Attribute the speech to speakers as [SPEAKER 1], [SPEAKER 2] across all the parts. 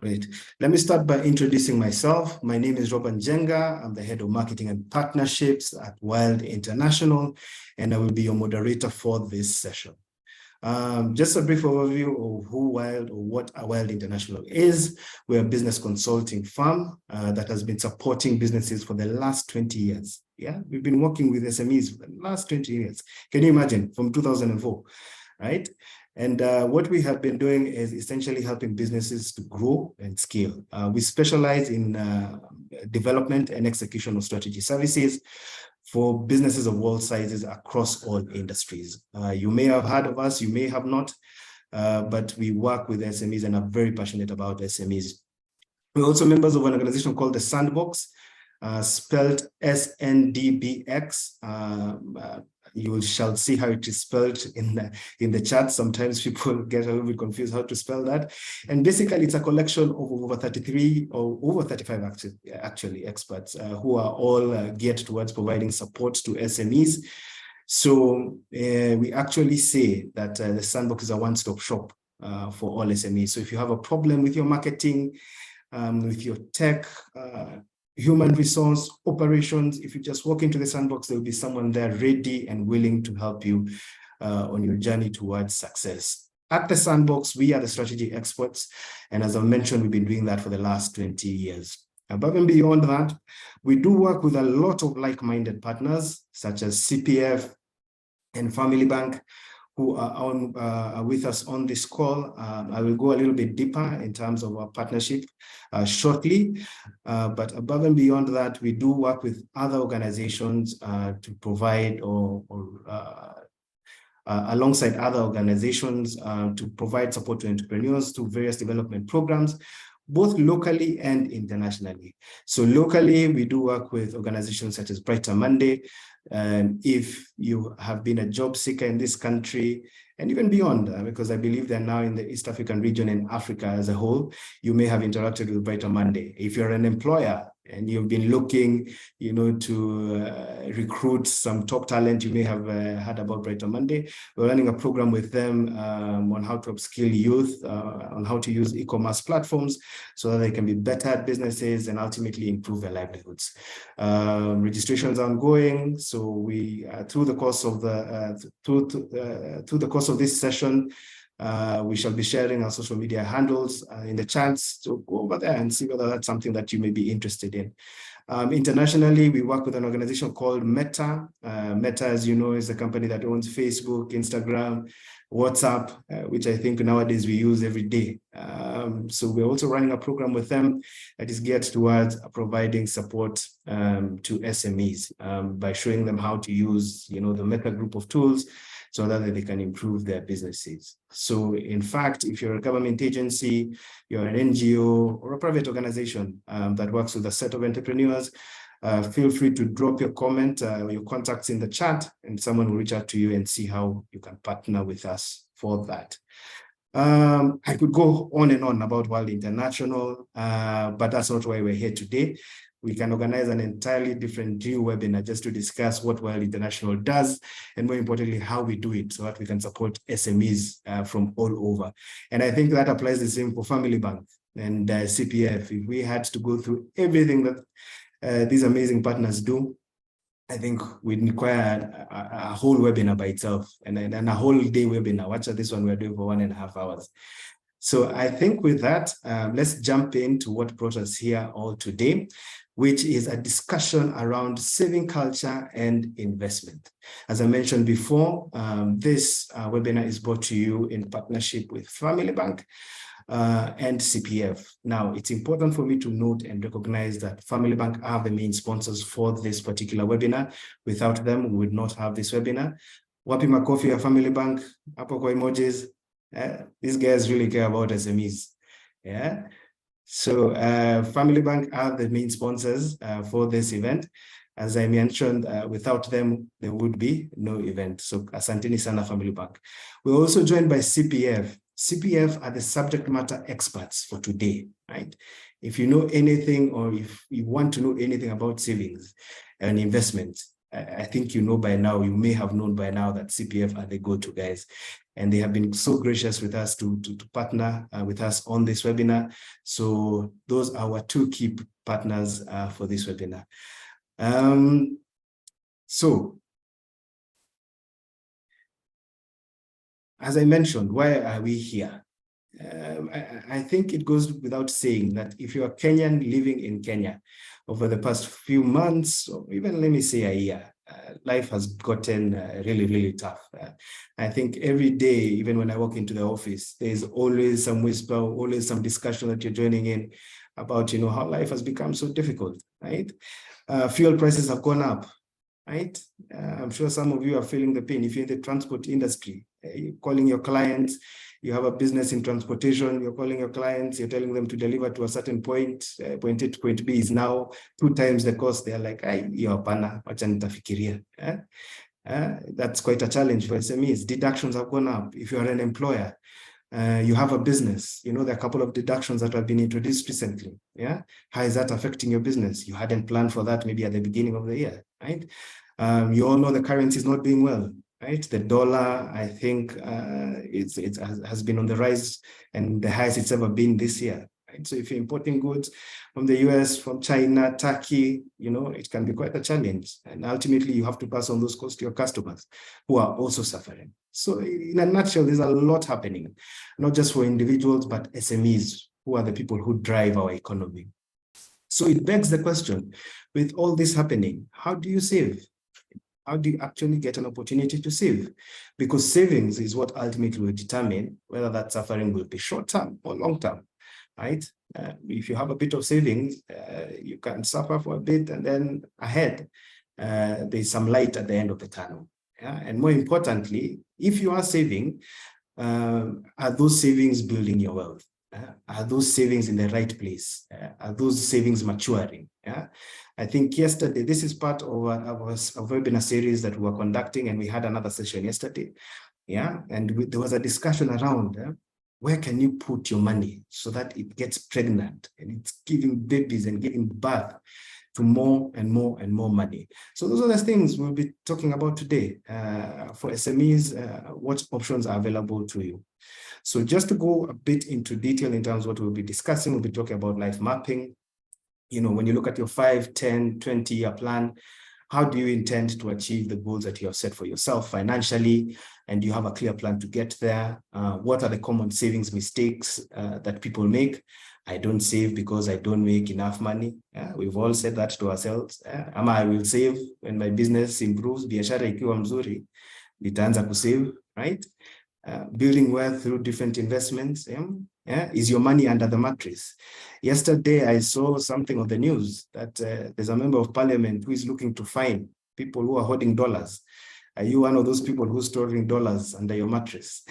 [SPEAKER 1] Great. Let me start by introducing myself. My name is Robert Njenga. I'm the head of marketing and partnerships at Wild International, and I will be your moderator for this session. Just a brief overview of who Wild or what Wild International is. We're a business consulting firm that has been supporting businesses for the last 20 years. Yeah, we've been working with SMEs for the last 20 years. Can you imagine? From 2004, right? And what we have been doing is essentially helping businesses to grow and scale. We specialize in development and execution of strategy services for businesses of all sizes across all industries. You may have heard of us, you may have not, but we work with SMEs and are very passionate about SMEs. We're also members of an organization called the Sandbox, spelled SNDBX. You shall see how it is spelled in the chat. Sometimes people get a little bit confused how to spell that. And basically, it's a collection of over 33 or over 35 actually experts who are all geared towards providing support to SMEs. So we actually say that the Sandbox is a one-stop shop for all SMEs. So if you have a problem with your marketing, with your tech, human resource, operations, if you just walk into the Sandbox, there will be someone there ready and willing to help you on your journey towards success. At the Sandbox, we are the strategy experts. And as I mentioned, we've been doing that for the last 20 years. Above and beyond that, we do work with a lot of like-minded partners, such as CPF and Family Bank, who are with us on this call. I will go a little bit deeper in terms of our partnership shortly. But above and beyond that, we do work with other organizations to provide alongside other organizations to provide support to entrepreneurs through various development programs, both locally and internationally. So locally, we do work with organizations such as Brighter Monday. If you have been a job seeker in this country and even beyond, because I believe they're now in the East African region and Africa as a whole, you may have interacted with Brighter Monday. If you're an employer and you've been looking, to recruit some top talent, you may have heard about Brighter Monday. We're running a program with them on how to upskill youth, on how to use e-commerce platforms so that they can be better at businesses and ultimately improve their livelihoods. Registrations are ongoing, so we through the course of this session, we shall be sharing our social media handles in the chats, so go over there and see whether that's something that you may be interested in. Internationally, we work with an organization called Meta. Meta, as you know, is a company that owns Facebook, Instagram, WhatsApp, which I think nowadays we use every day. So we're also running a program with them that is geared towards providing support to SMEs by showing them how to use, the Meta group of tools, so that they can improve their businesses. So in fact, if you're a government agency, you're an NGO or a private organization that works with a set of entrepreneurs, feel free to drop your comment, your contacts in the chat, and someone will reach out to you and see how you can partner with us for that. I could go on and on about Wild International, but that's not why we're here today. We can organize an entirely different new webinar just to discuss what Wild International does, and more importantly, how we do it so that we can support SMEs from all over. And I think that applies the same for Family Bank and CPF. If we had to go through everything that these amazing partners do, I think we'd require a whole webinar by itself and a whole day webinar. Watch this one we're doing for 1.5 hours. So I think with that, let's jump into what brought us here all today, which is a discussion around saving culture and investment. As I mentioned before, this webinar is brought to you in partnership with Family Bank and CPF. Now, it's important for me to note and recognize that Family Bank are the main sponsors for this particular webinar. Without them, we would not have this webinar. Wapi makofi ya Family Bank, hapo kwa emojis. These guys really care about SMEs. Yeah. So Family Bank are the main sponsors for this event. As I mentioned, without them, there would be no event. So asanteni sana Family Bank. We're also joined by CPF. CPF are the subject matter experts for today, right? If you know anything or if you want to know anything about savings and investments, I think you know by now, you may have known by now that CPF are the go-to guys. And they have been so gracious with us to partner with us on this webinar. So those are our two key partners for this webinar. So, as I mentioned, why are we here? I think it goes without saying that if you are Kenyan living in Kenya over the past few months, or even let me say a year, life has gotten really, really tough. I think every day, even when I walk into the office, there's always some whisper, always some discussion that you're joining in about, you know, how life has become so difficult, right? Fuel prices have gone up, right? I'm sure some of you are feeling the pain. If you're in the transport industry, you're calling your clients, you have a business in transportation, you're calling your clients, you're telling them to deliver to a certain point, point A to point B is now 2 times the cost. They're like, you're pana, wacha nitafikiria. That's quite a challenge for SMEs. Deductions have gone up. If you're an employer, you have a business, you know, there are a couple of deductions that have been introduced recently. Yeah. How is that affecting your business? You hadn't planned for that maybe at the beginning of the year, right? You all know the currency is not doing well, right? The dollar, I think, it has been on the rise and the highest it's ever been this year, right? So if you're importing goods from the US, from China, Turkey, you know, it can be quite a challenge. And ultimately, you have to pass on those costs to your customers who are also suffering. So in a nutshell, there's a lot happening, not just for individuals, but SMEs, who are the people who drive our economy. So it begs the question, with all this happening, how do you save? How do you actually get an opportunity to save? Because savings is what ultimately will determine whether that suffering will be short-term or long-term, right? If you have a bit of savings, you can suffer for a bit, and then ahead, there's some light at the end of the tunnel. Yeah? And more importantly, if you are saving, are those savings building your wealth? Are those savings in the right place? Are those savings maturing? Yeah, I think yesterday, this is part of a webinar series that we were conducting, and we had another session yesterday. Yeah, and there was a discussion around where can you put your money so that it gets pregnant and it's giving babies and giving birth to more and more and more money. So those are the things we'll be talking about today. For SMEs, what options are available to you? So just to go a bit into detail in terms of what we'll be discussing, we'll be talking about life mapping. You know, when you look at your 5, 10, 20-year plan, how do you intend to achieve the goals that you have set for yourself financially? And do you have a clear plan to get there? What are the common savings mistakes that people make? I don't save because I don't make enough money. We've all said that to ourselves. Ama I will save when my business improves, biashara ikiwa mzuri, nitaanza kusave, right? Building wealth through different investments. Is your money under the mattress? Yesterday, I saw something on the news that there's a member of parliament who is looking to fine people who are hoarding dollars. Are you one of those people who's storing dollars under your mattress?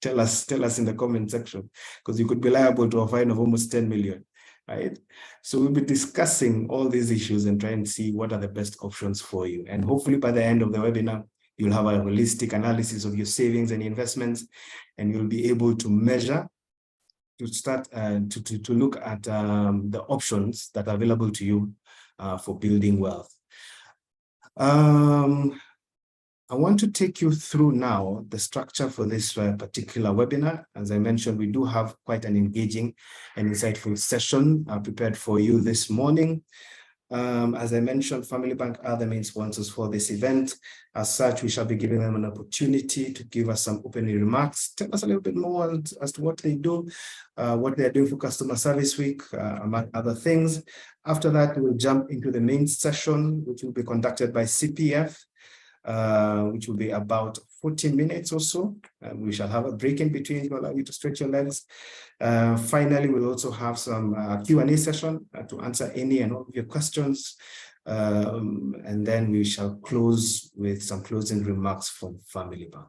[SPEAKER 1] Tell us in the comment section, because you could be liable to a fine of almost 10 million, right? So we'll be discussing all these issues and trying to see what are the best options for you. And hopefully by the end of the webinar, you'll have a holistic analysis of your savings and investments, and you'll be able to measure, to start to look at the options that are available to you for building wealth. I want to take you through now the structure for this particular webinar. As I mentioned, we do have quite an engaging and insightful session prepared for you this morning. As I mentioned, Family Bank are the main sponsors for this event. As such, we shall be giving them an opportunity to give us some opening remarks. Tell us a little bit more as to what they do, what they're doing for Customer Service Week, among other things. After that, we'll jump into the main session, which will be conducted by CPF, which will be about 40 minutes or so. We shall have a break in between to allow you to stretch your legs. Finally, we'll also have some Q&A session to answer any and all of your questions. And then we shall close with some closing remarks from Family Bank.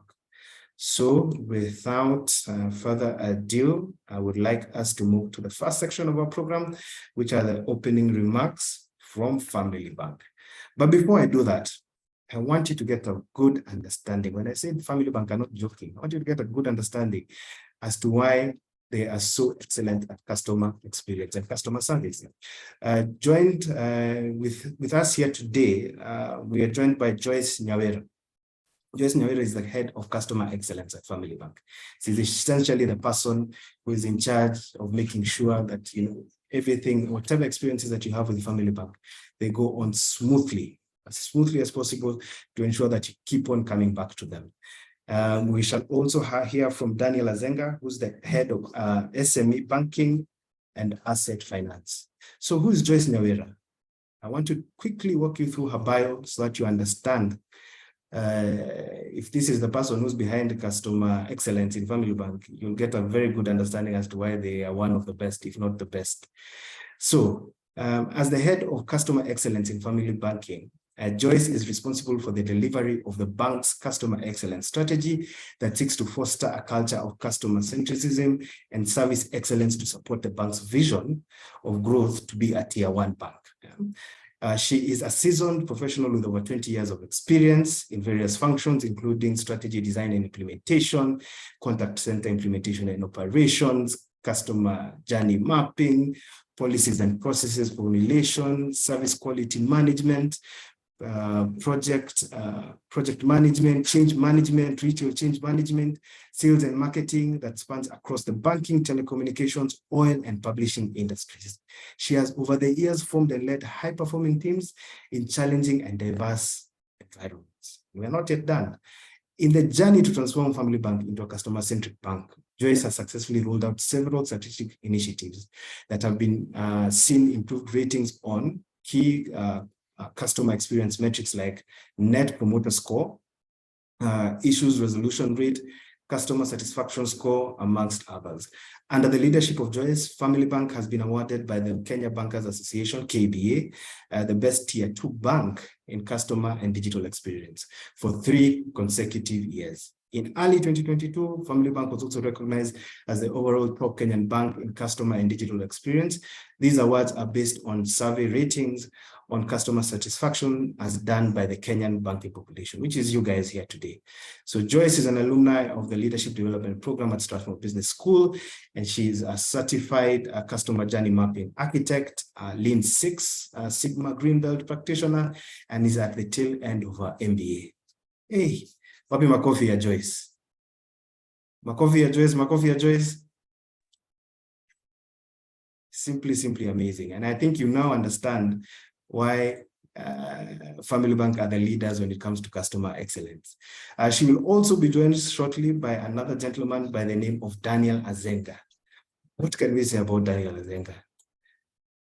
[SPEAKER 1] So without further ado, I would like us to move to the first section of our program, which are the opening remarks from Family Bank. But before I do that, I want you to get a good understanding. When I say Family Bank, I'm not joking. I want you to get a good understanding as to why They are so excellent at customer experience and customer service. Joined with us here today, we are joined by Joyce Nyawera. Joyce Nyawera is the head of customer excellence at Family Bank. She's essentially the person who is in charge of making sure that, you know, everything, whatever experiences that you have with Family Bank, they go on smoothly as possible to ensure that you keep on coming back to them. We shall also hear from Daniel Azenga, who's the head of SME banking and asset finance. So who is Joyce Nyawera? I want to quickly walk you through her bio so that you understand if this is the person who's behind customer excellence in Family Bank, you'll get a very good understanding as to why they are one of the best, if not the best. So as the head of customer excellence in Family Banking, Joyce is responsible for the delivery of the bank's customer excellence strategy that seeks to foster a culture of customer centricism and service excellence to support the bank's vision of growth to be a tier 1 bank. She is a seasoned professional with over 20 years of experience in various functions, including strategy design and implementation, contact center implementation and operations, customer journey mapping, policies and processes formulation, service quality management, project management, change management, retail change management, sales and marketing that spans across the banking, telecommunications, oil and publishing industries. She has over the years formed and led high-performing teams in challenging and diverse environments. We are not yet done. In the journey to transform Family Bank into a customer-centric bank, Joyce has successfully rolled out several strategic initiatives that have been seen improved ratings on key customer experience metrics like Net Promoter Score, issues resolution rate, customer satisfaction score, amongst others. Under the leadership of Joyce, Family Bank has been awarded by the Kenya Bankers Association, KBA, the best tier 2 bank in customer and digital experience for 3 consecutive years. In early 2022, Family Bank was also recognized as the overall top Kenyan bank in customer and digital experience. These awards are based on survey ratings on customer satisfaction as done by the Kenyan banking population, which is you guys here today. So Joyce is an alumni of the Leadership Development Program at Strathmore Business School, and she is a certified customer journey mapping architect, Lean Six Sigma Green Belt practitioner, and is at the tail end of her MBA. Hey, wapi makofi ya Joyce? Makofi ya Joyce, makofi ya Joyce. Simply amazing. And I think you now understand why Family Bank are the leaders when it comes to customer excellence. She will also be joined shortly by another gentleman by the name of Daniel Azenga. What can we say about Daniel Azenga?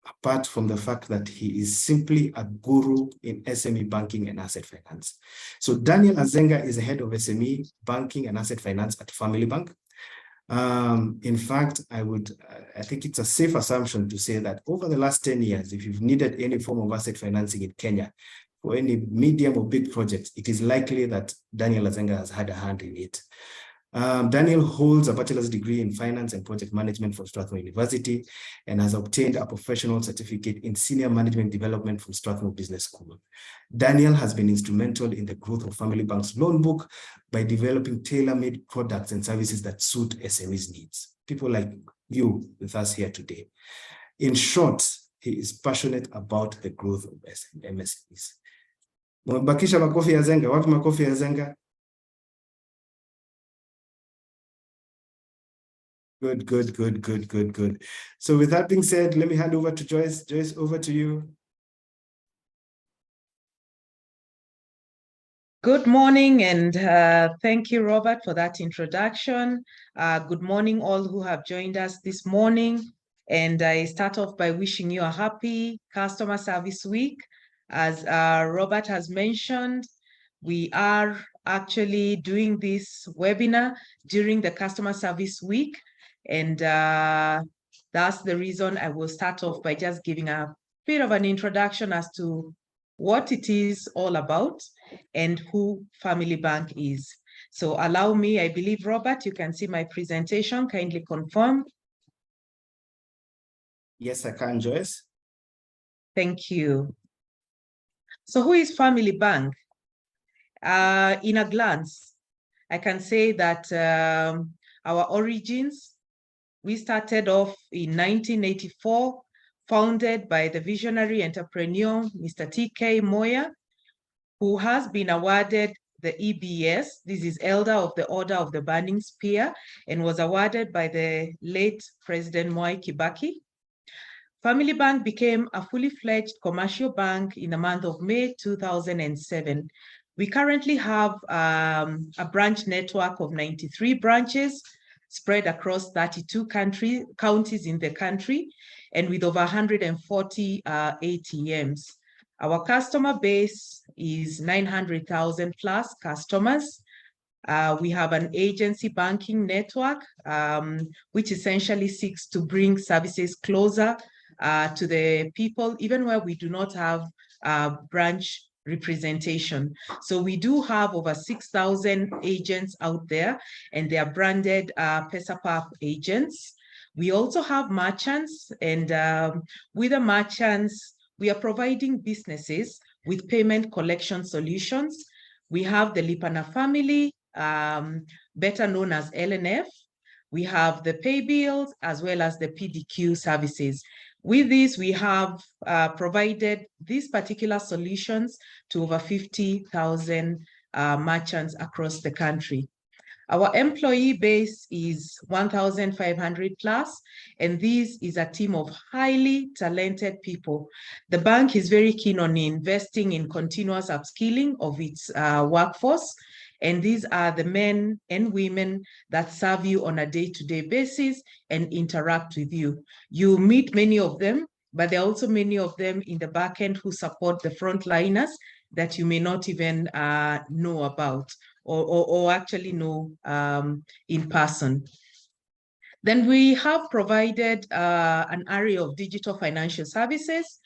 [SPEAKER 1] Apart from the fact that he is simply a guru in SME banking and asset finance. So Daniel Azenga is the head of SME banking and asset finance at Family Bank. In fact, I think it's a safe assumption to say that over the last 10 years, if you've needed any form of asset financing in Kenya for any medium or big projects, it is likely that Daniel Azenga has had a hand in it. Daniel holds a bachelor's degree in finance and project management from Strathmore University and has obtained a professional certificate in senior management development from Strathmore Business School. Daniel has been instrumental in the growth of Family Bank's loan book by developing tailor-made products and services that suit SMEs' needs. People like you with us here today. In short, he is passionate about the growth of MSMEs. Bakisha makofi ya Zenga. Wapi makofi ya Zenga? Good. So with that being said, let me hand over to Joyce. Joyce, over to you.
[SPEAKER 2] Good morning, and thank you, Robert, for that introduction. Good morning, all who have joined us this morning. And I start off by wishing you a happy Customer Service Week. As Robert has mentioned, we are actually doing this webinar during the Customer Service Week. And that's the reason I will start off by just giving a bit of an introduction as to what it is all about and who Family Bank is. So allow me, I believe, Robert, you can see my presentation. Kindly confirm.
[SPEAKER 1] Yes, I can, Joyce.
[SPEAKER 2] Thank you. So who is Family Bank? In a glance, I can say that our origins We started off in 1984, founded by the visionary entrepreneur, Mr. T.K. Moya, who has been awarded the EBS. This is Elder of the Order of the Burning Spear, and was awarded by the late President Mwai Kibaki. Family Bank became a fully fledged commercial bank in the month of May 2007. We currently have a branch network of 93 branches spread across 32 counties in the country, and with over 140 ATMs. Our customer base is 900,000 plus customers. We have an agency banking network, which essentially seeks to bring services closer to the people, even where we do not have branch representation. So we do have over 6,000 agents out there, and they are branded PesaPap agents. We also have merchants, and with the merchants, we are providing businesses with payment collection solutions. We have the Lipana family, better known as LNF. We have the pay bills as well as the PDQ services. With this, we have provided these particular solutions to over 50,000 merchants across the country. Our employee base is 1,500 plus, and this is a team of highly talented people. The bank is very keen on investing in continuous upskilling of its workforce, and these are the men and women that serve you on a day-to-day basis and interact with you. You meet many of them, but there are also many of them in the back end who support the frontliners that you may not even know about or actually know in person. Then we have provided an array of digital financial services.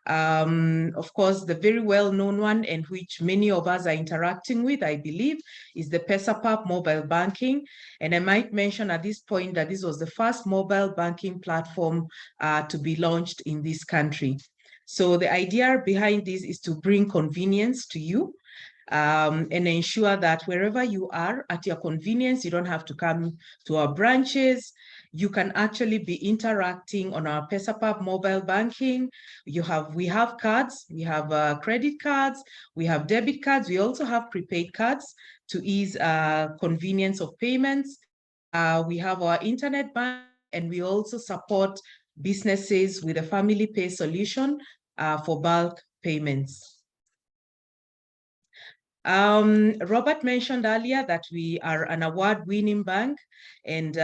[SPEAKER 2] Of course, the very well-known one, and which many of us are interacting with, I believe, is the PesaPap mobile banking. And I might mention at this point that this was the first mobile banking platform to be launched in this country. So the idea behind this is to bring convenience to you, and ensure that wherever you are at your convenience, you don't have to come to our branches. You can actually be interacting on our PesaPap mobile banking. We have cards, we have credit cards, we have debit cards. We also have prepaid cards to ease convenience of payments. We have our internet bank, and we also support businesses with a family pay solution for bulk payments. Robert mentioned earlier that we are an award-winning bank, and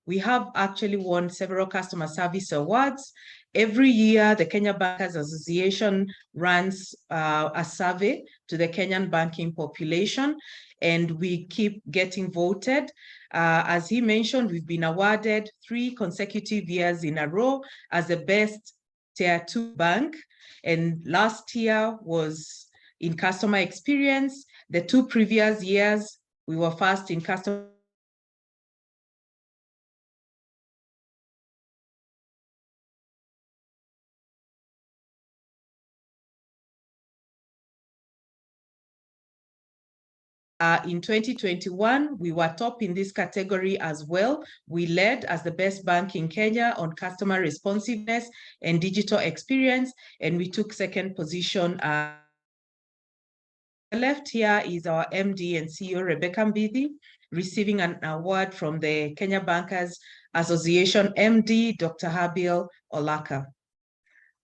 [SPEAKER 2] we have actually won several customer service awards. Every year, the Kenya Bankers Association runs a survey to the Kenyan banking population, and we keep getting voted. As he mentioned, we've been awarded 3 consecutive years in a row as the best Tier 2 bank, and last year was in customer experience. The 2 previous years, we were first in customer in 2021, we were top in this category as well. We led as the best bank in Kenya on customer responsiveness and digital experience, and we took 2nd position. The left here is our MD and CEO, Rebecca Mbidi, receiving an award from the Kenya Bankers Association MD, Dr. Habil Olaka.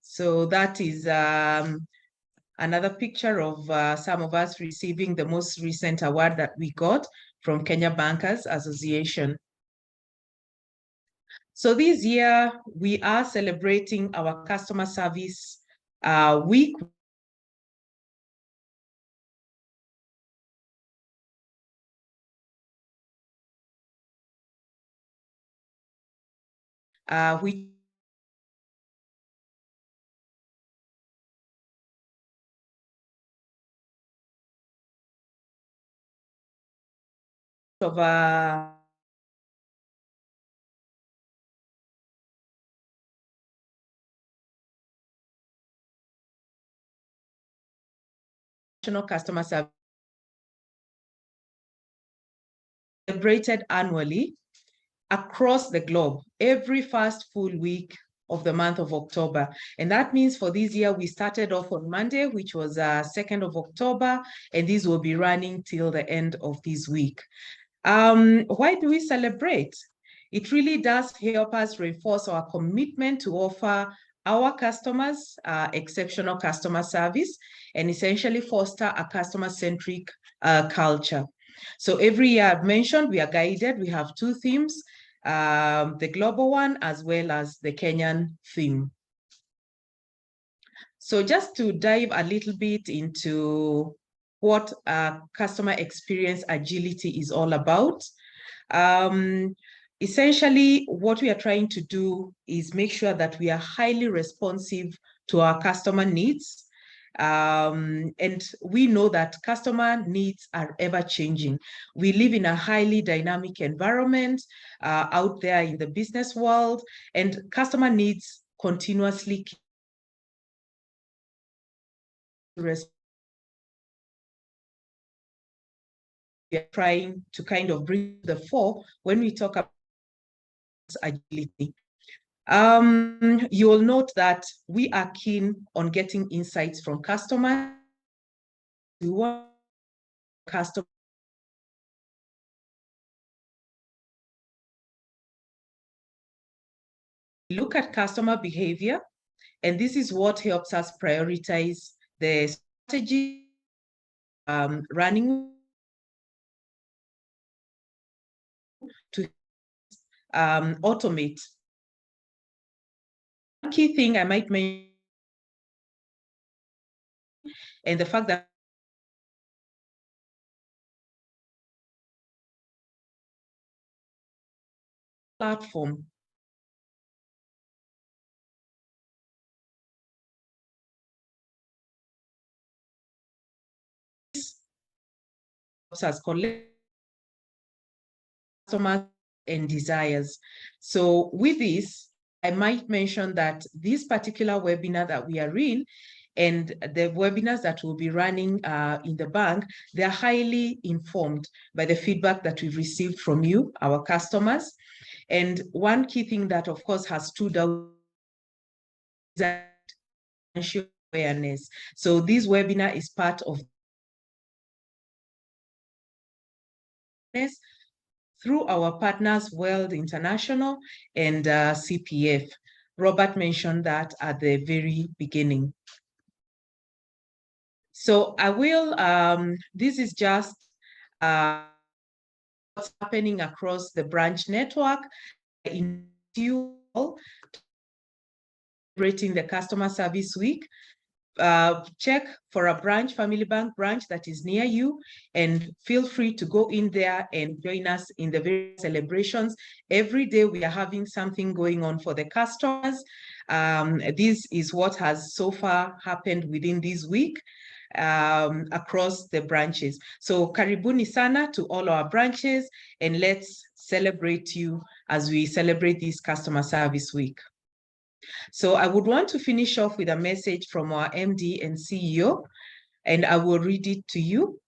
[SPEAKER 2] So that is another picture of some of us receiving the most recent award that we got from Kenya Bankers Association. So this year, we are celebrating our customer service week. Which of national customer service celebrated annually. across the globe every first full week of the month of October. And that means for this year, we started off on Monday, which was 2nd of October, and these will be running till the end of this week. Why do we celebrate? It really does help us reinforce our commitment to offer our customers exceptional customer service and essentially foster a customer-centric culture. So every year I've mentioned, we are guided. We have two themes, the global one as well as the Kenyan theme. So just to dive a little bit into what customer experience agility is all about. Essentially, what we are trying to do is make sure that we are highly responsive to our customer needs. And we know that customer needs are ever changing. We live in a highly dynamic environment out there in the business world, and customer needs continuously we are trying to kind of bring to the fore when we talk about agility. You will note that we are keen on getting insights from customers. We want customers to look at customer behavior, and this is what helps us prioritize the strategy running to automate. One key thing I might mention, and the fact that platform as customers and desires. So with this, I might mention that this particular webinar that we are in and the webinars that will be running in the bank, they're highly informed by the feedback that we've received from you, our customers. And one key thing that, of course, has stood out is that awareness. So this webinar is part of this through our partners, World International and CPF. Robert mentioned that at the very beginning. So I will, this is just what's happening across the branch network. In you all, celebrating the Customer Service Week. Check for a branch, Family Bank branch that is near you, and feel free to go in there and join us in the various celebrations. Every day we are having something going on for the customers. This is what has so far happened within this week across the branches. So karibuni sana to all our branches, and let's celebrate you as we celebrate this Customer Service Week. So I would want to finish off with a message from our MD and CEO, and I will read it to you.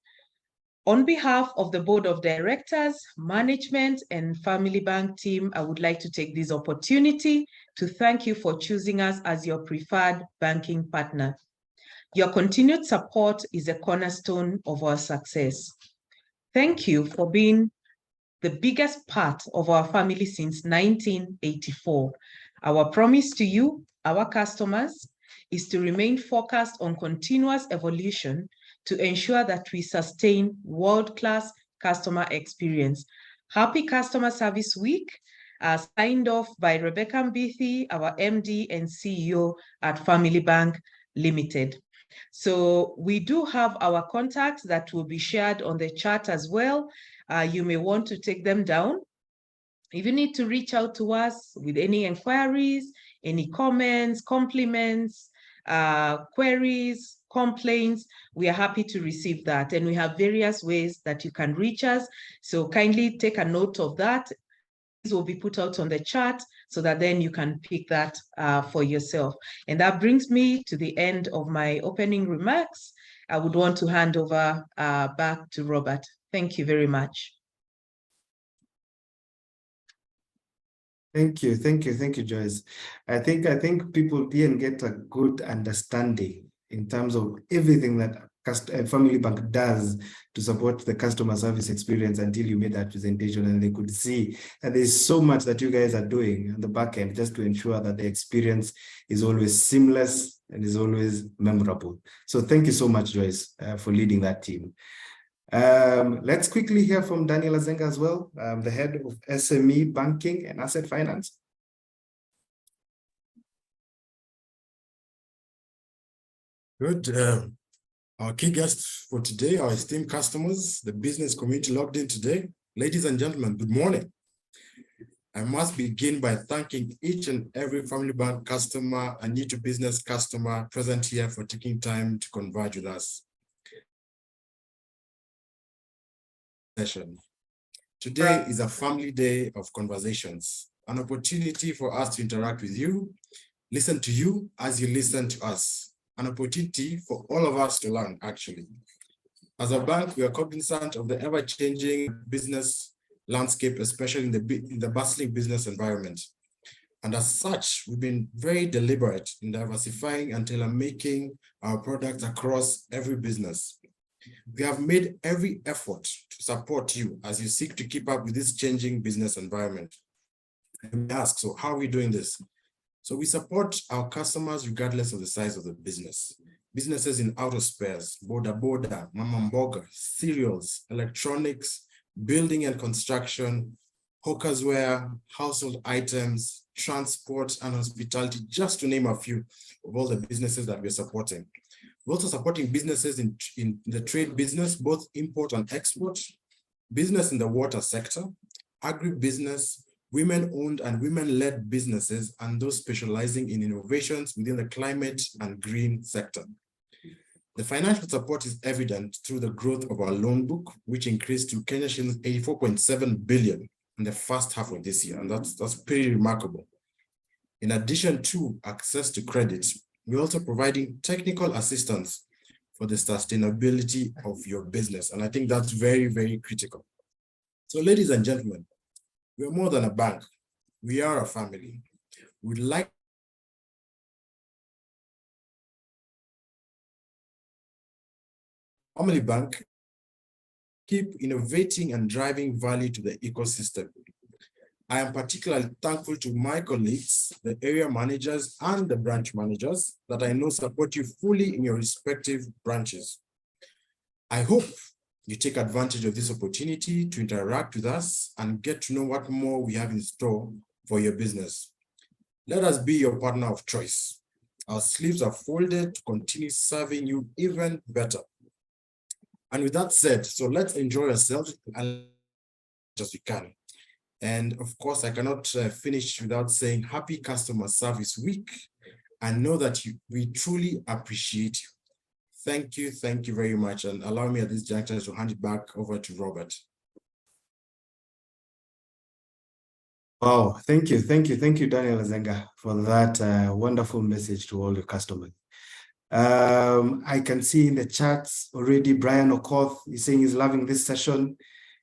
[SPEAKER 2] On behalf of the Board of Directors, Management, and Family Bank team, I would like to take this opportunity to thank you for choosing us as your preferred banking partner. Your continued support is a cornerstone of our success. Thank you for being the biggest part of our family since 1984. Our promise to you, our customers, is to remain focused on continuous evolution to ensure that we sustain world-class customer experience. Happy Customer Service Week, signed off by Rebecca Mbithi, our MD and CEO at Family Bank Limited. So we do have our contacts that will be shared on the chat as well. You may want to take them down. If you need to reach out to us with any inquiries, any comments, compliments, queries, complaints, we are happy to receive that. And we have various ways that you can reach us. So kindly take a note of that. These will be put out on the chat so that then you can pick that for yourself. And that brings me to the end of my opening remarks. I would want to hand over back to Robert. Thank you very much.
[SPEAKER 1] Thank you, Joyce. I think people can get a good understanding in terms of everything that Family Bank does to support the customer service experience until you made that presentation, and they could see that there's so much that you guys are doing on the back end just to ensure that the experience is always seamless and is always memorable. So thank you so much, Joyce, for leading that team. Let's quickly hear from Daniel Azenga as well, the head of SME Banking and Asset Finance.
[SPEAKER 3] Good. Our key guests for today, our esteemed customers, the business community logged in today. Ladies and gentlemen, good morning. I must begin by thanking each and every Family Bank customer and new to business customer present here for taking time to converge with us. Today is a family day of conversations, an opportunity for us to interact with you, listen to you as you listen to us, an opportunity for all of us to learn, actually. As a bank, we are cognizant of the ever-changing business landscape, especially in the bustling business environment. And as such, we've been very deliberate in diversifying and tailor-making our products across every business. We have made every effort to support you as you seek to keep up with this changing business environment. And we ask, so how are we doing this? So we support our customers regardless of the size of the business. Businesses in auto spares, boda, mama mboga, cereals, electronics, building and construction, hawkers wear, household items, transport and hospitality, just to name a few of all the businesses that we're supporting. We're also supporting businesses in the trade business, both import and export, business in the water sector, agribusiness, women-owned and women-led businesses, and those specializing in innovations within the climate and green sector. The financial support is evident through the growth of our loan book, which increased to Kenya shillings 84.7 billion in the first half of this year, and that's pretty remarkable. In addition to access to credit, we're also providing technical assistance for the sustainability of your business. And I think that's very, very critical. So ladies and gentlemen, we're more than a bank. We are a family. We'd like Family Bank keep innovating and driving value to the ecosystem. I am particularly thankful to my colleagues, the area managers and the branch managers that I know support you fully in your respective branches. I hope you take advantage of this opportunity to interact with us and get to know what more we have in store for your business. Let us be your partner of choice. Our sleeves are folded to continue serving you even better. And with that said, so let's enjoy ourselves as we can. And of course, I cannot finish without saying Happy Customer Service Week, and know that we truly appreciate you. Thank you very much. And allow me at this juncture to hand it back over to Robert.
[SPEAKER 1] Wow, thank you, Daniel Azenga, for that wonderful message to all your customers. I can see in the chats already, Brian Okoth is saying he's loving this session.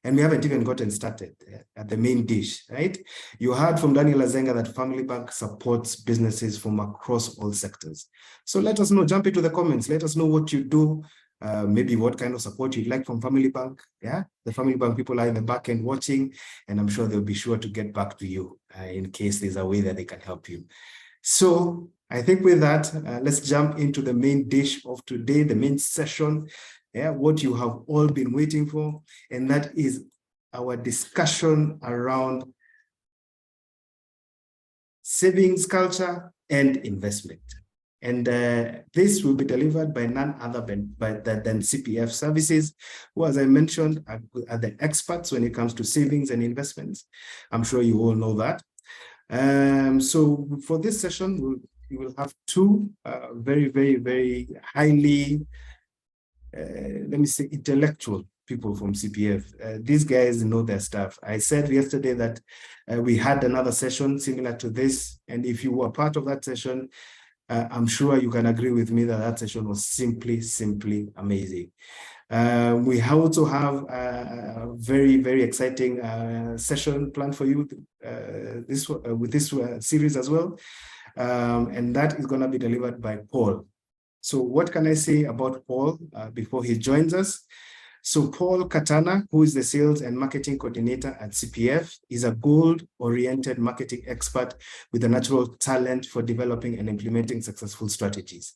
[SPEAKER 1] And we haven't even gotten started at the main dish, right? You heard from Daniel Azenga that Family Bank supports businesses from across all sectors. So let us know, jump into the comments. Let us know what you do, maybe what kind of support you'd like from Family Bank. Yeah, the Family Bank people are in the back end watching, and I'm sure they'll be sure to get back to you in case there's a way that they can help you. So I think with that, let's jump into the main dish of today, the main session. Yeah, what you have all been waiting for, and that is our discussion around savings culture and investment. And this will be delivered by none other than CPF Services, who, as I mentioned, are the experts when it comes to savings and investments. I'm sure you all know that. So for this session, we will have two very, very, very highly let me say, intellectual people from CPF. These guys know their stuff. I said yesterday that we had another session similar to this, and if you were part of that session, I'm sure you can agree with me that that session was simply amazing. We also have a very, very exciting session planned for you with this series as well. And that is going to be delivered by Paul. So what can I say about Paul before he joins us? So Paul Katana, who is the Sales and Marketing Coordinator at CPF, is a goal-oriented marketing expert with a natural talent for developing and implementing successful strategies.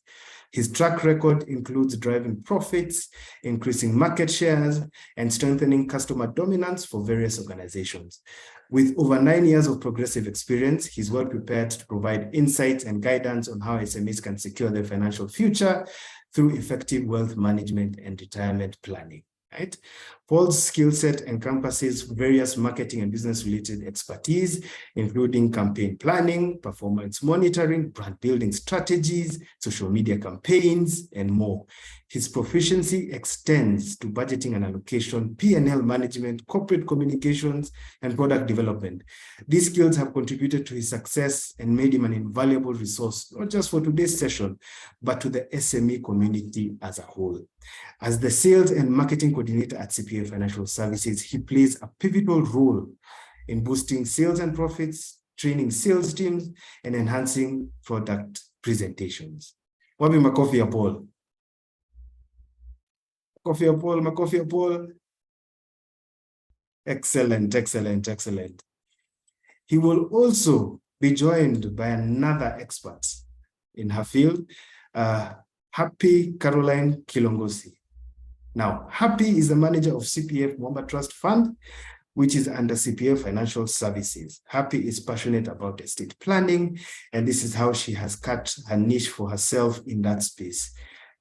[SPEAKER 1] His track record includes driving profits, increasing market shares, and strengthening customer dominance for various organizations. With over 9 years of progressive experience, he's well prepared to provide insights and guidance on how SMEs can secure their financial future through effective wealth management and retirement planning. Right? Paul's skill set encompasses various marketing and business-related expertise, including campaign planning, performance monitoring, brand building strategies, social media campaigns, and more. His proficiency extends to budgeting and allocation, P&L management, corporate communications, and product development. These skills have contributed to his success and made him an invaluable resource, not just for today's session, but to the SME community as a whole. As the Sales and Marketing Coordinator at CPF Financial Services, he plays a pivotal role in boosting sales and profits, training sales teams, and enhancing product presentations. Wapi makofi ya Paul? Makofi ya Paul. Excellent, excellent, excellent. He will also be joined by another expert in her field, Happy Caroline Kilongosi. Now, Happy is the manager of CPF Mwamba Trust Fund, which is under CPF Financial Services. Happy is passionate about estate planning, and this is how she has cut her niche for herself in that space.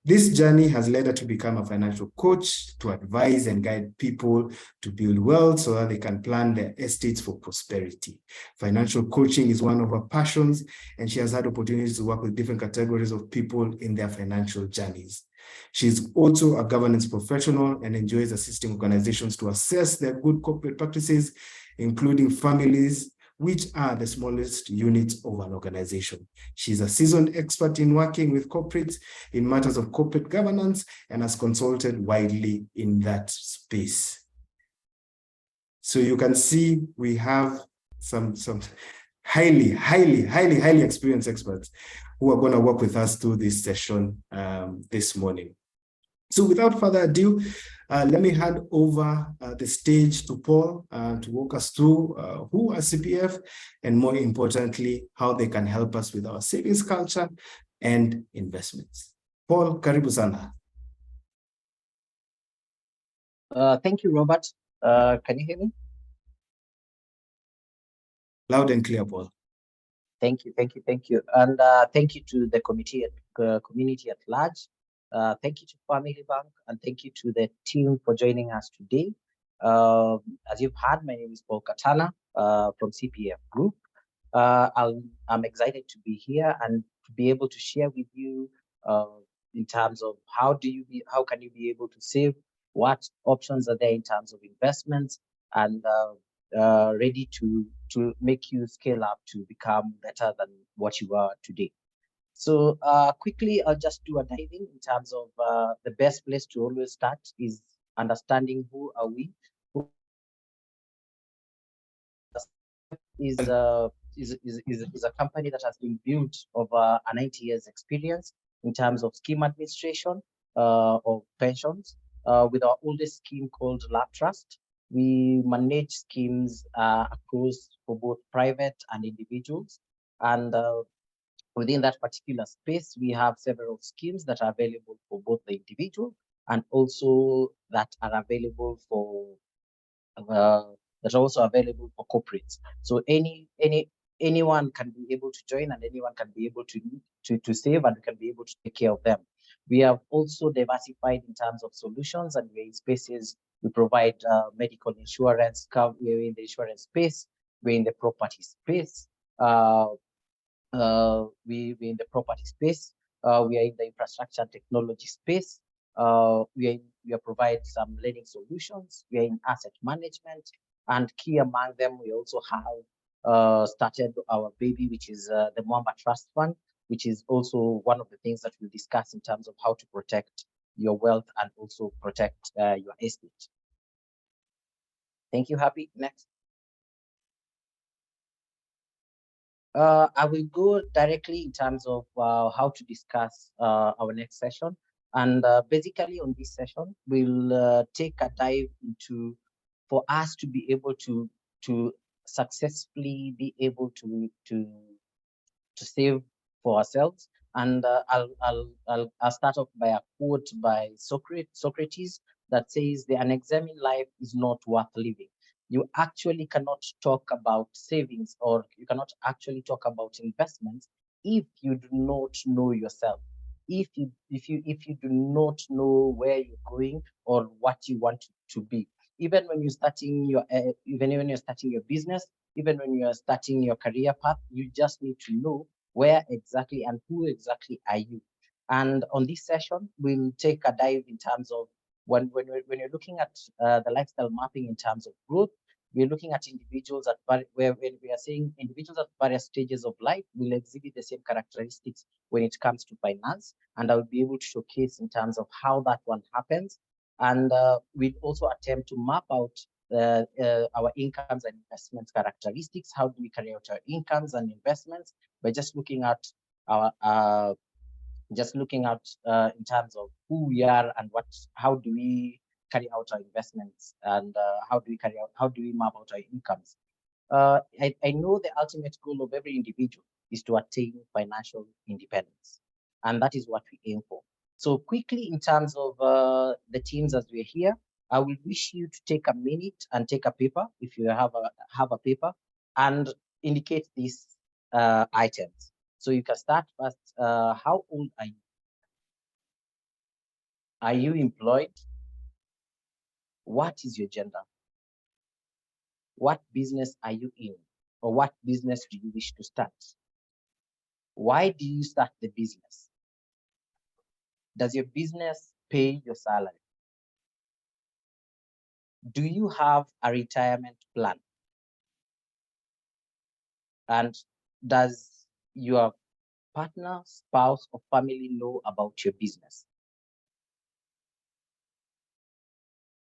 [SPEAKER 1] This journey has led her to become a financial coach, to advise and guide people to build wealth so that they can plan their estates for prosperity. Financial coaching is one of her passions, and she has had opportunities to work with different categories of people in their financial journeys. She's also a governance professional and enjoys assisting organizations to assess their good corporate practices, including families, which are the smallest units of an organization. She's a seasoned expert in working with corporates in matters of corporate governance and has consulted widely in that space. So you can see we have some highly experienced experts who are going to work with us through this session this morning. So without further ado, let me hand over the stage to Paul to walk us through who are CPF and, more importantly, how they can help us with our savings culture and investments. Paul, karibu sana.
[SPEAKER 4] Thank you, Robert. Can you hear me?
[SPEAKER 1] Loud and clear, Paul.
[SPEAKER 4] Thank you. And thank you to the community at large. Thank you to Family Bank, and thank you to the team for joining us today. As you've heard, my name is Paul Katana from CPF Group. I'm excited to be here and to be able to share with you in terms of how can you be able to save, what options are there in terms of investments, and ready to make you scale up to become better than what you are today. So quickly, I'll just do a diving in terms of the best place to always start is understanding who are we. Who is a company that has been built over a 90 years experience in terms of scheme administration of pensions. With our oldest scheme called Lab Trust, we manage schemes across for both private and individuals, and within that particular space, we have several schemes that are available for both the individual and also that are available for corporates. So anyone can be able to join, and anyone can be able to save, and we can be able to take care of them. We have also diversified in terms of solutions, and we're in spaces. We provide medical insurance. We're in the insurance space. We're in the property space. We're in the property space. We are in the infrastructure and technology space. We provide some lending solutions. We are in asset management, and key among them, we also have started our baby, which is the Mwamba Trust Fund, which is also one of the things that we discuss in terms of how to protect your wealth and also protect your estate. Thank you. Happy. Next. I will go directly in terms of how to discuss our next session. And basically on this session, we'll take a dive into, for us to be able to successfully be able to save for ourselves. And I'll start off by a quote by Socrates that says, "The unexamined life is not worth living." You actually cannot talk about savings, or you cannot actually talk about investments if you do not know yourself. If you do not know where you're going or what you want to be. Even when you're starting your business, even when you are starting your career path, you just need to know where exactly and who exactly are you. And on this session, we'll take a dive in terms of when you're looking at the lifestyle mapping in terms of growth. We're looking at individuals when we are saying individuals at various stages of life will exhibit the same characteristics when it comes to finance, and I'll be able to showcase in terms of how that one happens. And we'll also attempt to map out our incomes and investments characteristics. How do we carry out our incomes and investments by just looking at our in terms of who we are and how do we carry out our investments, and how do we map out our incomes. I know the ultimate goal of every individual is to attain financial independence, and that is what we aim for. So quickly, in terms of the teams as we're here, I will wish you to take a minute and take a paper, if you have a paper, and indicate these items. So you can start first. How old are you? Are you employed? What is your gender? What business are you in? Or what business do you wish to start? Why do you start the business? Does your business pay your salary? Do you have a retirement plan? And does your partner, spouse, or family know about your business?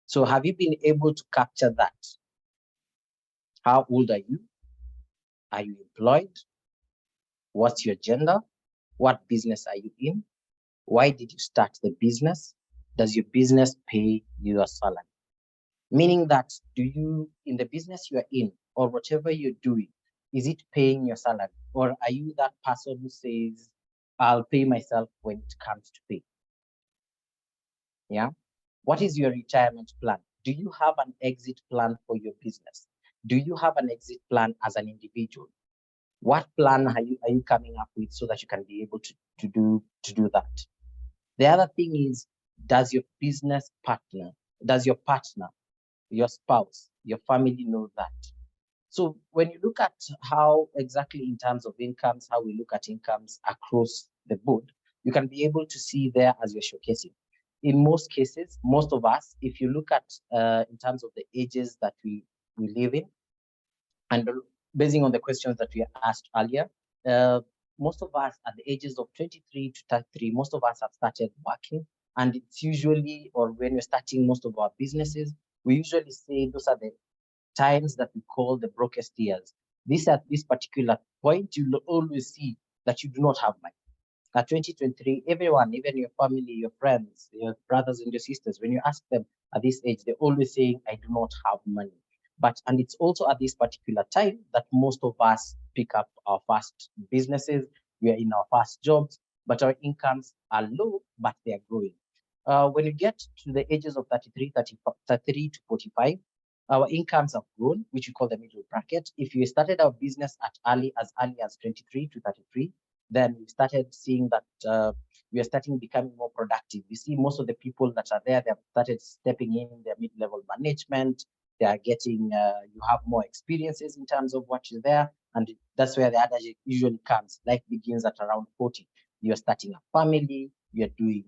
[SPEAKER 4] So have you been able to capture that? How old are you? Are you employed? What's your gender? What business are you in? Why did you start the business? Does your business pay your salary? Meaning that, in the business you are in, or whatever you're doing, is it paying your salary? Or are you that person who says, I'll pay myself when it comes to pay? Yeah. What is your retirement plan? Do you have an exit plan for your business? Do you have an exit plan as an individual? What plan are you coming up with so that you can be able to do that? The other thing is, does your partner, your spouse, your family know that? So when you look at how exactly in terms of incomes, how we look at incomes across the board, you can be able to see there as you're showcasing. In most cases, most of us, if you look at in terms of the ages that we live in, and basing on the questions that we asked earlier, most of us at the ages of 23 to 33, most of us have started working. And it's usually, or when we're starting most of our businesses, we usually say those are the times that we call the brokest years. At this particular point, you'll always see that you do not have money. At 2023, everyone, even your family, your friends, your brothers and your sisters, when you ask them at this age, they're always saying, I do not have money. And it's also at this particular time that most of us pick up our first businesses. We are in our first jobs, but our incomes are low, but they are growing. When you get to the ages of 33 to 45, our incomes have grown, which we call the middle bracket. If you started our business as early as 23 to 33, then we started seeing that we are starting becoming more productive. You see most of the people that are there, they have started stepping in their mid-level management. They are getting, you have more experiences in terms of what is there. And that's where the adage usually comes. Life begins at around 40. You're starting a family, you're doing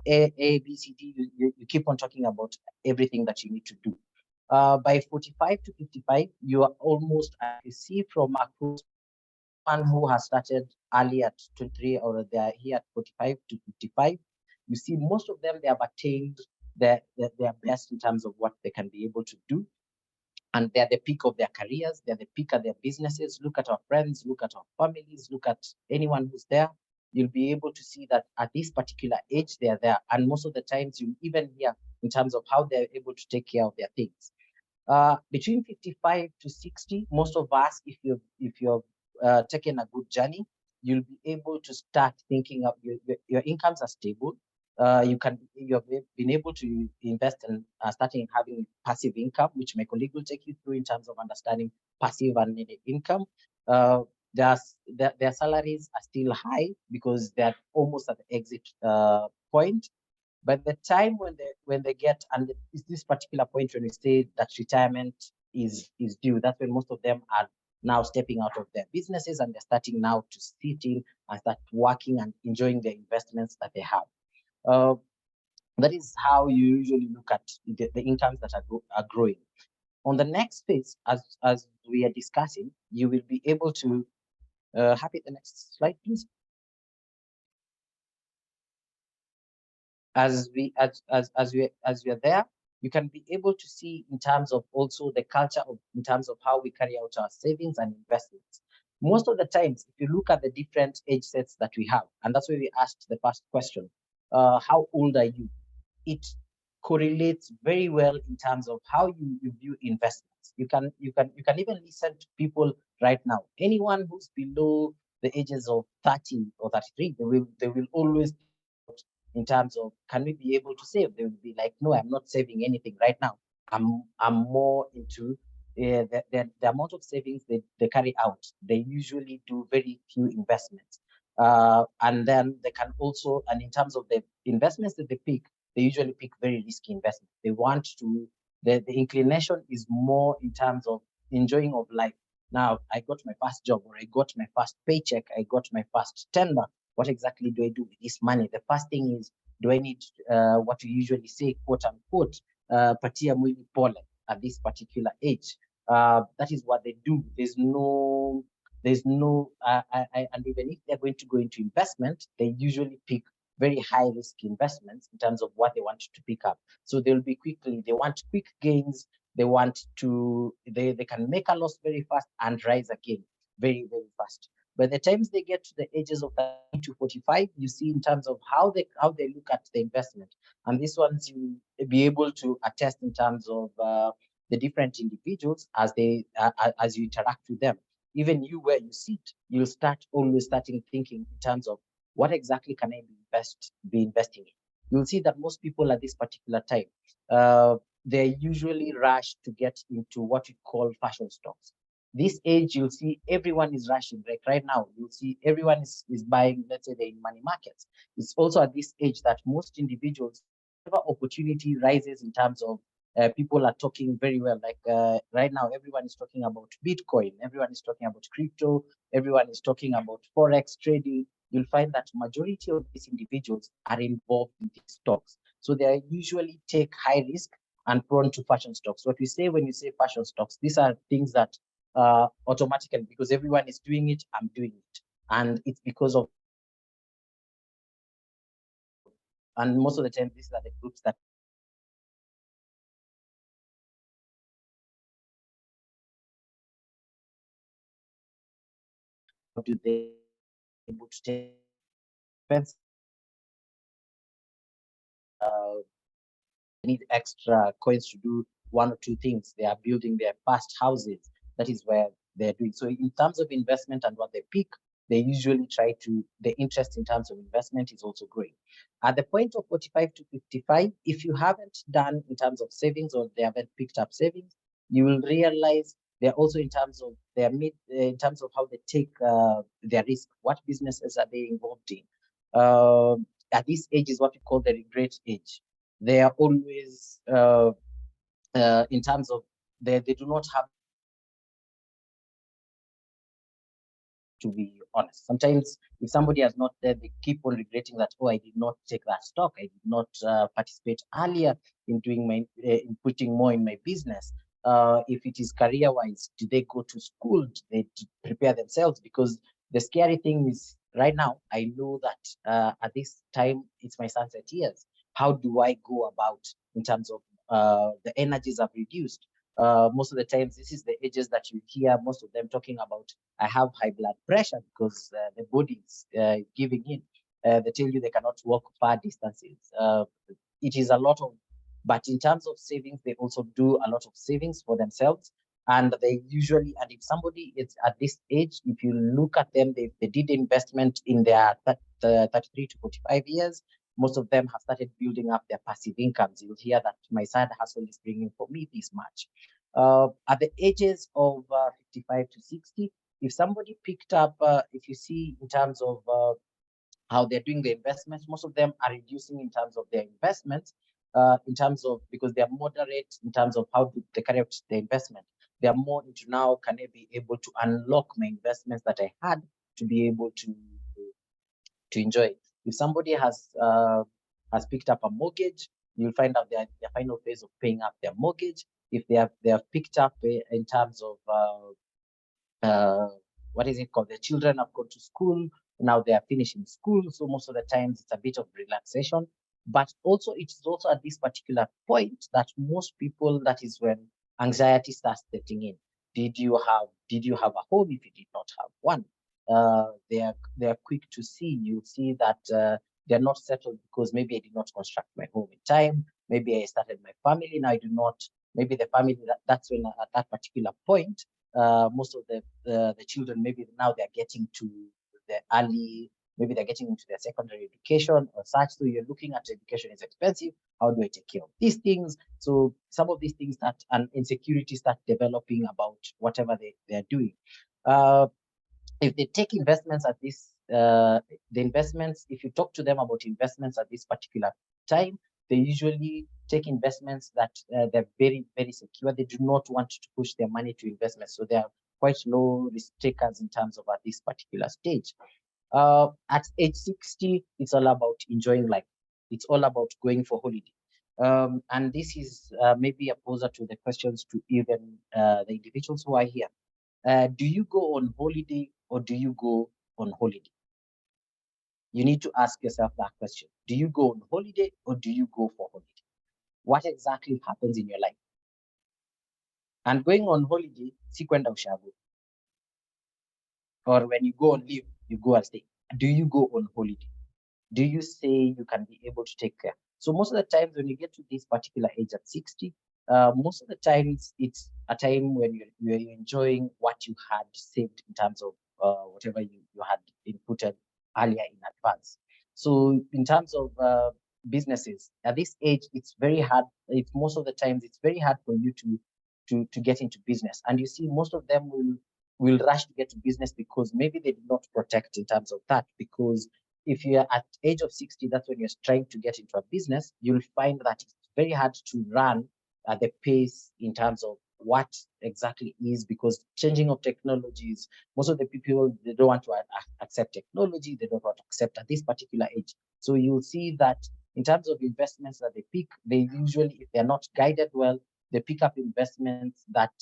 [SPEAKER 4] A, B, C, D. You keep on talking about everything that you need to do. By 45 to 55, you are almost, you see from across one who has started early at 23, or they are here at 45 to 55, you see most of them, they have attained their best in terms of what they can be able to do. And they're the peak of their careers, they're the peak of their businesses. Look at our friends, look at our families, look at anyone who's there. You'll be able to see that at this particular age, they're there. And most of the times you even hear in terms of how they're able to take care of their things. Between 55 to 60, most of us, if you've taken a good journey, you'll be able to start thinking of your incomes are stable. You have been able to invest in starting having passive income, which my colleague will take you through in terms of understanding passive and needed income. Their salaries are still high because they're almost at the exit point. By the time when they get, and it's this particular point when we say that retirement is due, that's when most of them are now stepping out of their businesses and they're starting now to sit in and start working and enjoying the investments that they have. That is how you usually look at the incomes that are growing. On the next phase, as we are discussing, you will be able to happy the next slide, please. As we are there, you can be able to see in terms of also the culture of in terms of how we carry out our savings and investments. Most of the times, if you look at the different age sets that we have, and that's why we asked the first question, how old are you? It correlates very well in terms of how you view investments. You can even listen to people right now. Anyone who's below the ages of 30 or 33, they will always, in terms of can we be able to save? They will be like, no, I'm not saving anything right now. I'm more into the amount of savings they carry out. They usually do very few investments. And then they can also, and in terms of the investments that they pick, they usually pick very risky investments. They want to, the inclination is more in terms of enjoying of life. Now, I got my first job, or I got my first paycheck, I got my first tender. What exactly do I do with this money? The first thing is, do I need what we usually say, quote unquote, patia mwili pole at this particular age? That is what they do. There's no, and even if they're going to go into investment, they usually pick very high risk investments in terms of what they want to pick up. So they'll be they want quick gains. They want to, they can make a loss very fast and rise again very, very fast. By the times they get to the ages of 30 to 45, you see in terms of how they look at the investment. And these ones you will be able to attest in terms of the different individuals as you interact with them. Even you where you sit, you'll always starting thinking in terms of what exactly can I be investing in. You'll see that most people at this particular time, they usually rush to get into what we call fashion stocks. This age, you'll see everyone is rushing. Like right now, you'll see everyone is buying, let's say they're in money markets. It's also at this age that most individuals, whatever opportunity rises in terms of people are talking very well. Like right now, everyone is talking about Bitcoin. Everyone is talking about crypto. Everyone is talking about Forex trading. You'll find that majority of these individuals are involved in these stocks. So they usually take high risk and prone to fashion stocks. What we say when you say fashion stocks, these are things that automatically, because everyone is doing it, I'm doing it. And it's because of, and most of the time, these are the groups that do they able to take expense, need extra coins to do one or two things. They are building their first houses. That is where they're doing. So in terms of investment and what they pick, they usually try to, the interest in terms of investment is also growing. At the point of 45 to 55, if you haven't done in terms of savings or they haven't picked up savings, you will realize they're also in terms of in terms of how they take their risk. What businesses are they involved in? At this age is what we call the regret age. They are always in terms of they do not have, to be honest. Sometimes if somebody has not there, they keep on regretting that, oh, I did not take that stock. I did not participate earlier in doing my in putting more in my business. If it is career-wise, did they go to school? Did they prepare themselves? Because the scary thing is right now, I know that at this time, it's my sunset years. How do I go about in terms of the energies I've reduced? Most of the times, this is the ages that you hear most of them talking about. I have high blood pressure because the body is giving in. They tell you they cannot walk far distances. It is a lot of, but in terms of savings, they also do a lot of savings for themselves. And they usually, and if somebody is at this age, if you look at them, they did investment in their 33 to 45 years. Most of them have started building up their passive incomes. You'll hear that my side hustle is bringing for me this much. At the ages of 55 to 60, if somebody picked up, if you see in terms of how they're doing the investments, most of them are reducing in terms of their investments, in terms of, because they are moderate in terms of how they carry out the investment. They are more into now, can I be able to unlock my investments that I had to be able to enjoy it. If somebody has picked up a mortgage, you'll find out their final phase of paying up their mortgage. If they have picked up in terms of what is it called? The children have gone to school. Now they are finishing school. So most of the times it's a bit of relaxation. But also it is also at this particular point that most people, that is when anxiety starts setting in. Did you have a home if you did not have one? They are quick to see. You see that they're not settled because maybe I did not construct my home in time. Maybe I started my family and I do not. Maybe the family, that's when at that particular point, most of the children, maybe now they're getting to the early, maybe they're getting into their secondary education or such. So you're looking at education is expensive. How do I take care of these things? So some of these things that and insecurity start developing about whatever they're doing. If they take investments at this, the investments, if you talk to them about investments at this particular time, they usually take investments that they're very, very secure. They do not want to push their money to investments. So they are quite low risk takers in terms of at this particular stage. At age 60, it's all about enjoying life. It's all about going for holiday. And this is maybe a poser to the questions to even the individuals who are here. Do you go on holiday or do you go on holiday? You need to ask yourself that question. Do you go on holiday or do you go for holiday? What exactly happens in your life? And going on holiday, si kwenda ushago. Or when you go on leave, you go and stay. Do you go on holiday? Do you say you can be able to take care? So most of the times when you get to this particular age at 60, most of the times it's a time when you're enjoying what you had saved in terms of whatever you had inputted earlier in advance. So in terms of businesses at this age, it's very hard. It's most of the times it's very hard for you to get into business, and you see most of them will rush to get to business because maybe they did not protect in terms of that. Because if you're at age of 60, that's when you're trying to get into a business, you'll find that it's very hard to run at the pace in terms of what exactly is, because changing of technologies, most of the people, they don't want to accept technology, they don't want to accept at this particular age. So you'll see that in terms of investments that they pick, they usually, if they're not guided well, they pick up investments that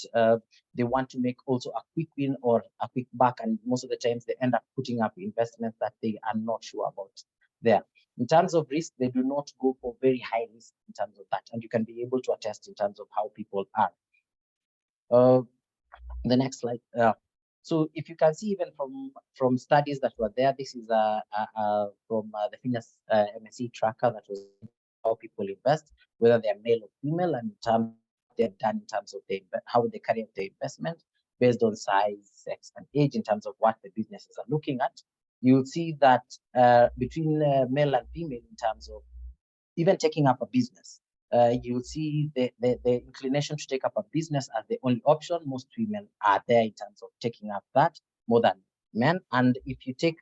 [SPEAKER 4] they want to make also a quick win or a quick back, and most of the times they end up putting up investments that they are not sure about there. In terms of risk, they do not go for very high risk in terms of that, and you can be able to attest in terms of how people are. The next slide. So if you can see even from studies that were there, this is from the Finance MSE tracker that was how people invest, whether they're male or female, and in terms they've done in terms of how they carry out their investment based on size, sex, and age in terms of what the businesses are looking at. You'll see that between male and female in terms of even taking up a business, you'll see the inclination to take up a business as the only option. Most women are there in terms of taking up that more than men. And if you take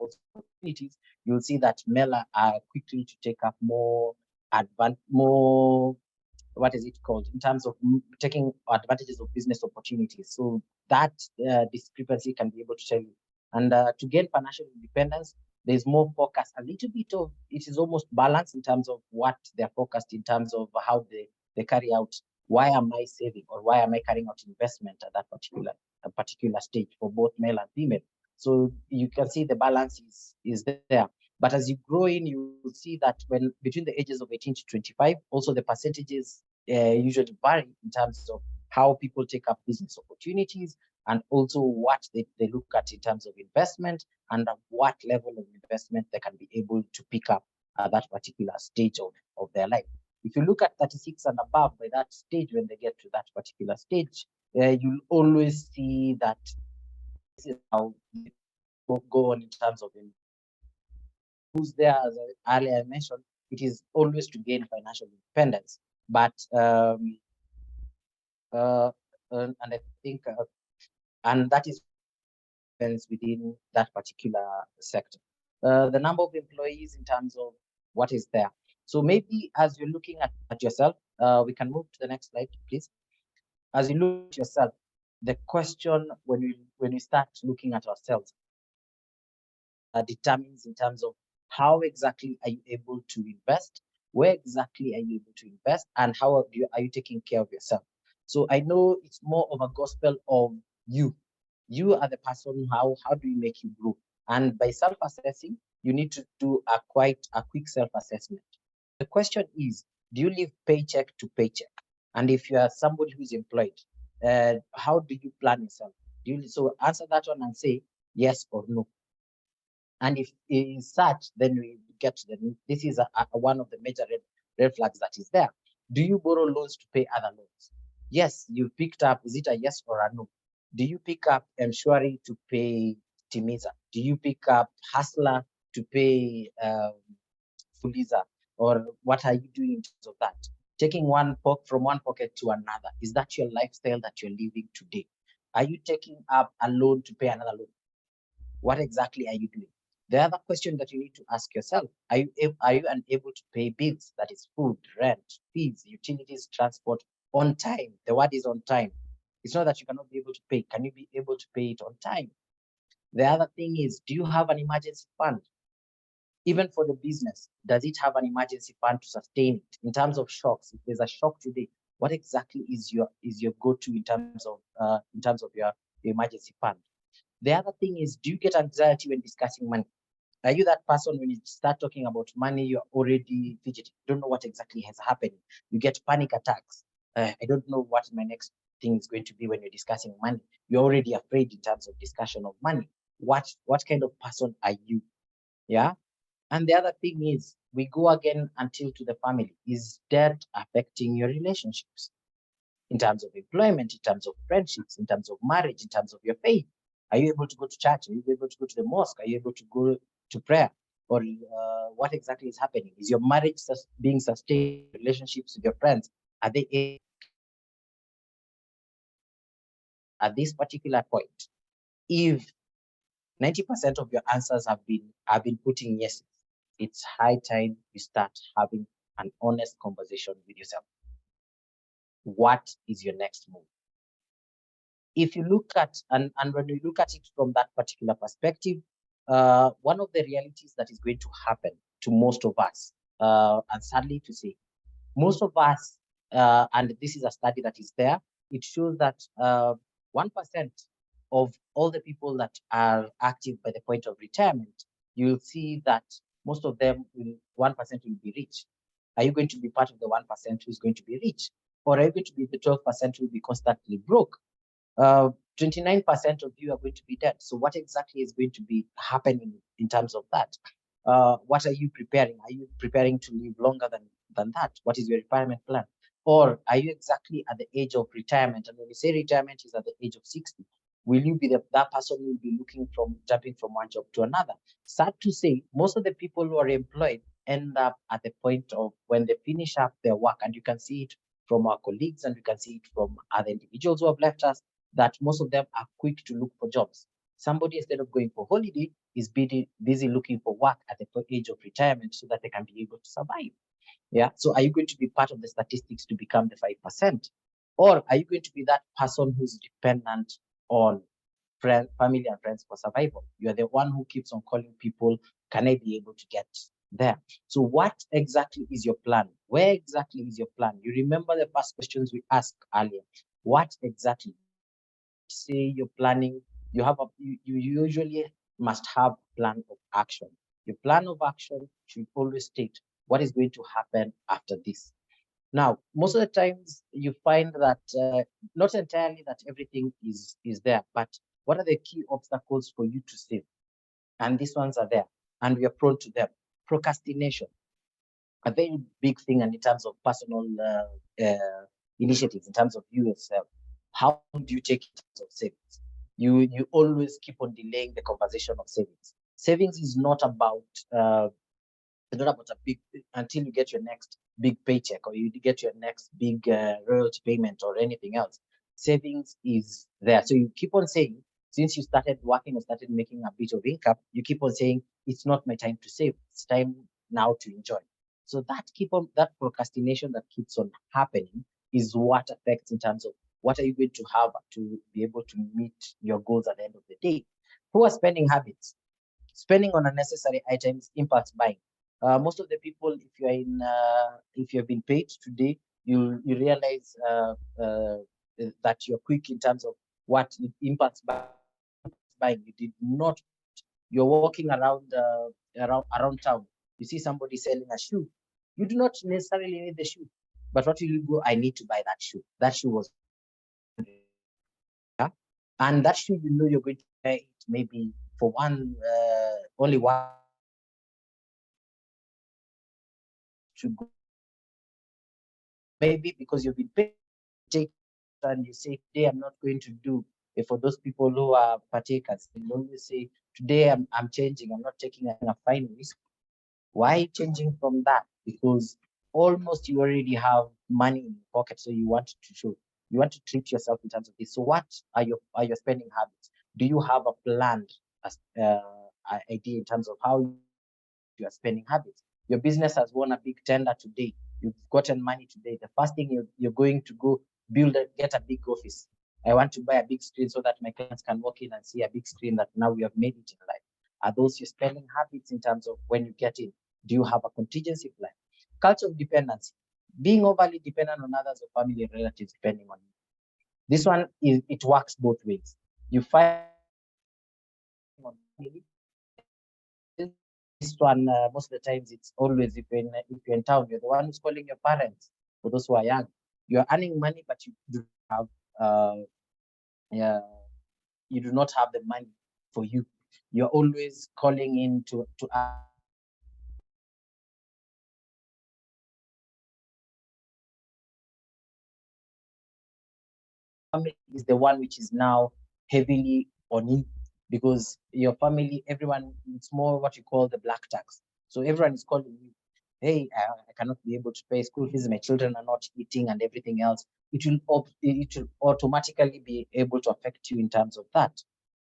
[SPEAKER 4] opportunities, you'll see that men are quickly to take up more what is it called, in terms of taking advantages of business opportunities. So that discrepancy can be able to tell you. And to gain financial independence, there's more focus, a little bit of, it is almost balanced in terms of what they're focused in terms of how they carry out. Why am I saving, or why am I carrying out investment at that particular stage for both male and female? So you can see the balance is there. But as you grow in, you will see that when between the ages of 18 to 25, also the percentages usually vary in terms of how people take up business opportunities, and also what they look at in terms of investment, and at what level of investment they can be able to pick up at that particular stage of their life. If you look at 36 and above, by that stage, when they get to that particular stage, you'll always see that this is how they go on in terms of who's there. As earlier I mentioned, it is always to gain financial independence. But and I think and that is within that particular sector. The number of employees in terms of what is there. So maybe as you're looking at yourself, we can move to the next slide, please. As you look at yourself, the question when we start looking at ourselves determines in terms of how exactly are you able to invest, where exactly are you able to invest, and how are you taking care of yourself. So I know it's more of a gospel of you. You are the person, how do you make you grow? And by self-assessing, you need to do a quick self-assessment. The question is, do you live paycheck to paycheck? And if you are somebody who's employed, how do you plan yourself? So answer that one and say yes or no. And if it is such, then we get to this is one of the major red flags that is there. Do you borrow loans to pay other loans? Yes, you picked up, is it a yes or a no? Do you pick up Mshwari to pay Timiza? Do you pick up Hustler to pay Fuliza? Or what are you doing in terms of that? Taking from one pocket to another, is that your lifestyle that you're living today? Are you taking up a loan to pay another loan? What exactly are you doing? The other question that you need to ask yourself, are you unable to pay bills? That is food, rent, fees, utilities, transport on time. The word is on time. It's not that you cannot be able to pay. Can you be able to pay it on time? The other thing is, do you have an emergency fund? Even for the business, does it have an emergency fund to sustain it? In terms of shocks, if there's a shock today, what exactly is your go-to in terms of your emergency fund? The other thing is, do you get anxiety when discussing money? Are you that person when you start talking about money, you're already fidgeting? You don't know what exactly has happened. You get panic attacks. I don't know what my next thing is going to be when you're discussing money. You're already afraid in terms of discussion of money. What kind of person are you? Yeah. And the other thing is, we go again until to the family. Is debt affecting your relationships? In terms of employment, in terms of friendships, in terms of marriage, in terms of your faith? Are you able to go to church? Are you able to go to the mosque? Are you able to go to prayer? Or what exactly is happening? Is your marriage being sustained? Relationships with your friends, are they at this particular point? If 90% of your answers have been putting yes, it's high time you start having an honest conversation with yourself. What is your next move? If you look at, and when you look at it from that particular perspective, one of the realities that is going to happen to most of us, and sadly to say, most of us, and this is a study that is there, it shows that 1% of all the people that are active by the point of retirement, you'll see that most of them, 1% will be rich. Are you going to be part of the 1% who's going to be rich? Or are you going to be the 12% who will be constantly broke? 29% of you are going to be dead. So what exactly is going to be happening in terms of that? What are you preparing? Are you preparing to live longer than that? What is your retirement plan? Or are you exactly at the age of retirement? And when we say retirement is at the age of 60, will you be that person who will be jumping from one job to another? Sad to say, most of the people who are employed end up at the point of when they finish up their work, and you can see it from our colleagues, and you can see it from other individuals who have left us, that most of them are quick to look for jobs. Somebody, instead of going for holiday, is busy looking for work at the age of retirement so that they can be able to survive. Yeah. So are you going to be part of the statistics to become the 5%? Or are you going to be that person who's dependent on family and friends for survival? You're the one who keeps on calling people, can I be able to get there? So what exactly is your plan? Where exactly is your plan? You remember the first questions we asked earlier. What exactly? Say you're planning you usually must have a plan of action. Your plan of action should always state what is going to happen after this. Now, most of the times you find that not entirely that everything is there, but what are the key obstacles for you to save? And these ones are there, and we are prone to them. Procrastination, a very big thing, and in terms of personal initiatives, in terms of you yourself, how do you take it in terms of savings? You always keep on delaying the conversation of savings. Savings is not about a big, until you get your next big paycheck or you get your next big royalty payment or anything else. Savings is there. So you keep on saying, since you started working or started making a bit of income, you keep on saying, it's not my time to save. It's time now to enjoy. So that procrastination that keeps on happening is what affects in terms of what are you going to have to be able to meet your goals at the end of the day. Poor spending habits. Spending on unnecessary items impacts buying. Most of the people, if you're in, if you've been paid today, you realize that you're quick in terms of what impacts buying. You did not. You're walking around around town. You see somebody selling a shoe. You do not necessarily need the shoe, but what will you go? I need to buy that shoe. That shoe was, yeah, and that shoe, you're going to buy it maybe for one, only one. To go, maybe because you've been paid, and you say, today I'm not going to do it. For those people who are partakers, they always say, today I'm changing, I'm not taking a fine risk. Why changing from that? Because almost you already have money in your pocket, so you want to show, you want to treat yourself in terms of this. So what are your spending habits? Do you have a planned idea in terms of how you are spending habits? Your business has won a big tender today. You've gotten money today. The first thing you're going to go get a big office. I want to buy a big screen so that my clients can walk in and see a big screen that now we have made it in life. Are those your spending habits in terms of when you get in? Do you have a contingency plan? Culture of dependency, being overly dependent on others or family and relatives depending on you. This one it works both ways. You find on family. This one, most of the times, it's always if you're in town, you're the one who's calling your parents. For those who are young, you're earning money, but you do have you do not have the money for you. You're always calling in to family is the one which is now heavily on you, because your family, everyone, it's more what you call the black tax. So everyone is calling you, hey, I cannot be able to pay school fees, my children are not eating and everything else. It will automatically be able to affect you in terms of that.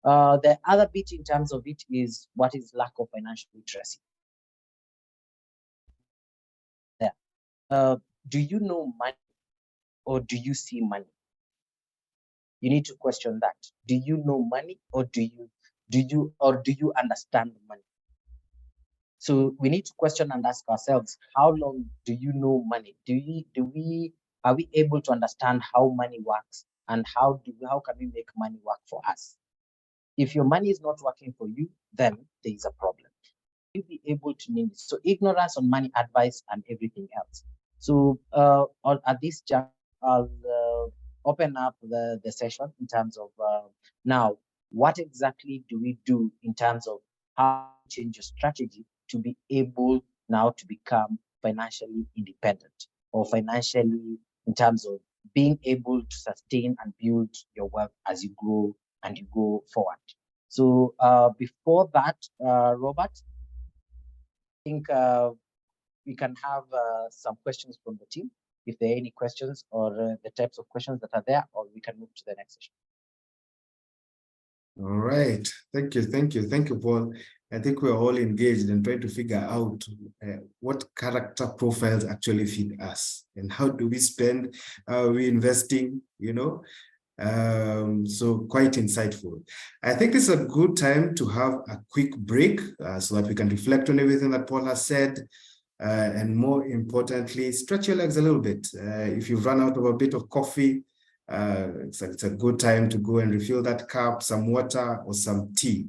[SPEAKER 4] The other bit in terms of it is what is lack of financial literacy. Do you know money or do you see money? You need to question that. Do you know money or do you understand money? So we need to question and ask ourselves, how long do you know money? Are we able to understand how money works and how can we make money work for us? If your money is not working for you, then there is a problem. You'll be able to name it. So ignorance on money advice and everything else. So at this juncture, I'll open up the session in terms of now, what exactly do we do in terms of how to change your strategy to be able now to become financially independent, or financially in terms of being able to sustain and build your wealth as you grow and you go forward. So before that, Robert, I think we can have some questions from the team, if there are any questions or the types of questions that are there, or we can move to the next session.
[SPEAKER 1] All right. Thank you, Paul. I think we're all engaged in trying to figure out what character profiles actually fit us and how do we spend, we investing, so quite insightful. I think this is a good time to have a quick break so that we can reflect on everything that Paul has said, and more importantly, stretch your legs a little bit. If you've run out of a bit of coffee, It's a good time to go and refill that cup, some water or some tea.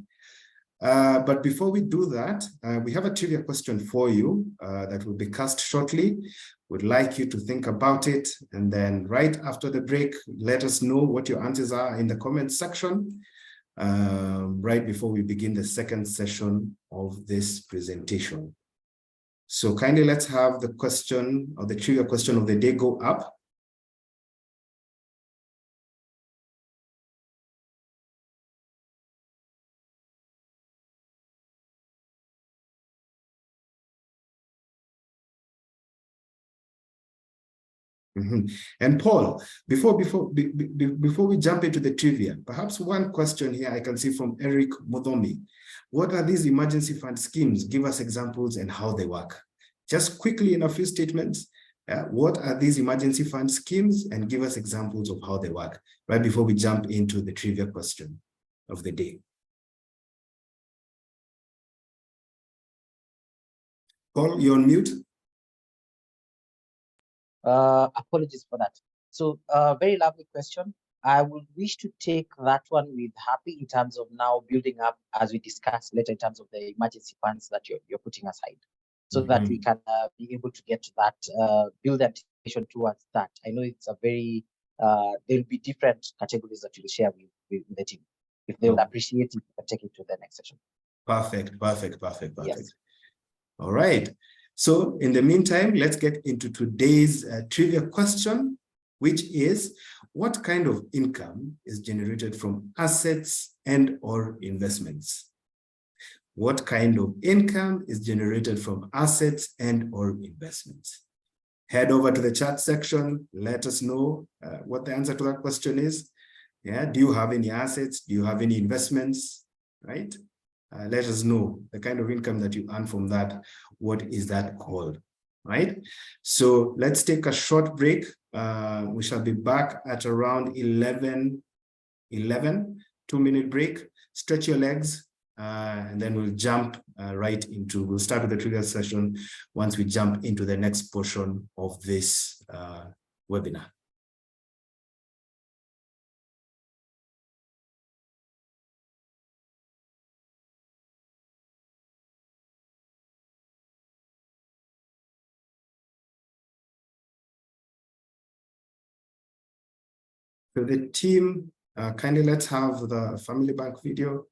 [SPEAKER 1] But before we do that, we have a trivia question for you that will be cast shortly. We'd like you to think about it, and then right after the break, let us know what your answers are in the comment section, right before we begin the second session of this presentation. So kindly let's have the question, or the trivia question of the day, go up. And Paul, before we jump into the trivia, perhaps one question here I can see from Eric Mudomi. What are these emergency fund schemes? Give us examples and how they work. Just quickly in a few statements, what are these emergency fund schemes, and give us examples of how they work, right before we jump into the trivia question of the day. Paul, you're on mute.
[SPEAKER 4] Apologies for that. So very lovely question. I would wish to take that one with Happy in terms of now building up, as we discuss later, in terms of the emergency funds that you're putting aside, so that we can be able to get to that, build anticipation towards that. I know it's a very, there'll be different categories that you'll share with the team. If they will appreciate it, you can take it to the next session.
[SPEAKER 1] Perfect.
[SPEAKER 4] Yes.
[SPEAKER 1] All right. So in the meantime, let's get into today's trivia question, which is, what kind of income is generated from assets and or investments? What kind of income is generated from assets and or investments? Head over to the chat section. Let us know what the answer to that question is. Yeah, do you have any assets? Do you have any investments? Right? Let us know the kind of income that you earn from that. What is that called? Right? So let's take a short break. We shall be back at around 11, 2-minute break. Stretch your legs, and then we'll jump we'll start with the trivia session once we jump into the next portion of this webinar. So the team, kindly let's have the Family Bank video.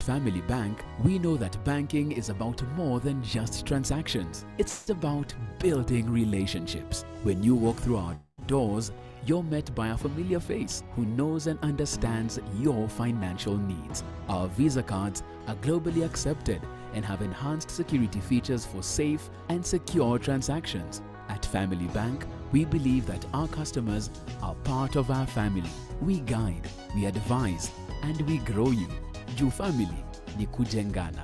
[SPEAKER 5] Family Bank, we know that banking is about more than just transactions. It's about building relationships. When you walk through our doors, you're met by a familiar face who knows and understands your financial needs. Our Visa cards are globally accepted and have enhanced security features for safe and secure transactions. At Family Bank, we believe that our customers are part of our family. We guide, we advise, and we grow you. Juu family ni kujengana.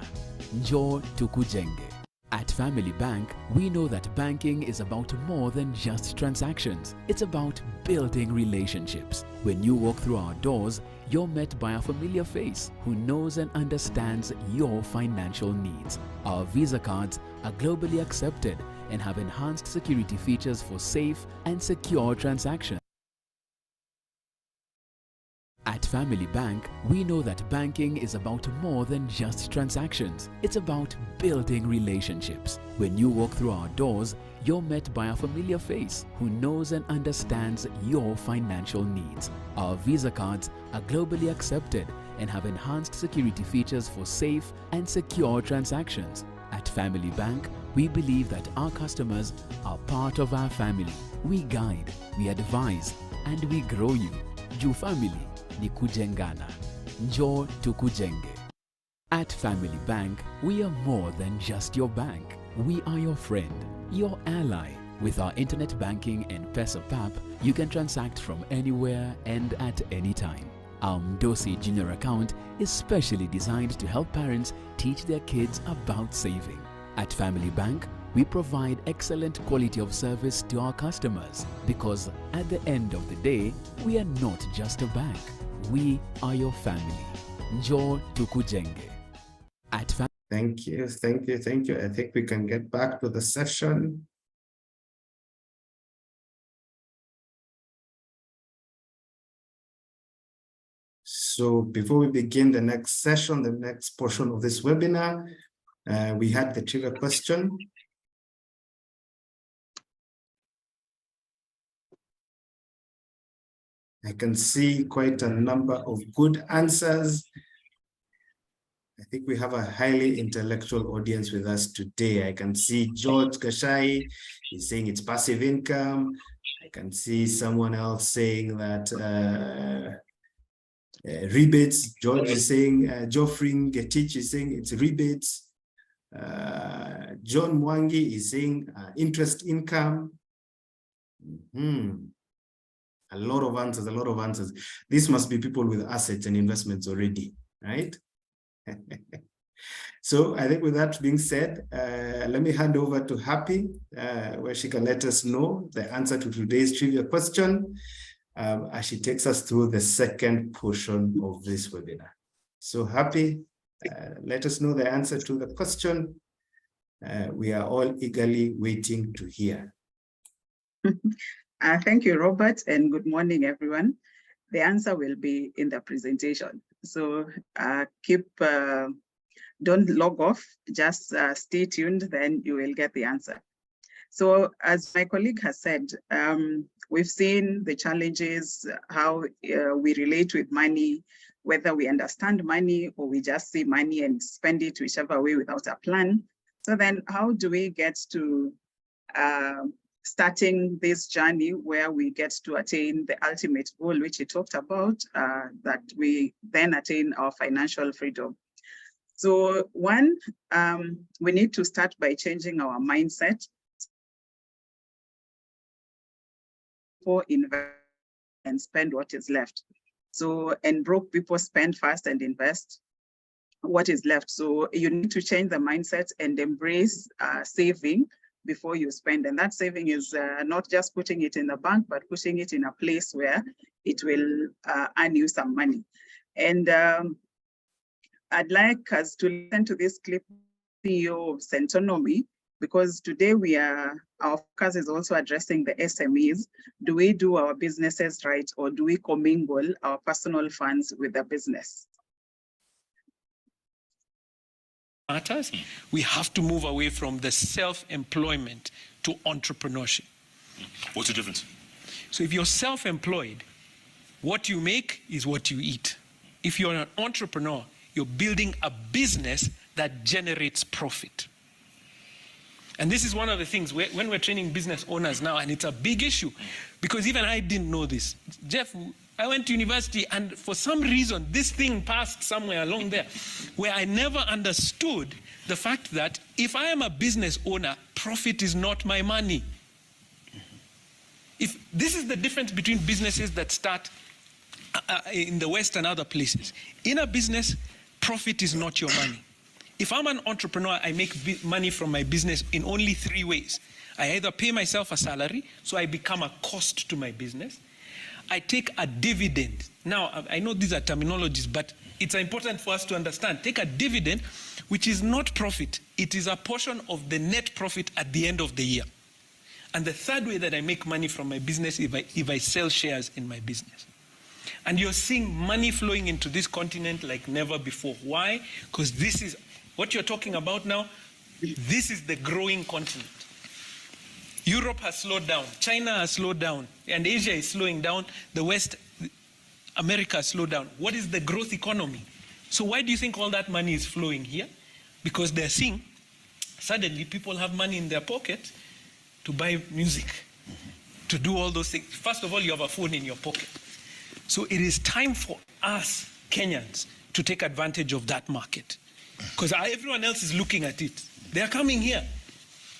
[SPEAKER 5] Njoo tukujenge. At Family Bank, we know that banking is about more than just transactions. It's about building relationships. When you walk through our doors, you're met by a familiar face who knows and understands your financial needs. Our Visa cards are globally accepted and have enhanced security features for safe and secure transactions. At Family Bank, we know that banking is about more than just transactions. It's about building relationships. When you walk through our doors, you're met by a familiar face who knows and understands your financial needs. Our Visa cards are globally accepted and have enhanced security features for safe and secure transactions. At Family Bank, we believe that our customers are part of our family. We guide, we advise, and we grow you. Juu family ni kujengana. Njoo tukujenge. At Family Bank, we are more than just your bank. We are your friend, your ally, With our internet banking and Pesa Pap, you can transact from anywhere and at any time. Our Mdosi Junior account is specially designed to help parents teach their kids about saving. At Family Bank, we provide excellent quality of service to our customers because at the end of the day, we are not just a bank. We are your family. Njoo tukujenge. At
[SPEAKER 1] Thank you. I think we can get back to the session. So before we begin the next session, the next portion of this webinar, we had the trivia question. I can see quite a number of good answers. I think we have a highly intellectual audience with us today. I can see George Kashai is saying it's passive income. I can see someone else saying that rebates. George is saying, Geoffrey Getich is saying it's rebates. John Mwangi is saying interest income. A lot of answers. This must be people with assets and investments already, right? So I think with that being said, let me hand over to Happy, where she can let us know the answer to today's trivia question as she takes us through the second portion of this webinar. So Happy, let us know the answer to the question. We are all eagerly waiting to hear.
[SPEAKER 6] Thank you, Robert, and good morning, everyone. The answer will be in the presentation. So don't log off, just stay tuned, then you will get the answer. So as my colleague has said, we've seen the challenges, how we relate with money, whether we understand money or we just see money and spend it whichever way without a plan. So then how do we get to starting this journey where we get to attain the ultimate goal, which he talked about, that we then attain our financial freedom. So one, we need to start by changing our mindset for invest and spend what is left. So, and broke people spend fast and invest what is left. So you need to change the mindset and embrace saving before you spend. And that saving is not just putting it in the bank, but putting it in a place where it will earn you some money. And I'd like us to listen to this clip, CEO of Centonomy, because today our focus is also addressing the SMEs. Do we do our businesses right, or do we commingle our personal funds with the business?
[SPEAKER 7] Matters. We have to move away from the self-employment to entrepreneurship.
[SPEAKER 8] What's the difference?
[SPEAKER 7] So if you're self-employed, what you make is what you eat. If you're an entrepreneur, you're building a business that generates profit. And this is one of the things when we're training business owners now, and it's a big issue, because even I didn't know this. Jeff, I went to university, and for some reason, this thing passed somewhere along there, where I never understood the fact that if I am a business owner, profit is not my money. If this is the difference between businesses that start in the West and other places. In a business, profit is not your money. If I'm an entrepreneur, I make money from my business in only 3 ways. I either pay myself a salary, so I become a cost to my business. I take a dividend. Now, I know these are terminologies, but it's important for us to understand. Take a dividend, which is not profit. It is a portion of the net profit at the end of the year. And the third way that I make money from my business is if I sell shares in my business. And you're seeing money flowing into this continent like never before. Why? Because this is what you're talking about now. This is the growing continent. Europe has slowed down, China has slowed down, and Asia is slowing down. The West, America has slowed down. What is the growth economy? So why do you think all that money is flowing here? Because they're seeing suddenly people have money in their pocket to buy music, to do all those things. First of all, you have a phone in your pocket. So it is time for us Kenyans to take advantage of that market, because everyone else is looking at it. They're coming here.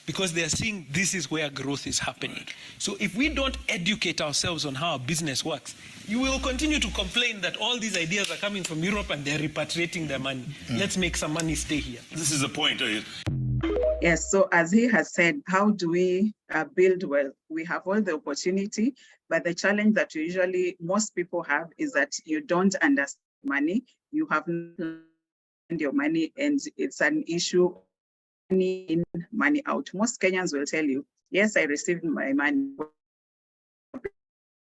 [SPEAKER 7] because they are seeing this is where growth is happening. So if we don't educate ourselves on how our business works, you will continue to complain that all these ideas are coming from Europe and they're repatriating their money. Let's make some money stay here.
[SPEAKER 8] This is the point.
[SPEAKER 6] Yes, so as he has said, how do we build wealth? We have all the opportunity, but the challenge that usually most people have is that you don't understand money. You have not learned your money, and it's an issue, money in, money out. Most Kenyans will tell you, yes, I received my money.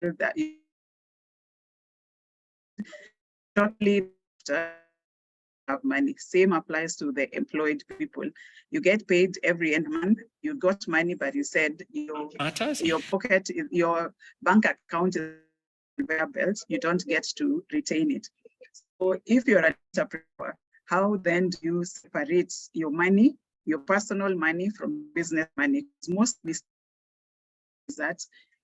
[SPEAKER 6] That shortly have money. Same applies to the employed people. You get paid every end month. You got money, but you said your pocket, your bank account is conveyor belt. You don't get to retain it. So if you're an entrepreneur, how then do you separate your money, your personal money from business money? Mostly is that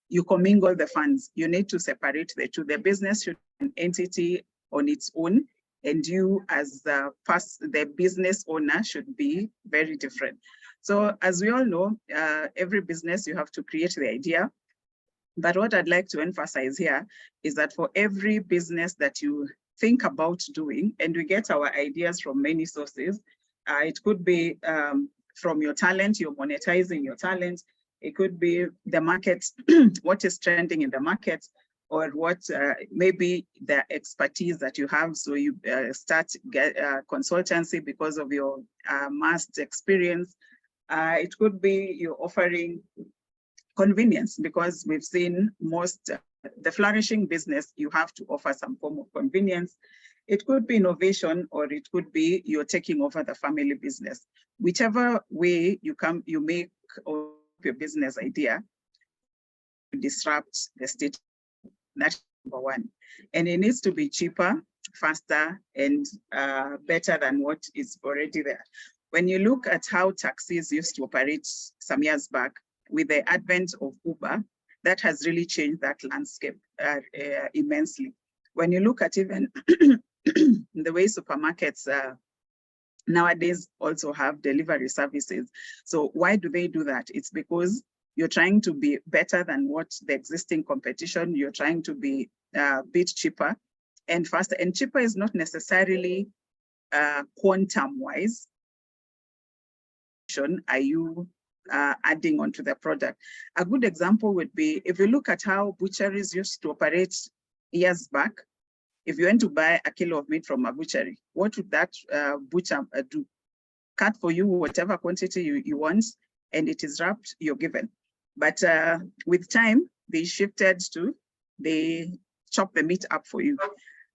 [SPEAKER 6] you commingle the funds. You need to separate the two. The business should be an entity on its own, and you as the business owner should be very different. So as we all know, every business, you have to create the idea. But what I'd like to emphasize here is that for every business that you think about doing, and we get our ideas from many sources, it could be from your talent, you're monetizing your talent. It could be the market, what is trending in the market, or what maybe the expertise that you have. So you start consultancy because of your past experience. It could be you're offering convenience, because we've seen most, the flourishing business, you have to offer some form of convenience. It could be innovation, or it could be you're taking over the family business. Whichever way you make your business idea, disrupt the state. That's number one. And it needs to be cheaper, faster, and better than what is already there. When you look at how taxis used to operate some years back, with the advent of Uber, that has really changed that landscape immensely. When you look at even the way supermarkets nowadays also have delivery services. So why do they do that? It's because you're trying to be better than what the existing competition, you're trying to be a bit cheaper and faster. And cheaper is not necessarily quantum-wise. Are you adding onto the product? A good example would be, if you look at how butcheries used to operate years back, if you went to buy a kilo of meat from a butchery, what would that butcher do? Cut for you whatever quantity you want, and it is wrapped, you're given. But with time, they shifted to, they chop the meat up for you.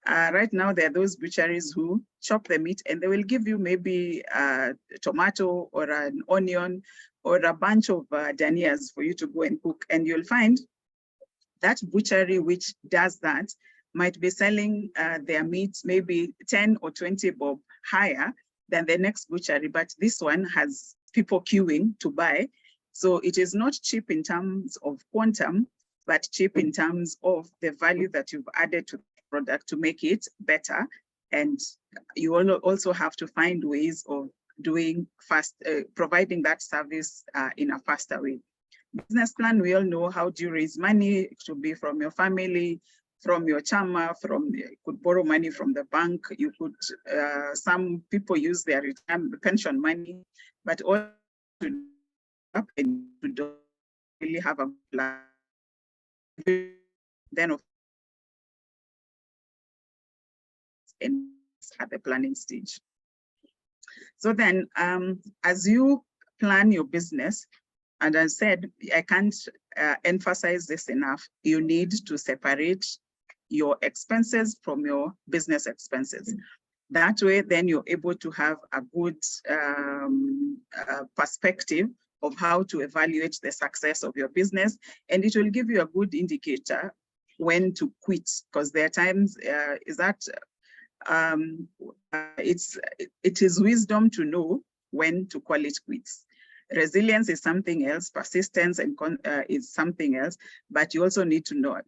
[SPEAKER 6] Right now, there are those butcheries who chop the meat, and they will give you maybe a tomato or an onion or a bunch of danias for you to go and cook. And you'll find that butchery which does that might be selling their meat maybe 10 or 20 bob higher than the next butchery, but this one has people queuing to buy. So it is not cheap in terms of quantum, but cheap in terms of the value that you've added to the product to make it better. And you also have to find ways of doing providing that service in a faster way. Business plan, we all know, how do you raise money? It should be from your family, from your chama, you could borrow money from the bank. You could, some people use their retirement pension money, but all to up and to don't really have a plan. Then and at the planning stage. So then, as you plan your business, and as I said, I can't emphasize this enough, you need to separate your expenses from your business expenses. That way, then you're able to have a good perspective of how to evaluate the success of your business. And it will give you a good indicator when to quit, because there are times it is wisdom to know when to call it quits. Resilience is something else, persistence and is something else, but you also need to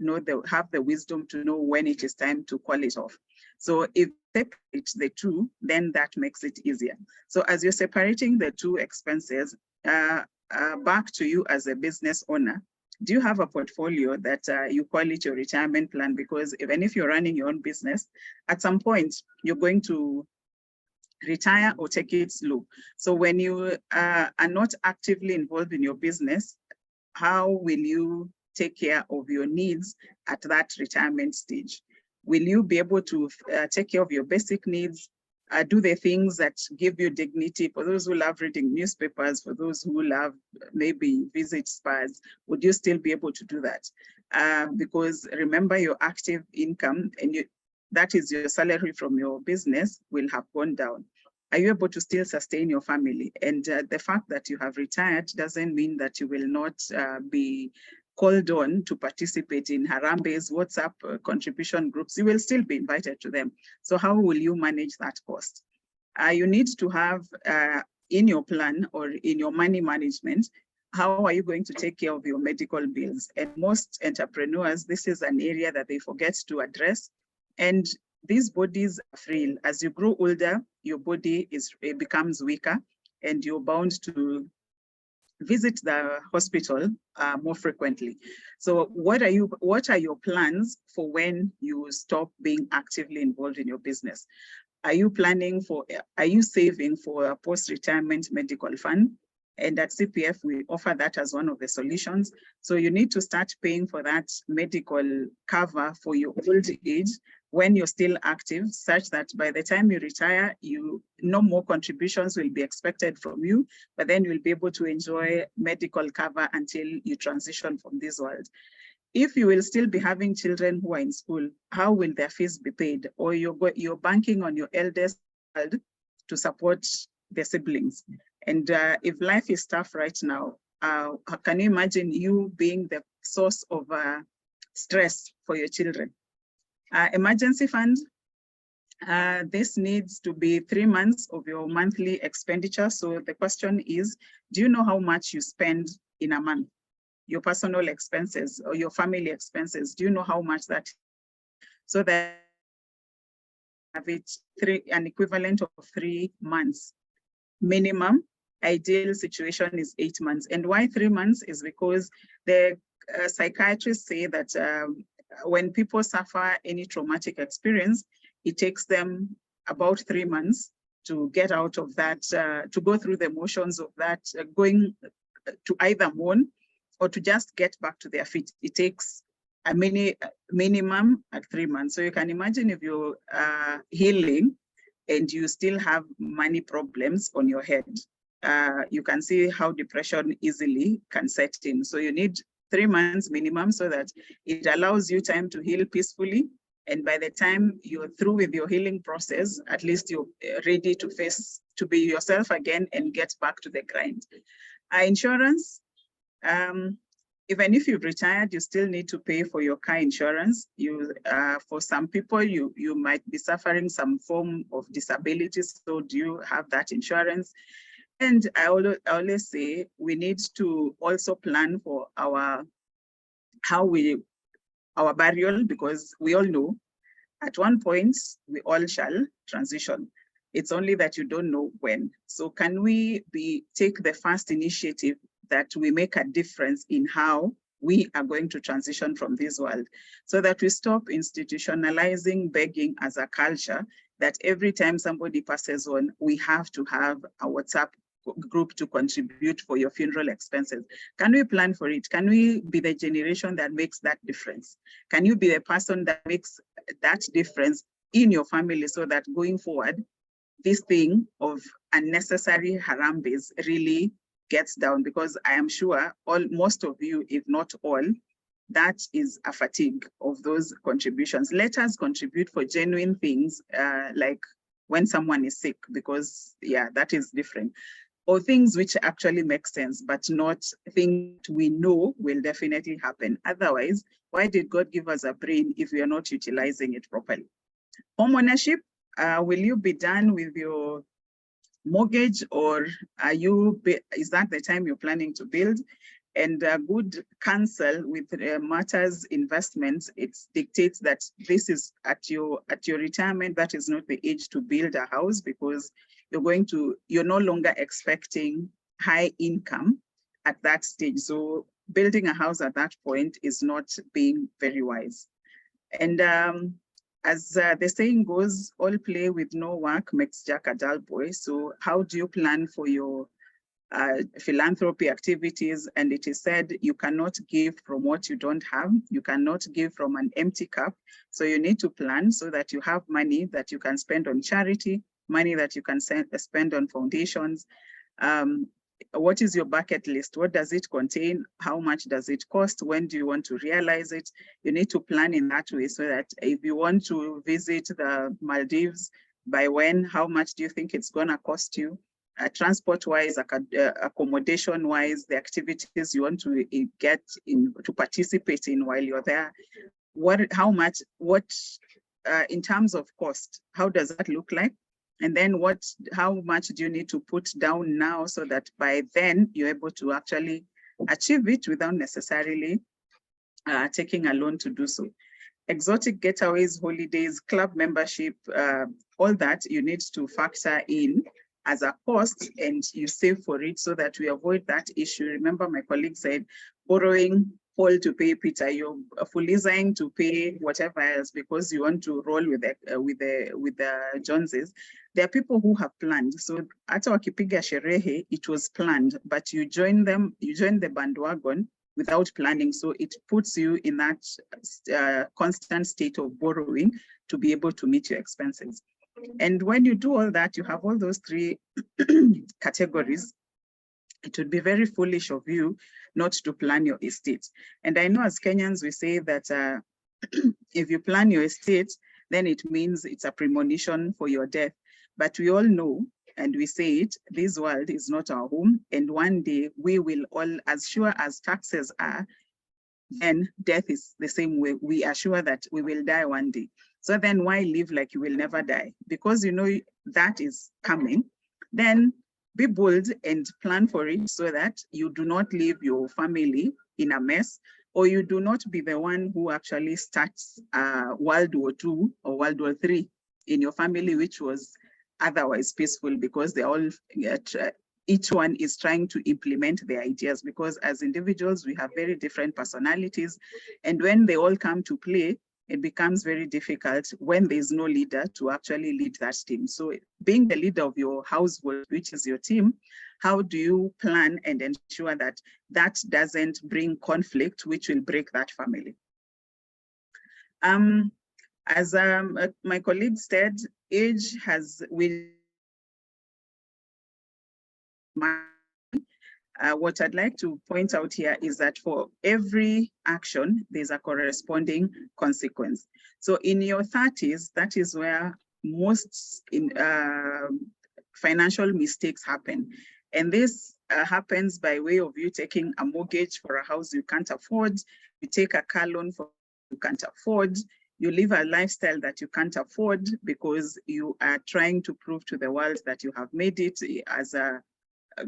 [SPEAKER 6] have the wisdom to know when it is time to call it off. So if you separate the two, then that makes it easier. So as you're separating the two expenses, back to you as a business owner. Do you have a portfolio that you call it your retirement plan? Because even if you're running your own business, at some point you're going to retire or take it slow. So when you are not actively involved in your business, how will you take care of your needs at that retirement stage? Will you be able to take care of your basic needs? Do the things that give you dignity? For those who love reading newspapers, for those who love maybe visit spas, would you still be able to do that? Because remember, your active income and that is your salary from your business will have gone down. Are you able to still sustain your family? And the fact that you have retired doesn't mean that you will not be called on to participate in Harambe's WhatsApp contribution groups. You will still be invited to them. So how will you manage that cost? You need to have in your plan or in your money management, how are you going to take care of your medical bills? And most entrepreneurs, this is an area that they forget to address. And these bodies are frail. As you grow older, your body becomes weaker and you're bound to visit the hospital more frequently. So what are your plans for when you stop being actively involved in your business? Are you saving for a post-retirement medical fund? And at CPF, we offer that as one of the solutions. So you need to start paying for that medical cover for your old age when you're still active, such that by the time you retire, no more contributions will be expected from you, but then you'll be able to enjoy medical cover until you transition from this world. If you will still be having children who are in school, how will their fees be paid? Or you're banking on your eldest child to support their siblings. And if life is tough right now, can you imagine you being the source of stress for your children? Emergency fund, this needs to be 3 months of your monthly expenditure. So the question is, do you know how much you spend in a month? Your personal expenses or your family expenses, do you know how much that is? So that have it an equivalent of 3 months minimum. Ideal situation is 8 months. And why 3 months is because the psychiatrists say that when people suffer any traumatic experience, it takes them about 3 months to get out of that, to go through the motions of that, going to either mourn or to just get back to their feet. It takes a minimum at 3 months. So you can imagine if you're healing and you still have money problems on your head, you can see how depression easily can set in. So you need 3 months minimum so that it allows you time to heal peacefully. And by the time you're through with your healing process, at least you're ready to be yourself again and get back to the grind. Insurance, even if you've retired, you still need to pay for your car insurance. For some people, you might be suffering some form of disability. So do you have that insurance? And I always say we need to also plan for our burial, because we all know at one point we all shall transition. It's only that you don't know when. So can we take the first initiative that we make a difference in how we are going to transition from this world, so that we stop institutionalizing begging as a culture, that every time somebody passes on, we have to have a WhatsApp group to contribute for your funeral expenses. Can we plan for it? Can we be the generation that makes that difference? Can you be the person that makes that difference in your family, so that going forward, this thing of unnecessary harambes really gets down? Because I am sure most of you, if not all, that is a fatigue of those contributions. Let us contribute for genuine things, like when someone is sick, because that is different. Or things which actually make sense, but not things we know will definitely happen. Otherwise, why did God give us a brain if we are not utilizing it properly? Home ownership, will you be done with your mortgage, or is that the time you're planning to build? And good counsel with matters investments, it dictates that this is at your retirement, that is not the age to build a house, because you're no longer expecting high income at that stage. So building a house at that point is not being very wise. And as the saying goes, all play with no work makes Jack a dull boy. So how do you plan for your philanthropy activities? And it is said you cannot give from what you don't have. You cannot give from an empty cup. So you need to plan so that you have money that you can spend on charity, money that you can spend on foundations. What is your bucket list? What does it contain? How much does it cost? When do you want to realize it? You need to plan in that way so that if you want to visit the Maldives, by when, how much do you think it's gonna cost you? Transport-wise, accommodation-wise, the activities you want to get in to participate in while you're there. How much, in terms of cost, how does that look like? And then how much do you need to put down now so that by then you're able to actually achieve it without necessarily taking a loan to do so? Exotic getaways, holidays, club membership, all that you need to factor in as a cost, and you save for it so that we avoid that issue. Remember, my colleague said, borrowing Paul to pay Peter. You're fulizing to pay whatever else because you want to roll with the Joneses. There are people who have planned. So hata wakipiga sherehe, it was planned, but you join them, you join the bandwagon without planning. So it puts you in that constant state of borrowing to be able to meet your expenses. And when you do all that, you have all those three categories. It would be very foolish of you not to plan your estate. And I know as Kenyans, we say that if you plan your estate, then it means it's a premonition for your death. But we all know, and we say it, this world is not our home. And one day we will all, as sure as taxes are, then death is the same way. We are sure that we will die one day. So then why live like you will never die? Because you know that is coming. Then be bold and plan for it so that you do not leave your family in a mess, or you do not be the one who actually starts World War II or World War III in your family, which was otherwise peaceful, because they all, each one is trying to implement their ideas, because as individuals, we have very different personalities. And when they all come to play, it becomes very difficult when there's no leader to actually lead that team. So being the leader of your household, which is your team, how do you plan and ensure that that doesn't bring conflict, which will break that family? As my colleague said, age what I'd like to point out here is that for every action, there's a corresponding consequence. So in your 30s, that is where most financial mistakes happen. And this happens by way of you taking a mortgage for a house you can't afford, you take a car loan for you can't afford, you live a lifestyle that you can't afford because you are trying to prove to the world that you have made it as a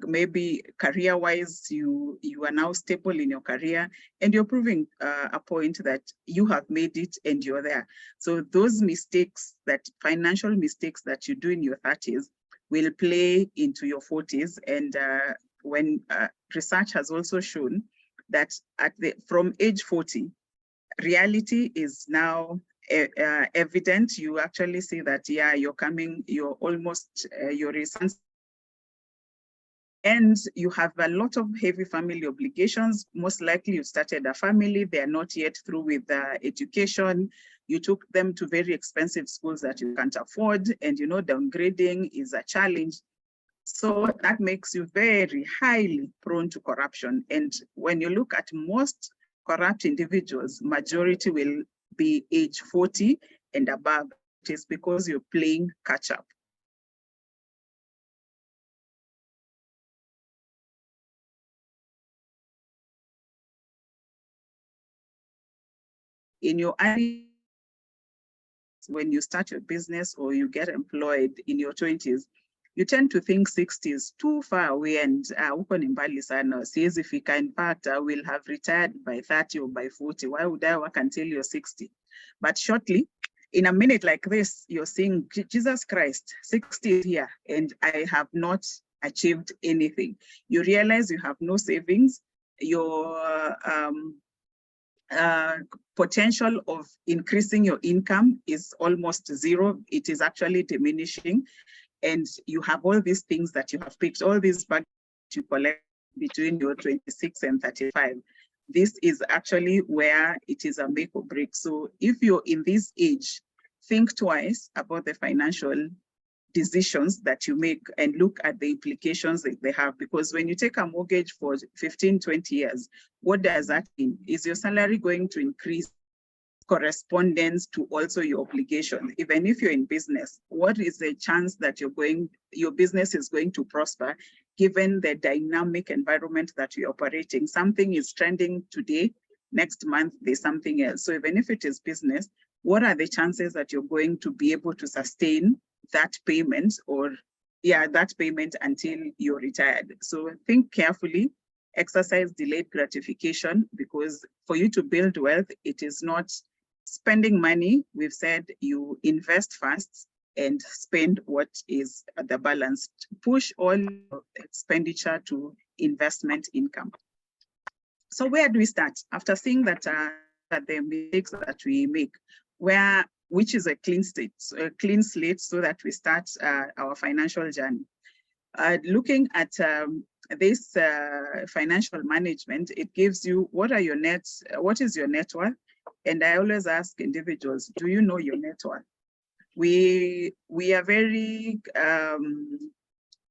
[SPEAKER 6] maybe career-wise, you are now stable in your career, and you're proving a point that you have made it and you're there. So those mistakes, that financial mistakes that you do in your 30s, will play into your 40s. And when research has also shown that from age 40, reality is now evident. You actually see that, yeah, you're almost, your results, and you have a lot of heavy family obligations. Most likely you started a family, they're not yet through with education. You took them to very expensive schools that you can't afford, and you know downgrading is a challenge. So that makes you very highly prone to corruption. And when you look at most corrupt individuals, majority will be age 40 and above. It is because you're playing catch up. In your early, when you start your business or you get employed in your 20s, you tend to think 60 is too far away and uko ni mbali sana. Siwezi fika. In fact, I will have retired by 30 or by 40. Why would I work until you're 60? But shortly, in a minute like this, you're saying, Jesus Christ, 60 is here, and I achieved anything. You realize you have no savings, your potential of increasing your income is almost zero. It is actually diminishing. And you have all these things that you have picked, all these bags you collect between your 26 and 35. This is actually where it is a make or break. So if you're in this age, think twice about the financial decisions that you make and look at the implications that they have. Because when you take a mortgage for 15, 20 years, what does that mean? Is your salary going to increase correspondence to also your obligation? Even if you're in business, what is the chance that your business is going to prosper given the dynamic environment that you're operating? Something is trending today, next month there's something else. So even if it is business, what are the chances that you're going to be able to sustain that payment that payment until you're retired? So think carefully, exercise delayed gratification, because for you to build wealth, it is not spending money. We've said you invest first and spend what is the balance. Push all expenditure to investment income. So where do we start? After seeing that the mistakes that we make, which is a clean slate, so that we start our financial journey. Looking at this financial management, it gives you what is your net worth? And I always ask individuals, do you know your net worth? We are very,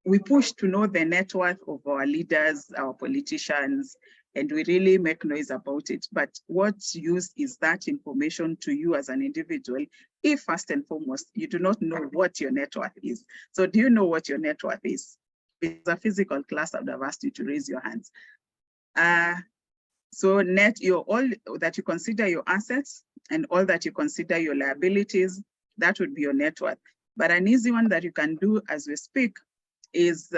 [SPEAKER 6] we push to know the net worth of our leaders, our politicians, and we really make noise about it. But what use is that information to you as an individual if first and foremost, you do not know what your net worth is? So do you know what your net worth is? If it's a physical class, I would have asked you to raise your hands. So all that you consider your assets and all that you consider your liabilities, that would be your net worth. But an easy one that you can do as we speak is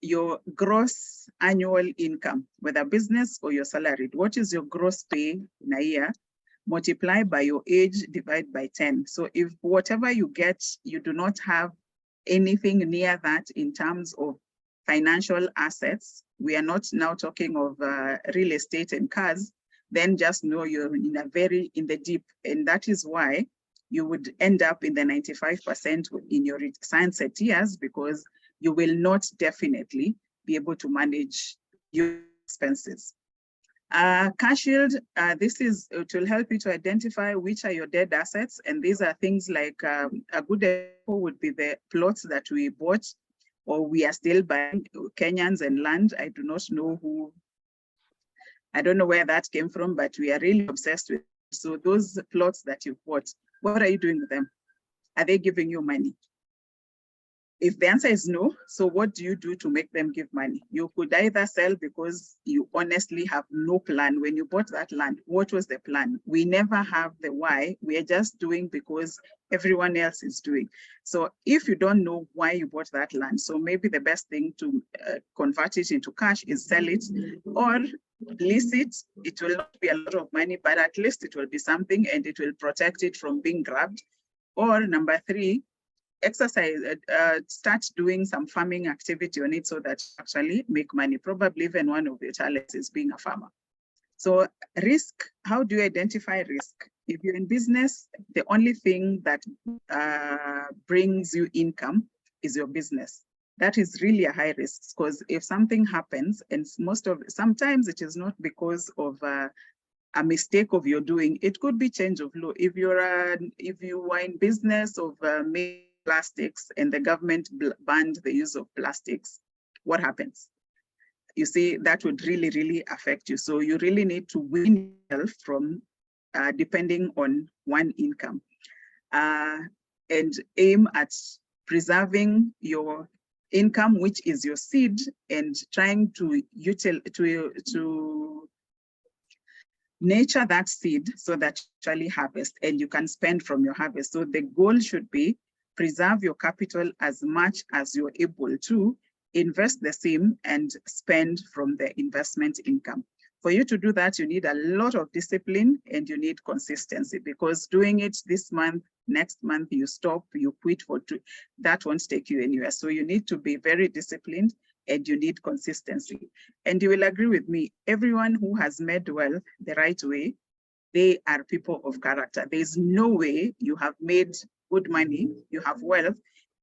[SPEAKER 6] your gross annual income, whether business or your salaried. What is your gross pay in a year? Multiply by your age, divide by 10. So if whatever you get, you do not have anything near that in terms of financial assets, we are not now talking of real estate and cars, then just know you're in the deep. And that is why you would end up in the 95% in your sunset years, because you will not definitely be able to manage your expenses. Cash shield, it will help you to identify which are your dead assets. And these are things like a good example would be the plots that we bought or we are still buying, Kenyans and land. I do not know I don't know where that came from, but we are really obsessed with it. So those plots that you bought, what are you doing with them? Are they giving you money? If the answer is no, so what do you do to make them give money? You could either sell because you honestly have no plan. When you bought that land, what was the plan? We never have the why. We are just doing because everyone else is doing. So if you don't know why you bought that land, so maybe the best thing to convert it into cash is sell it or lease it. It will not be a lot of money, but at least it will be something and it will protect it from being grabbed. Or number 3, exercise, start doing some farming activity on it so that you actually make money. Probably even one of your talents is being a farmer. So risk, how do you identify risk? If you're in business, the only thing that brings you income is your business. That is really a high risk, because if something happens, and sometimes it is not because of a mistake of your doing, it could be change of law. If you are in business of plastics and the government banned the use of plastics, what happens? You see, that would really, really affect you. So you really need to wean yourself from depending on one income and aim at preserving your income, which is your seed, and trying to nurture that seed so that you actually harvest and you can spend from your harvest. So the goal should be preserve your capital as much as you're able to, invest the same and spend from the investment income. For you to do that, you need a lot of discipline and you need consistency, because doing it this month, next month you stop, you quit for 2, that won't take you anywhere. So you need to be very disciplined and you need consistency. And you will agree with me, everyone who has made wealth the right way, they are people of character. There's no way you have made good money, you have wealth,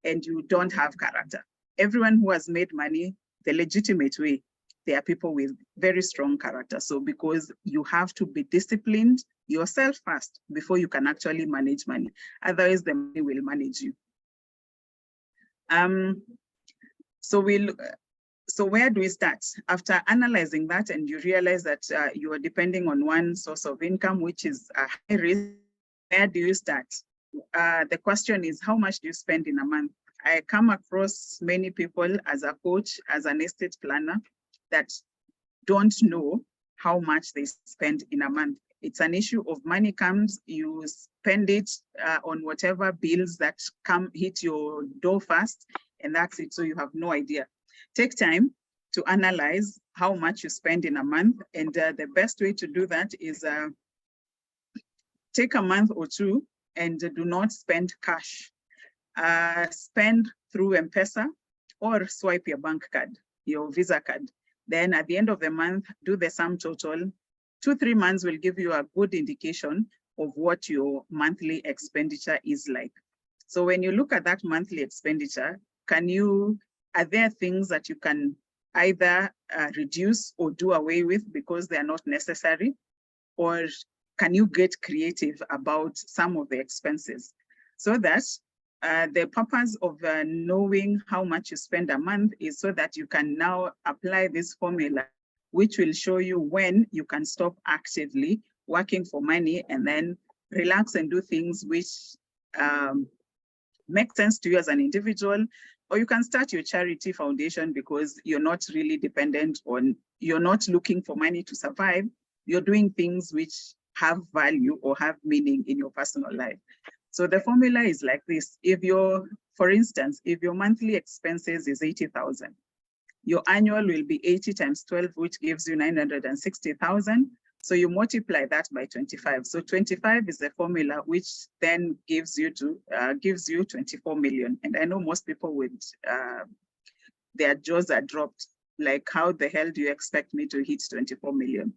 [SPEAKER 6] and you don't have character. Everyone who has made money the legitimate way, they are people with very strong character. So because you have to be disciplined yourself first before you can actually manage money. Otherwise, the money will manage you. So where do we start? After analyzing that and you realize that you are depending on one source of income, which is a high risk, where do you start? The question is, how much do you spend in a month? I come across many people as a coach, as an estate planner, that don't know how much they spend in a month. It's an issue of money comes, you spend it on whatever bills that come hit your door first, and that's it. So you have no idea. Take time to analyze how much you spend in a month. And the best way to do that is take a month or two and do not spend cash. Spend through M-Pesa or swipe your bank card, your Visa card. Then at the end of the month, do the sum total. 2-3 months will give you a good indication of what your monthly expenditure is like. So when you look at that monthly expenditure, are there things that you can either reduce or do away with because they are not necessary? Or can you get creative about some of the expenses? So that the purpose of knowing how much you spend a month is so that you can now apply this formula, which will show you when you can stop actively working for money and then relax and do things which make sense to you as an individual. Or you can start your charity foundation because you're not really dependent on, you're not looking for money to survive. You're doing things which have value or have meaning in your personal life. So the formula is like this. For instance, if your monthly expenses is 80,000, your annual will be 80 times 12, which gives you 960,000. So you multiply that by 25. So 25 is the formula, which then gives you 24 million. And I know most people would, their jaws are dropped. Like, how the hell do you expect me to hit 24 million?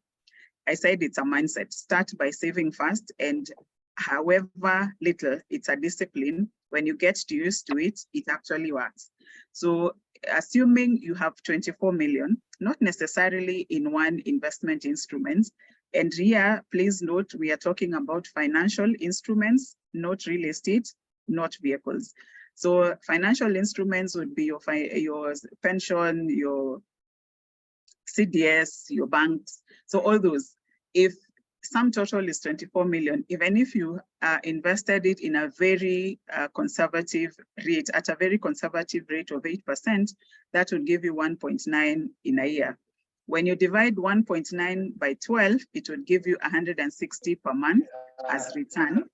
[SPEAKER 6] I said it's a mindset. Start by saving first, and however little, it's a discipline. When you get used to it, it actually works. So assuming you have 24 million, not necessarily in one investment instrument. And here, please note, we are talking about financial instruments, not real estate, not vehicles. So financial instruments would be your pension, your CDS, your banks. So all those. If sum total is 24 million, even if you invested it in a very conservative rate, at a very conservative rate of 8%, that would give you 1.9 in a year. When you divide 1.9 by 12, it would give you 160 per month as return.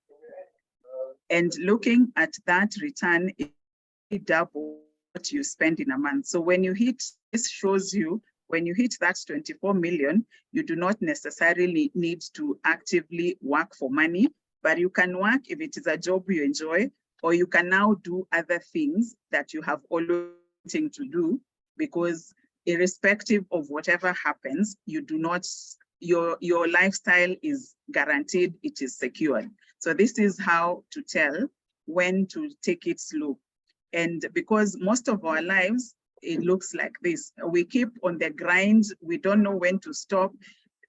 [SPEAKER 6] And looking at that return, it double what you spend in a month. So when you hit, this shows you, when you hit that 24 million, you do not necessarily need to actively work for money, but you can work if it is a job you enjoy, or you can now do other things that you have always wanted to do, because irrespective of whatever happens, you do not, your lifestyle is guaranteed, it is secured. So this is how to tell when to take it slow. And because most of our lives, it looks like this. We keep on the grind. We don't know when to stop.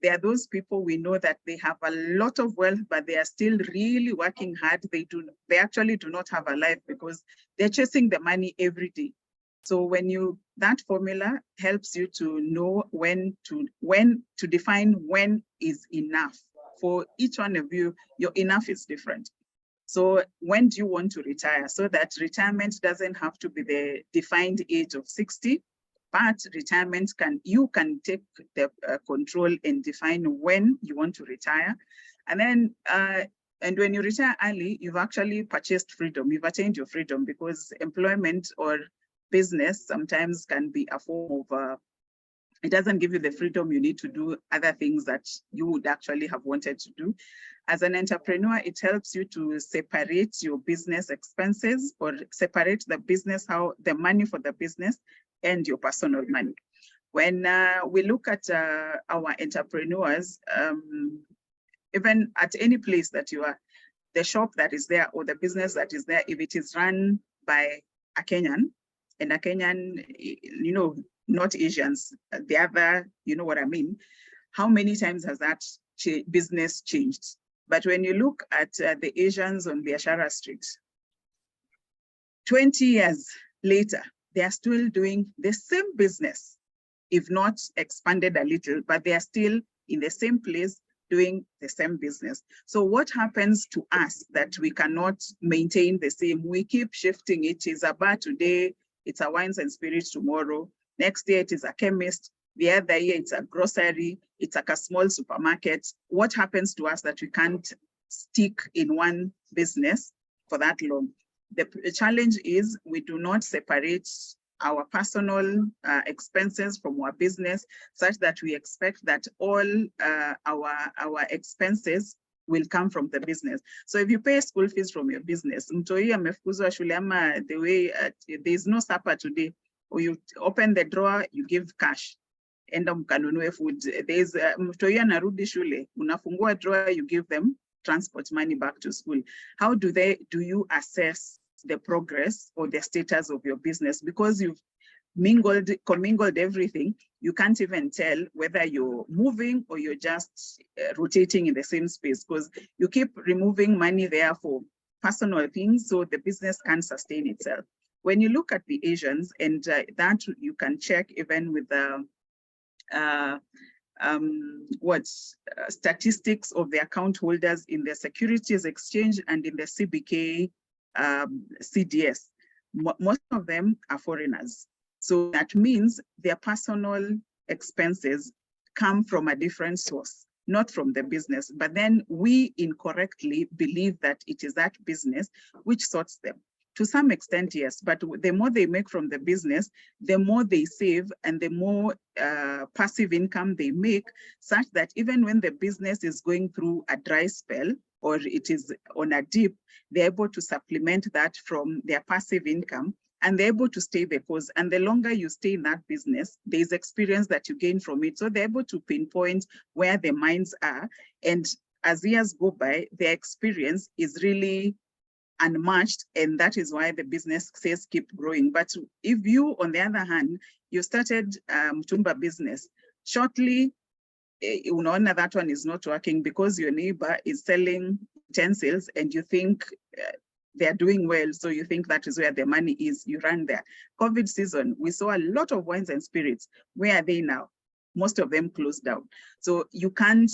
[SPEAKER 6] There are those people we know that they have a lot of wealth, but they are still really working hard. They actually do not have a life because they're chasing the money every day. So that formula helps you to know when to define when is enough. For each one of you, your enough is different. So when do you want to retire? So that retirement doesn't have to be the defined age of 60, but retirement you can take the control and define when you want to retire. And then, and when you retire early, you've actually purchased freedom. You've attained your freedom, because employment or business sometimes can be a form of, it doesn't give you the freedom you need to do other things that you would actually have wanted to do. As an entrepreneur, it helps you to separate your business expenses, or separate the business, the money for the business, and your personal money. When we look at our entrepreneurs, even at any place that you are, the shop that is there or the business that is there, if it is run by a Kenyan, and a Kenyan, you know, not Asians, the other, you know what I mean, how many times has that business changed? But when you look at the Asians on Biashara Street, 20 years later, they are still doing the same business, if not expanded a little, but they are still in the same place doing the same business. So what happens to us that we cannot maintain the same? We keep shifting. It is a bar today, it's a wines and spirits tomorrow. Next year, it is a chemist. The other year, it's a grocery. It's like a small supermarket. What happens to us that we can't stick in one business for that long? The challenge is we do not separate our personal expenses from our business, such that we expect that all our expenses will come from the business. So if you pay school fees from your business, mtoi amefukuzwa shule ama the way there's no supper today, or you open the drawer, you give cash, enda mkanunue food. There's mtoi anarudi shule, unafungua drawer, you give them transport money back to school. How do you assess the progress or the status of your business? Because you've commingled everything, you can't even tell whether you're moving or you're just rotating in the same space, because you keep removing money there for personal things, so the business can't sustain itself. When you look at the Asians, and that you can check even with the statistics of the account holders in the Securities Exchange and in the CBK CDS, most of them are foreigners. So that means their personal expenses come from a different source, not from the business. But then we incorrectly believe that it is that business which sorts them. To some extent, yes, but the more they make from the business, the more they save and the more passive income they make, such that even when the business is going through a dry spell or it is on a dip, they're able to supplement that from their passive income, and they're able to stay the course. And the longer you stay in that business, there's experience that you gain from it. So they're able to pinpoint where the mines are. And as years go by, their experience is really unmatched, and that is why the business says keep growing. But if you, on the other hand, you started Mtumba business, shortly, unaona that one is not working because your neighbor is selling utensils and you think they're doing well, so you think that is where the money is, you run there. COVID season, we saw a lot of wines and spirits. Where are they now? Most of them closed down. So you can't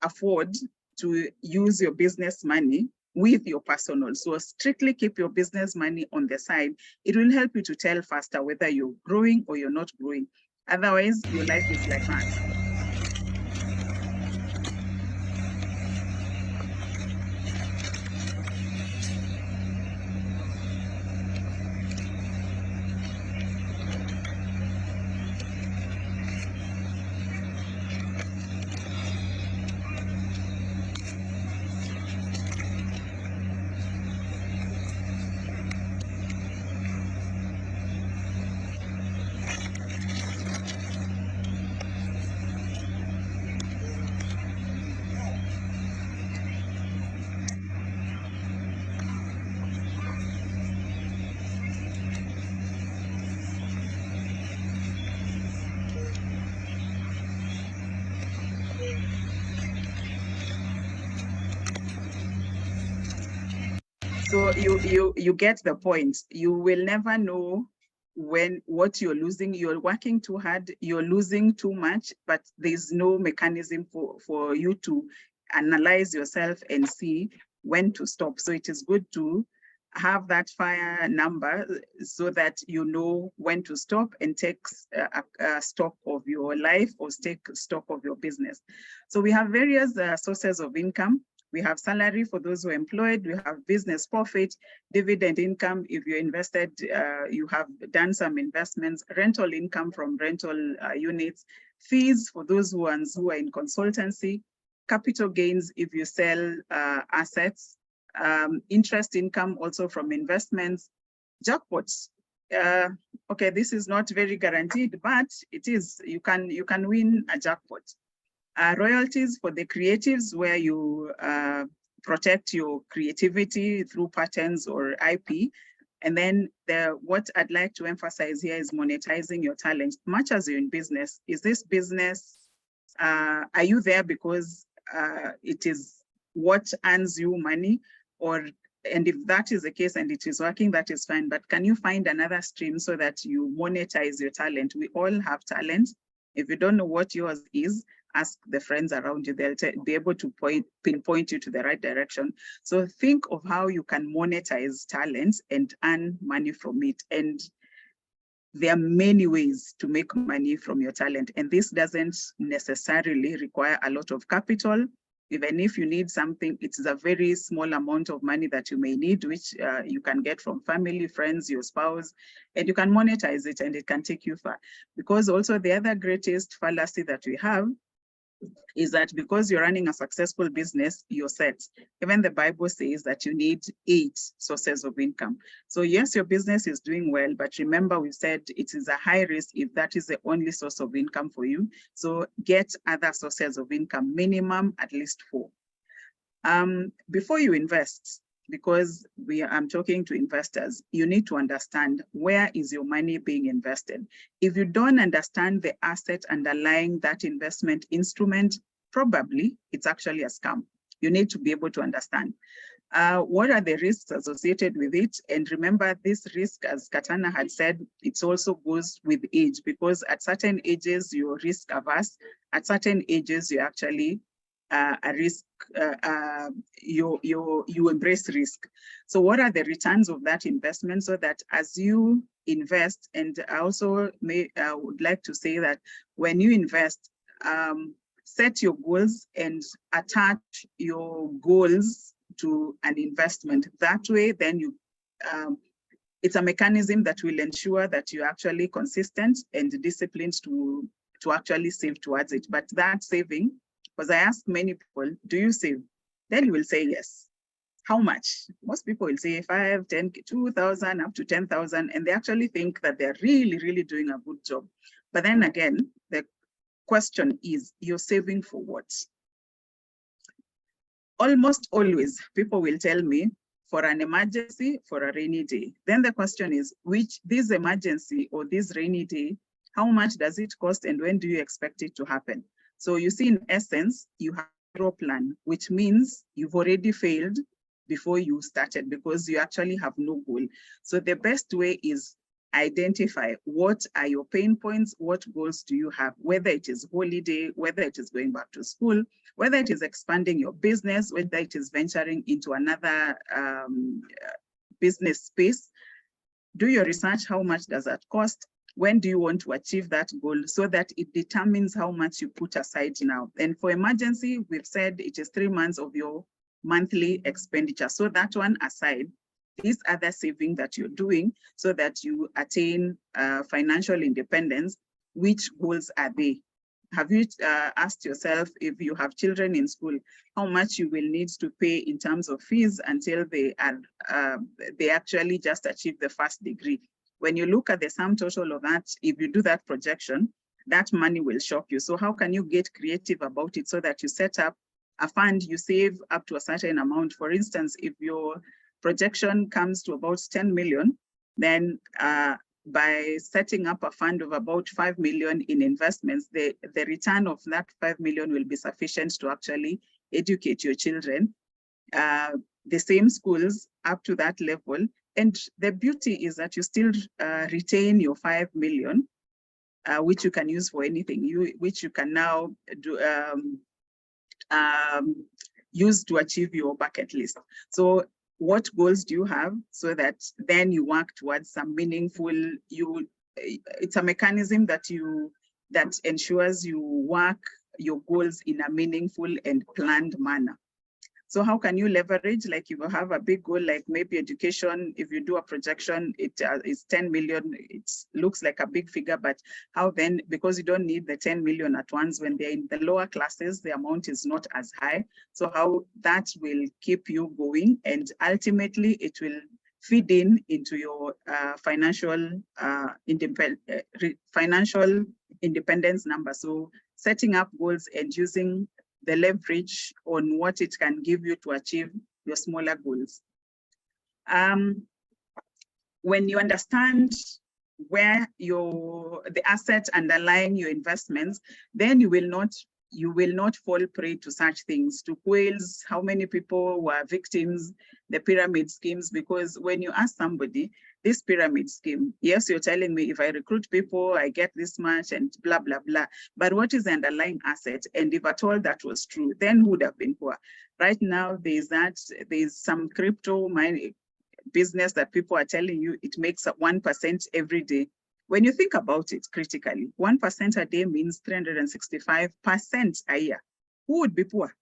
[SPEAKER 6] afford to use your business money with your personal. So strictly keep your business money on the side. It will help you to tell faster whether you're growing or you're not growing. Otherwise, your life is like that. So you get the point. You will never know what you're losing. You're working too hard, you're losing too much, but there's no mechanism for you to analyze yourself and see when to stop. So it is good to have that fire number so that you know when to stop and take stock of your life or take stock of your business. So we have various sources of income. We have salary for those who are employed. We have business profit, dividend income. If you're invested, you have done some investments, rental income from rental units, fees for those who are in consultancy, capital gains if you sell assets, interest income also from investments, jackpots. okay, this is not very guaranteed, but it is, you can win a jackpot. Royalties for the creatives, where you protect your creativity through patents or IP. And then what I'd like to emphasize here is monetizing your talent. Much as you're in business, is this business, are you there because it is what earns you money? And if that is the case and it is working, that is fine. But can you find another stream so that you monetize your talent? We all have talent. If you don't know what yours is, ask the friends around you. They'll be able to pinpoint you to the right direction. So think of how you can monetize talent and earn money from it. And there are many ways to make money from your talent. And this doesn't necessarily require a lot of capital. Even if you need something, it's a very small amount of money that you may need, which you can get from family, friends, your spouse, and you can monetize it and it can take you far. Because also the other greatest fallacy that we have is that because you're running a successful business, you're set. Even the Bible says that you need 8 sources of income. So yes, your business is doing well, but remember we said it is a high risk if that is the only source of income for you. So get other sources of income, minimum at least 4. Before you invest, because I'm talking to investors, you need to understand where is your money being invested. If you don't understand the asset underlying that investment instrument, probably it's actually a scam. You need to be able to understand what are the risks associated with it. And remember, this risk, as Katana had said, it also goes with age, because at certain ages, you're risk averse. At certain ages, you actually a risk, you embrace risk. So what are the returns of that investment, so that as you invest, and I also would like to say that when you invest, set your goals and attach your goals to an investment. That way, then you, it's a mechanism that will ensure that you're actually consistent and disciplined to actually save towards it. But that saving, because I ask many people, do you save? Then you will say yes. How much? Most people will say 5, 10, 2,000 up to 10,000, and they actually think that they're really, really doing a good job. But then again, the question is, you're saving for what? Almost always, people will tell me, for an emergency, for a rainy day. Then the question is, this emergency or this rainy day, how much does it cost and when do you expect it to happen? So you see, in essence, you have a zero plan, which means you've already failed before you started because you actually have no goal. So the best way is identify what are your pain points, what goals do you have, whether it is holiday, whether it is going back to school, whether it is expanding your business, whether it is venturing into another business space. Do your research, how much does that cost? When do you want to achieve that goal, so that it determines how much you put aside now. And for emergency, we've said it is 3 months of your monthly expenditure. So that one aside, these other saving that you're doing so that you attain financial independence, which goals are they? Have you asked yourself, if you have children in school, how much you will need to pay in terms of fees until they actually just achieve the first degree? When you look at the sum total of that, if you do that projection, that money will shock you. So how can you get creative about it so that you set up a fund, you save up to a certain amount? For instance, if your projection comes to about 10 million, then by setting up a fund of about 5 million in investments, the return of that 5 million will be sufficient to actually educate your children. The same schools up to that level. And the beauty is that you still retain your 5 million, which you can use for anything, which you can now do, use to achieve your bucket list. So what goals do you have, so that then you work towards some meaningful, it's a mechanism that ensures you work your goals in a meaningful and planned manner. So how can you leverage, like if you have a big goal, like maybe education, if you do a projection, it is 10 million, it looks like a big figure, but how then, because you don't need the 10 million at once, when they're in the lower classes, the amount is not as high. So how that will keep you going, and ultimately it will feed into your financial independence number. So setting up goals and using the leverage on what it can give you to achieve your smaller goals. When you understand where the assets underlying your investments, then you will not fall prey to such things, to quails, how many people were victims, the pyramid schemes, because when you ask somebody, this pyramid scheme, yes, you're telling me if I recruit people, I get this much and blah, blah, blah. But what is the underlying asset? And if at all that was true, then who would have been poor? Right now, there's some crypto money business that people are telling you it makes 1% every day. When you think about it critically, 1% a day means 365% a year. Who would be poor?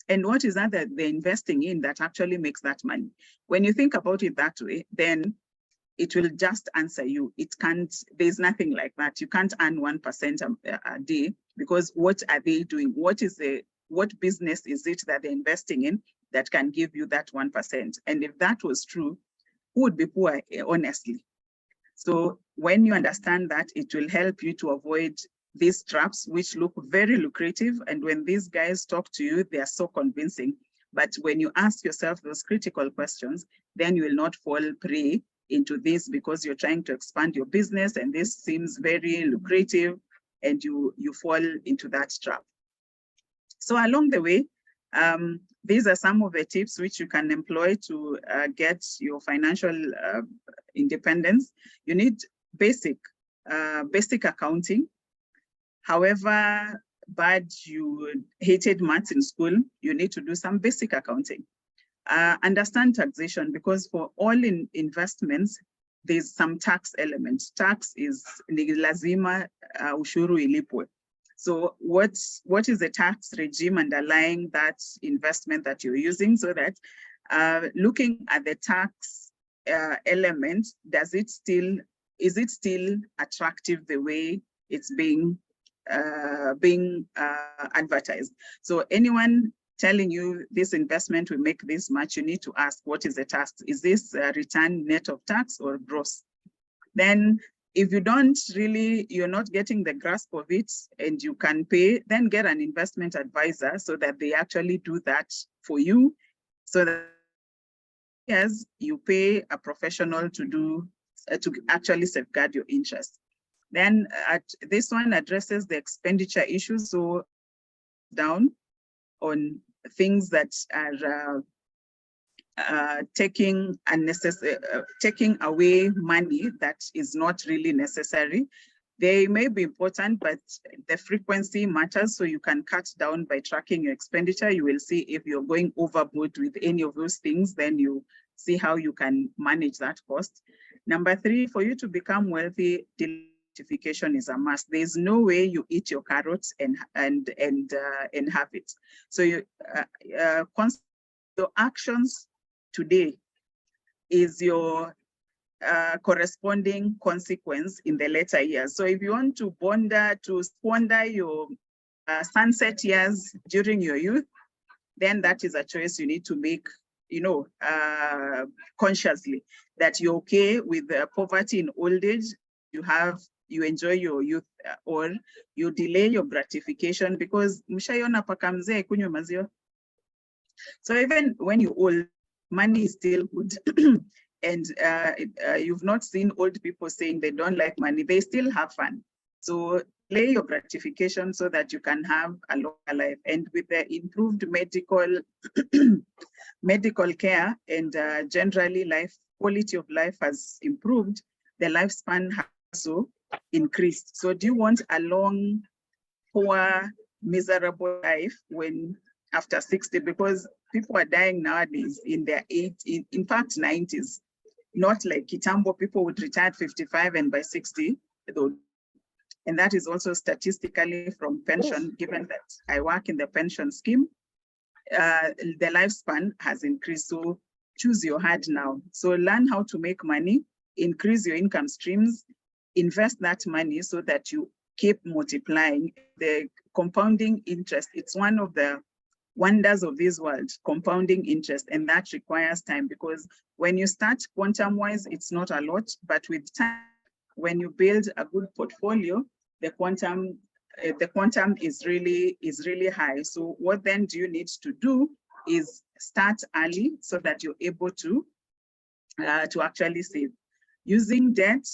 [SPEAKER 6] And what is that they're investing in that actually makes that money? When you think about it that way, then it will just answer you. It can't, there's nothing like that. You can't earn 1% a day, because what are they doing? What business is it that they're investing in that can give you that 1%? And if that was true, who would be poor, honestly? So when you understand that, it will help you to avoid these traps, which look very lucrative. And when these guys talk to you, they are so convincing. But when you ask yourself those critical questions, then you will not fall prey into this, because you're trying to expand your business and this seems very lucrative, and you fall into that trap. So along the way, these are some of the tips which you can employ to get your financial independence. You need basic accounting. However bad you hated maths in school, you need to do some basic accounting. Understand taxation, because for all investments, there's some tax element. Tax is ni lazima ushuru ilipwe. So what is the tax regime underlying that investment that you're using, so that looking at the tax element, is it still attractive the way it's being advertised? So anyone telling you this investment will make this much, you need to ask, what is the tax? Is this return net of tax or gross? Then if you you're not getting the grasp of it and you can pay, then get an investment advisor so that they actually do that for you, so that as you pay a professional to actually safeguard your interest. Then this one addresses the expenditure issues. So down on things that are taking away money that is not really necessary. They may be important, but the frequency matters, so you can cut down by tracking your expenditure. You will see if you're going overboard with any of those things, then you see how you can manage that cost. Number 3, for you to become wealthy, identification is a must. There's no way you eat your carrots and have it. So your actions today is your corresponding consequence in the later years. So if you want to squander your sunset years during your youth, then that is a choice you need to make, consciously, that you're okay with poverty in old age. You enjoy your youth, or you delay your gratification, because mshaiona paka mzee kunywa maziwa. So even when you're old, money is still good. And you've not seen old people saying they don't like money. They still have fun. So delay your gratification so that you can have a longer life. And with the improved medical care and generally quality of life has improved, the lifespan has also increased. So do you want a long, poor, miserable life after 60? Because people are dying nowadays in their in fact 90s. Not like Kitambo, people would retire at 55 and by 60. And that is also statistically from pension, given that I work in the pension scheme, the lifespan has increased. So choose your hard now. So learn how to make money, increase your income streams, invest that money so that you keep multiplying. The compounding interest, it's one of the wonders of this world, compounding interest, and that requires time, because when you start quantum-wise, it's not a lot, but with time, when you build a good portfolio, the quantum is really high. So what then do you need to do is start early so that you're able to actually save. Using debt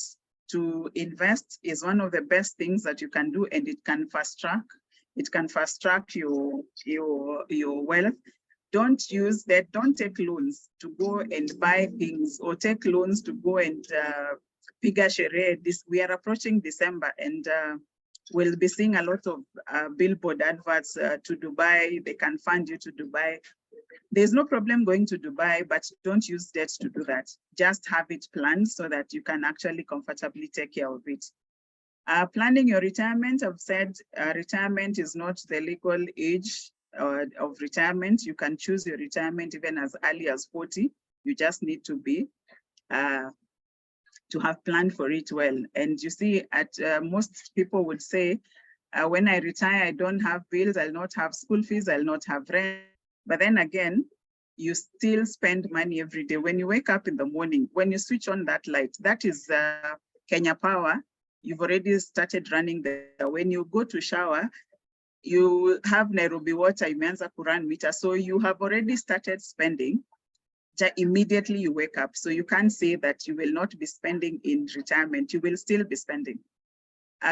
[SPEAKER 6] to invest is one of the best things that you can do, and it can fast track. It can fast track your wealth. Don't use that. Don't take loans to go and buy things, or take loans to go and piga sherehe. We are approaching December, and we'll be seeing a lot of billboard adverts to Dubai. They can fund you to Dubai. There's no problem going to Dubai, but don't use debt to do that. Just have it planned so that you can actually comfortably take care of it. Planning your retirement, I've said retirement is not the legal age of retirement. You can choose your retirement even as early as 40. You just need to be to have planned for it well. And you see, most people would say, when I retire, I don't have bills, I'll not have school fees, I'll not have rent. But then again, you still spend money every day. When you wake up in the morning, when you switch on that light, that is Kenya Power. You've already started running there. When you go to shower, you have Nairobi Water, imeanza kuran meter. So you have already started spending immediately you wake up. So you can't say that you will not be spending in retirement. You will still be spending.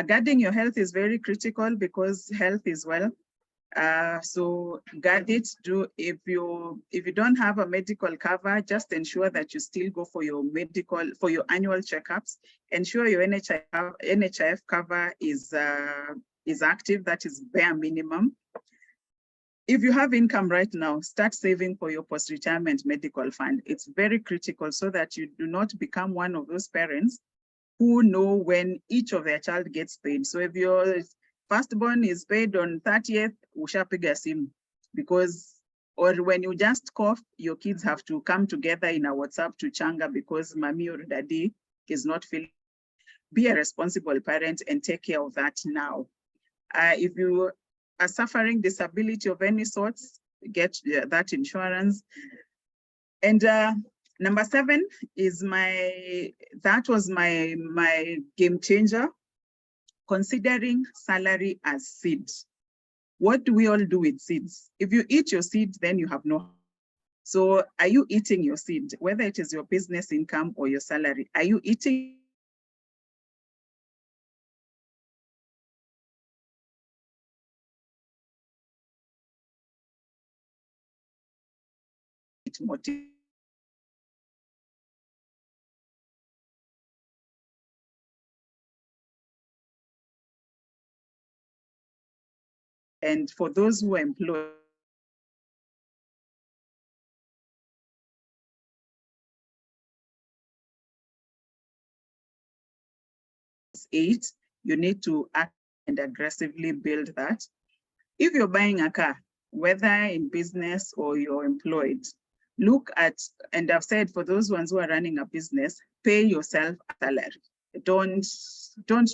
[SPEAKER 6] Guarding your health is very critical, because health is wealth. So guard it. If you don't have a medical cover, just ensure that you still go for your annual checkups. Ensure your NHIF cover is active. That is bare minimum. If you have income right now, start saving for your post-retirement medical fund. It's very critical, so that you do not become one of those parents who know when each of their child gets paid. So if your firstborn is paid on 30th, ushapiga simu, because, or when you just cough, your kids have to come together in a WhatsApp to changa because mommy or daddy is not feeling. Be a responsible parent and take care of that now. If you are suffering disability of any sorts, get that insurance. And number 7 is that was my game changer. Considering salary as seeds. What do we all do with seeds? If you eat your seed, then you have no. So are you eating your seed, whether it is your business income or your salary? Are you eating it? And for those who are employed, you need to act and aggressively build that. If you're buying a car, whether in business or you're employed, look at, and I've said for those ones who are running a business, pay yourself a salary. Don't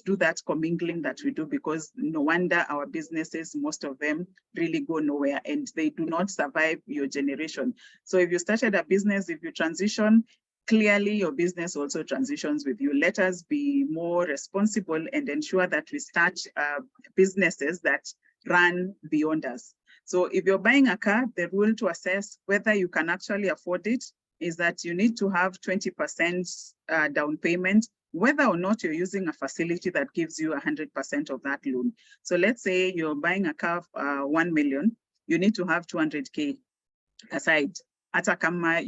[SPEAKER 6] do that commingling that we do, because no wonder our businesses, most of them really go nowhere and they do not survive your generation. So if you started a business, if you transition, clearly your business also transitions with you. Let us be more responsible and ensure that we start businesses that run beyond us. So if you're buying a car, the rule to assess whether you can actually afford it is that you need to have 20% down payment, whether or not you're using a facility that gives you 100% of that loan. So let's say you're buying a car of 1 million, you need to have 200K aside. Atakama,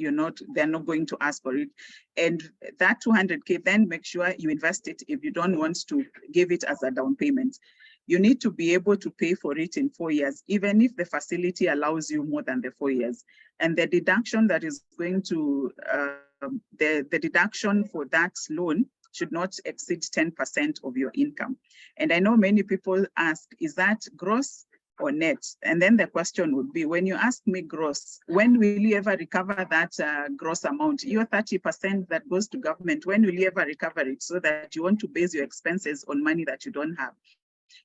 [SPEAKER 6] they're not going to ask for it. And that 200K, then make sure you invest it if you don't want to give it as a down payment. You need to be able to pay for it in 4 years, even if the facility allows you more than the 4 years. And the deduction that is going to, the deduction for that loan should not exceed 10% of your income. And I know many people ask, is that gross or net? And then the question would be, when you ask me gross, when will you ever recover that gross amount? Your 30% that goes to government, when will you ever recover it? So that you want to base your expenses on money that you don't have.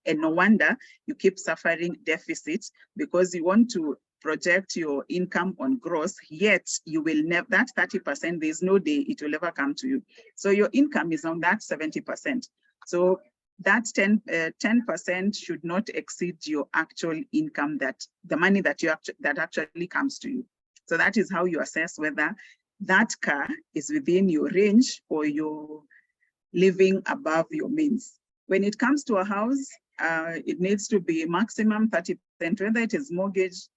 [SPEAKER 6] And no wonder you keep suffering deficits, because you want to project your income on gross, yet you will never, that 30%, there's no day it will ever come to you. So your income is on that 70%. So that 10% should not exceed your actual income, that the money that that actually comes to you. So that is how you assess whether that car is within your range or you're living above your means. When it comes to a house, it needs to be maximum 30%, whether it is mortgage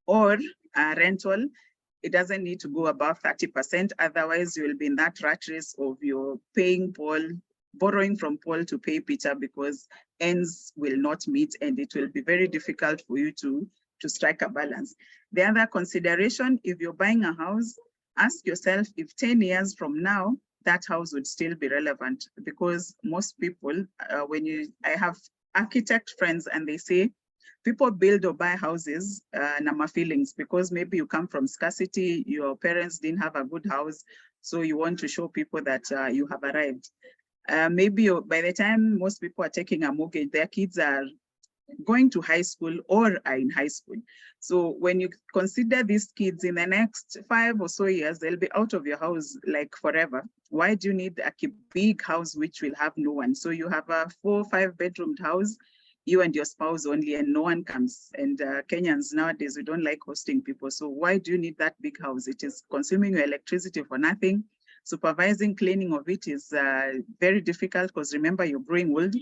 [SPEAKER 6] or rental. It doesn't need to go above 30%. Otherwise, you will be in that rat race of your paying Paul, borrowing from Paul to pay Peter, because ends will not meet and it will be very difficult for you to strike a balance. The other consideration, if you're buying a house, ask yourself if 10 years from now, that house would still be relevant, because most people, I have architect friends and they say, people build or buy houses, number feelings, because maybe you come from scarcity, your parents didn't have a good house, so you want to show people that you have arrived. Maybe by the time most people are taking a mortgage, their kids are going to high school or are in high school. So when you consider these kids in the next 5 or so years, they'll be out of your house like forever. Why do you need a big house which will have no one? So you have a 4 or 5 bedroomed house, you and your spouse only, and no one comes. And Kenyans nowadays, we don't like hosting people. So why do you need that big house? It is consuming your electricity for nothing. Supervising cleaning of it is very difficult, because remember, you're growing old.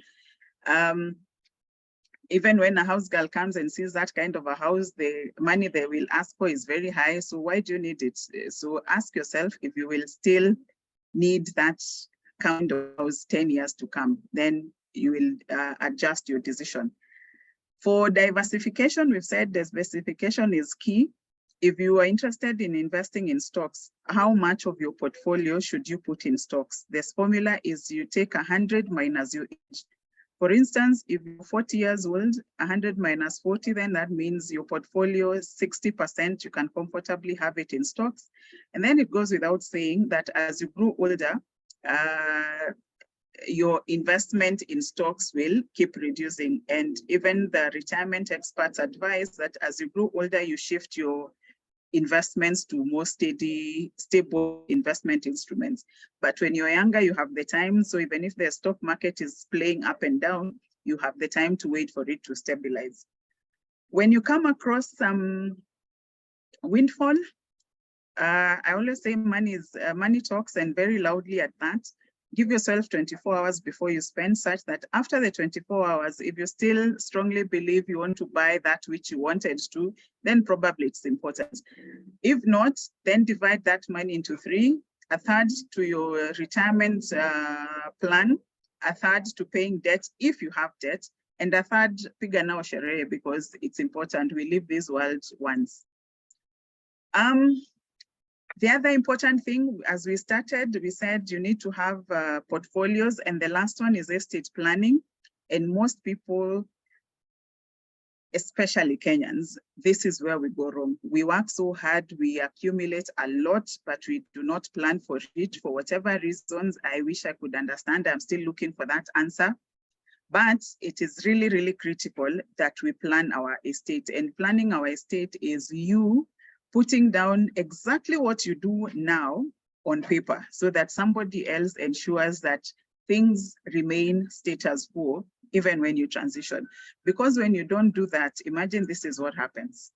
[SPEAKER 6] Even when a house girl comes and sees that kind of a house, the money they will ask for is very high. So why do you need it? So ask yourself if you will still need that kind of house 10 years to come, then you will adjust your decision. For diversification, we've said diversification is key. If you are interested in investing in stocks, how much of your portfolio should you put in stocks? This formula is you take 100 minus your age. For instance, if you're 40 years old, 100 minus 40, then that means your portfolio is 60%. You can comfortably have it in stocks. And then it goes without saying that as you grow older, your investment in stocks will keep reducing. And even the retirement experts advise that as you grow older, you shift your investments to more stable investment instruments. But when you're younger, you have the time. So even if the stock market is playing up and down, you have the time to wait for it to stabilize. When you come across some windfall, I always say money talks, and very loudly at that. Give yourself 24 hours before you spend, such that after the 24 hours, if you still strongly believe you want to buy that which you wanted to, then probably it's important. If not, then divide that money into 3, a third to your retirement plan, a third to paying debt if you have debt, and a third piga nao sherehe, because it's important. We live this world once. The other important thing, as we started, we said you need to have portfolios, and the last one is estate planning. And most people, especially Kenyans, this is where we go wrong. We work so hard, we accumulate a lot, but we do not plan for it for whatever reasons. I wish I could understand. I'm still looking for that answer. But it is really, really critical that we plan our estate. And planning our estate is you putting down exactly what you do now on paper, so that somebody else ensures that things remain status quo even when you transition. Because when you don't do that, imagine this is what happens.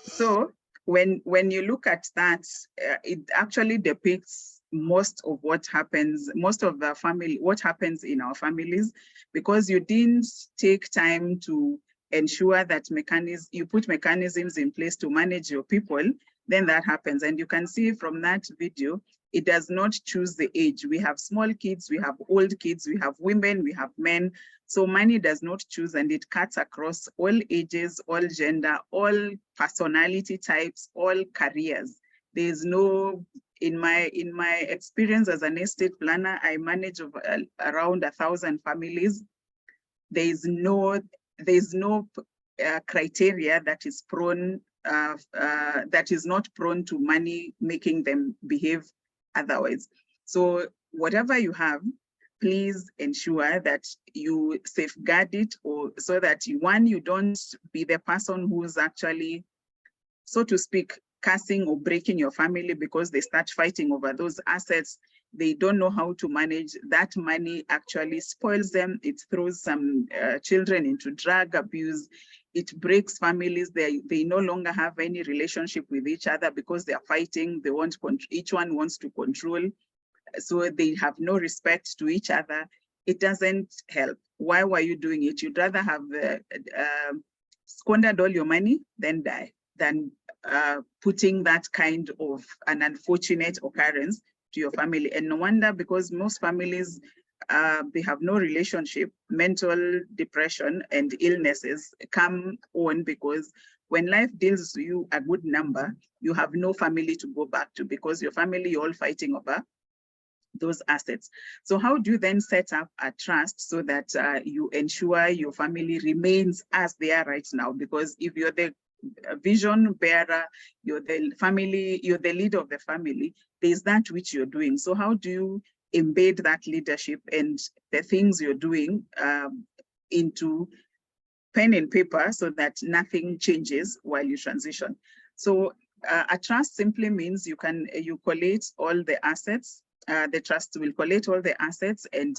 [SPEAKER 6] So when you look at that, it actually depicts most of what happens, what happens in our families, because you didn't take time to ensure that you put mechanisms in place to manage your people. then that happens. And you can see from that video, it does not choose the age. We have small kids, we have old kids, we have women, we have men. So money does not choose, and it cuts across all ages, all gender, all personality types, all careers. There is no, in my experience as an estate planner, I manage around 1,000 families. There is no criteria that is prone, that is not prone to money making them behave otherwise. So whatever you have, please ensure that you safeguard it, or so that you don't be the person who's actually, so to speak, cursing or breaking your family because they start fighting over those assets. They don't know how to manage that money, actually spoils them. It throws some children into drug abuse. It breaks families. They no longer have any relationship with each other because they are fighting. They want, each one wants to control. So they have no respect to each other. It doesn't help. Why were you doing it? You'd rather have squandered all your money than die, than putting that kind of an unfortunate occurrence to your family. And no wonder, because most families, they have no relationship. Mental depression and illnesses come on because when life deals you a good number, you have no family to go back to, because your family, you're all fighting over those assets. So how do you then set up a trust so that you ensure your family remains as they are right now? Because if you're the vision bearer, you're the family, you're the leader of the family, there's that which you're doing. So how do you embed that leadership and the things you're doing into pen and paper so that nothing changes while you transition? So a trust simply means you collate all the assets. The trust will collate all the assets and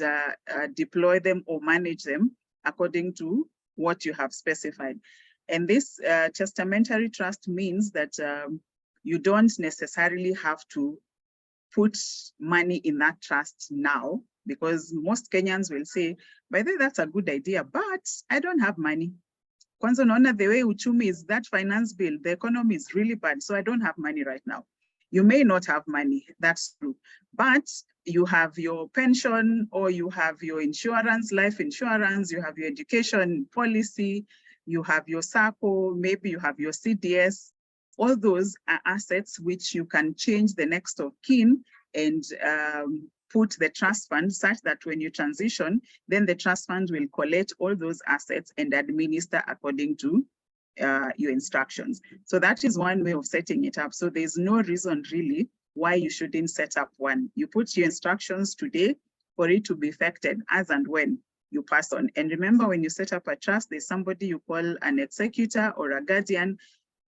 [SPEAKER 6] deploy them or manage them according to what you have specified. And this testamentary trust means that you don't necessarily have to put money in that trust now, because most Kenyans will say, by the way, that's a good idea, but I don't have money. Kwanza unaona the way uchumi is, that finance bill, the economy is really bad, so I don't have money right now. You may not have money, that's true, but you have your pension, or you have your insurance, life insurance, you have your education policy, you have your SACCO, maybe you have your CDS. All those are assets which you can change the next of kin and put the trust fund such that when you transition, then the trust fund will collect all those assets and administer according to your instructions. So that is one way of setting it up. So there's no reason really why you shouldn't set up one. You put your instructions today for it to be effected as and when you pass on. And remember, when you set up a trust, there's somebody you call an executor or a guardian,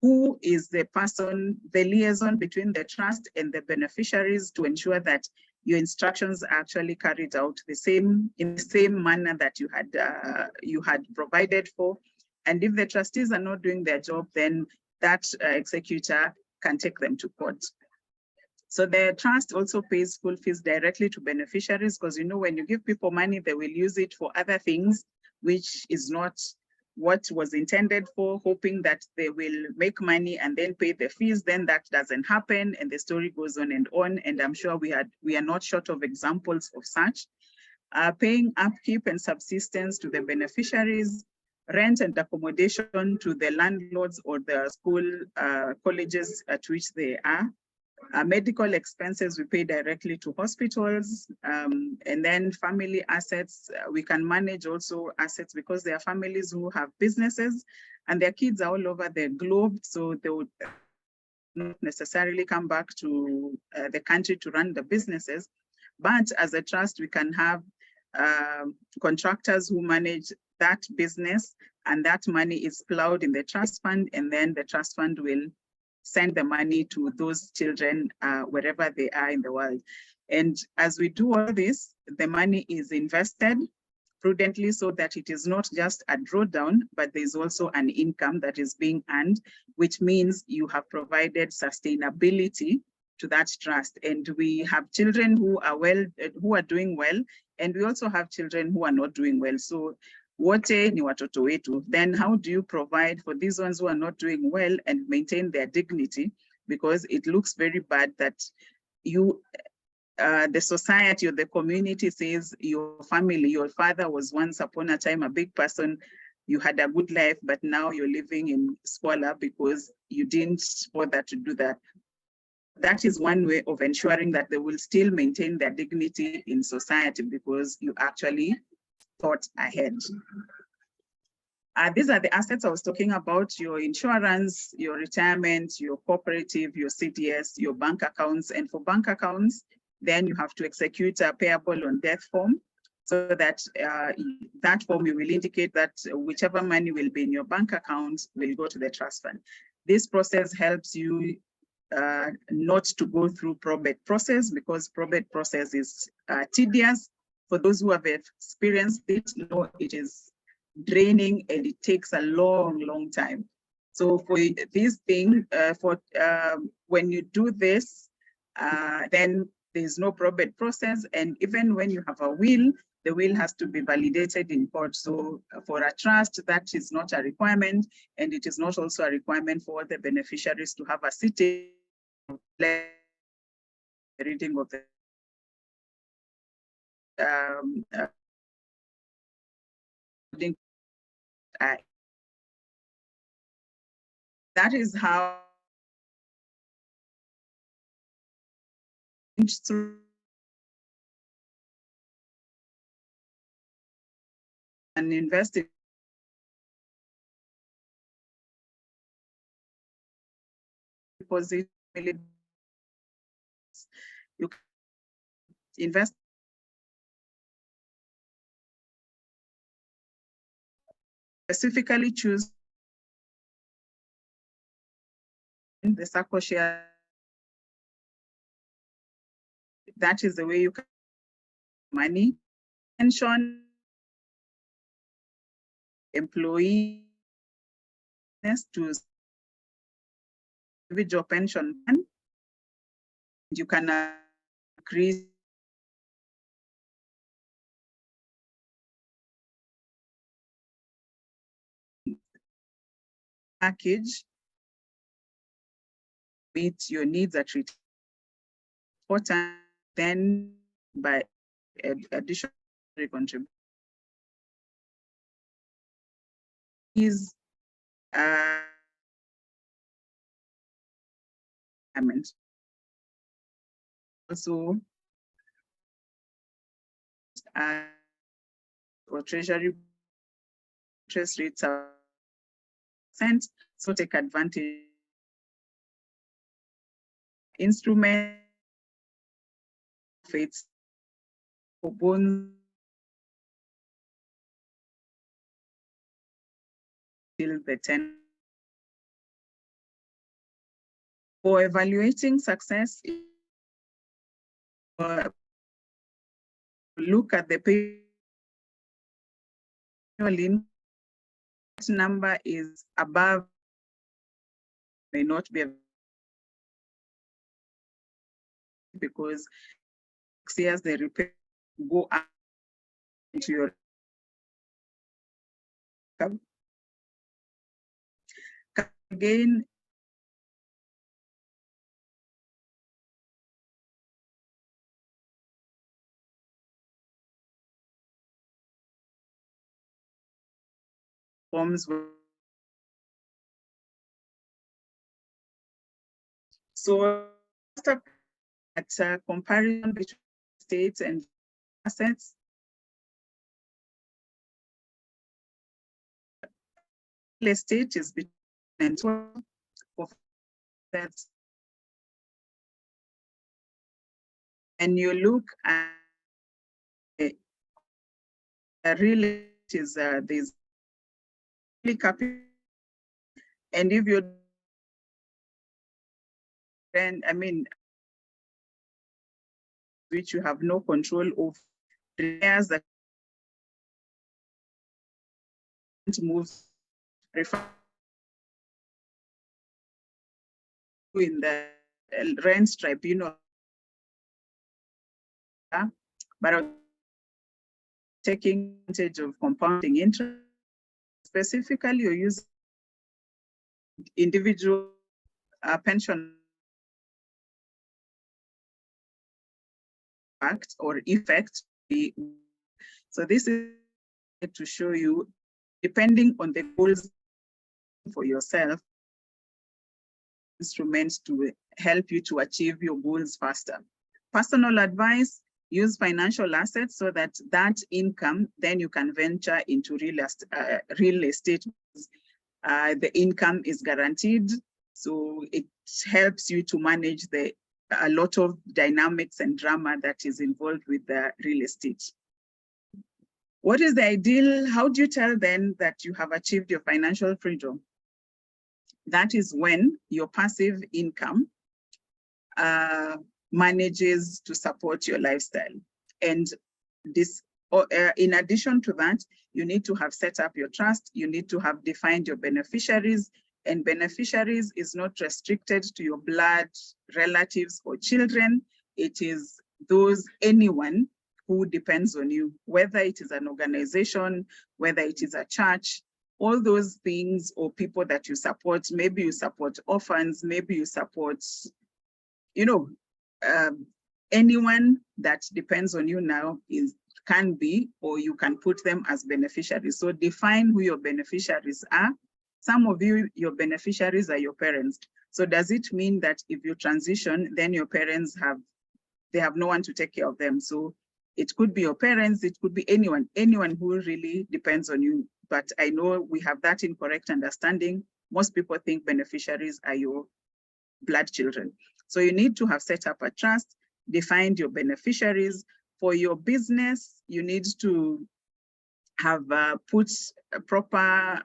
[SPEAKER 6] who is the person, the liaison between the trust and the beneficiaries to ensure that your instructions are actually carried out in the same manner that you had provided for. And if the trustees are not doing their job, then that executor can take them to court. So the trust also pays school fees directly to beneficiaries, because when you give people money, they will use it for other things, which is not what was intended for, hoping that they will make money and then pay the fees. Then that doesn't happen, and the story goes on. And I'm sure we are not short of examples of such. Paying upkeep and subsistence to the beneficiaries, rent and accommodation to the landlords or the school colleges at which they are. Medical expenses we pay directly to hospitals, and then family assets. We can manage also assets because there are families who have businesses and their kids are all over the globe, so they would not necessarily come back to the country to run the businesses. But as a trust, we can have contractors who manage that business, and that money is plowed in the trust fund, and then the trust fund will send the money to those children wherever they are in the world. And as we do all this, the money is invested prudently so that it is not just a drawdown, but there's also an income that is being earned, which means you have provided sustainability to that trust. And we have children who are doing well, and we also have children who are not doing well. So wote ni watoto wetu. Then how do you provide for these ones who are not doing well and maintain their dignity? because it looks very bad that you, the society or the community says your family, your father was once upon a time a big person, you had a good life, but now you're living in squalor because you didn't bother to do that. That is one way of ensuring that they will still maintain their dignity in society because you actually thought ahead. These are the assets I was talking about: your insurance, your retirement, your cooperative, your CDS, your bank accounts. And for bank accounts, then you have to execute a payable on death form, so that that form you will indicate that whichever money will be in your bank account will go to the trust fund. This process helps you not to go through probate process, because probate process is tedious. For those who have experienced it, know it is draining and it takes a long time. So for this thing, when you do this, then there's no probate process. And even when you have a will, the will has to be validated in court. So for a trust, that is not a requirement. And it is not also a requirement for the beneficiaries to have a sitting reading of the that is how through and investing deposit, you can invest specifically, choose the SACCO share. That is the way you can money. Pension, employee to individual pension fund. You can increase package, meet your needs at retirement, then by additional contribution is also for treasury interest rates are %, so take advantage instrument it's for bonds till the 10. For evaluating success, look at the payroll number is above, may not be, because 6 years the repay go up into your again. Forms so at a comparison between states and assets. Real estate is between 12 for that. And you look at the real estate is there's capital, and if you're then which you have no control of, repairs that moves in the rents tribunal, but taking advantage of compounding interest, specifically you use individual pension impact or effect. So this is to show you, depending on the goals for yourself, instruments to help you to achieve your goals faster. Personal advice: use financial assets so that income, then you can venture into real estate. The income is guaranteed, so it helps you to manage a lot of dynamics and drama that is involved with the real estate. What is the ideal? How do you tell then that you have achieved your financial freedom? That is when your passive income manages to support your lifestyle. And this, in addition to that, you need to have set up your trust. You need to have defined your beneficiaries, and beneficiaries is not restricted to your blood relatives or children. It is anyone who depends on you, whether it is an organization, whether it is a church, all those things, or people that you support. Maybe you support orphans, maybe you support, anyone that depends on you now can be, or you can put them as beneficiaries. So define who your beneficiaries are. Some of you, your beneficiaries are your parents. So does it mean that if you transition, then your parents have no one to take care of them? So it could be your parents, it could be anyone who really depends on you. But I know we have that incorrect understanding. Most people think beneficiaries are your blood children. So you need to have set up a trust, defined your beneficiaries. For your business, you need to have put proper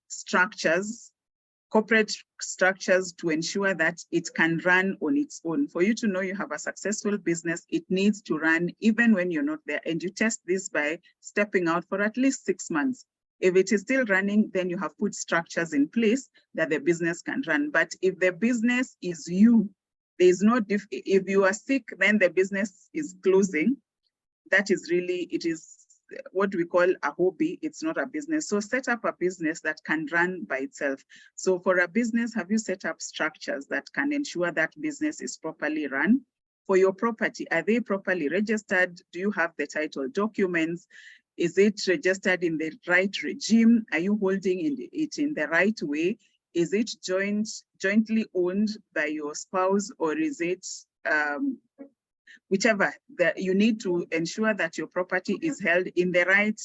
[SPEAKER 6] structures, corporate structures, to ensure that it can run on its own. For you to know you have a successful business, it needs to run even when you're not there. And you test this by stepping out for at least 6 months. If it is still running, then you have put structures in place that the business can run. But if the business is you, there is no if you are sick, then the business is closing. That is really, it is what we call a hobby. It's not a business. So set up a business that can run by itself. So for a business, have you set up structures that can ensure that business is properly run? For your property, are they properly registered? Do you have the title documents? Is it registered in the right regime? Are you holding it in the right way? Is it jointly owned by your spouse, or is it whichever? You need to ensure that your property is held in the right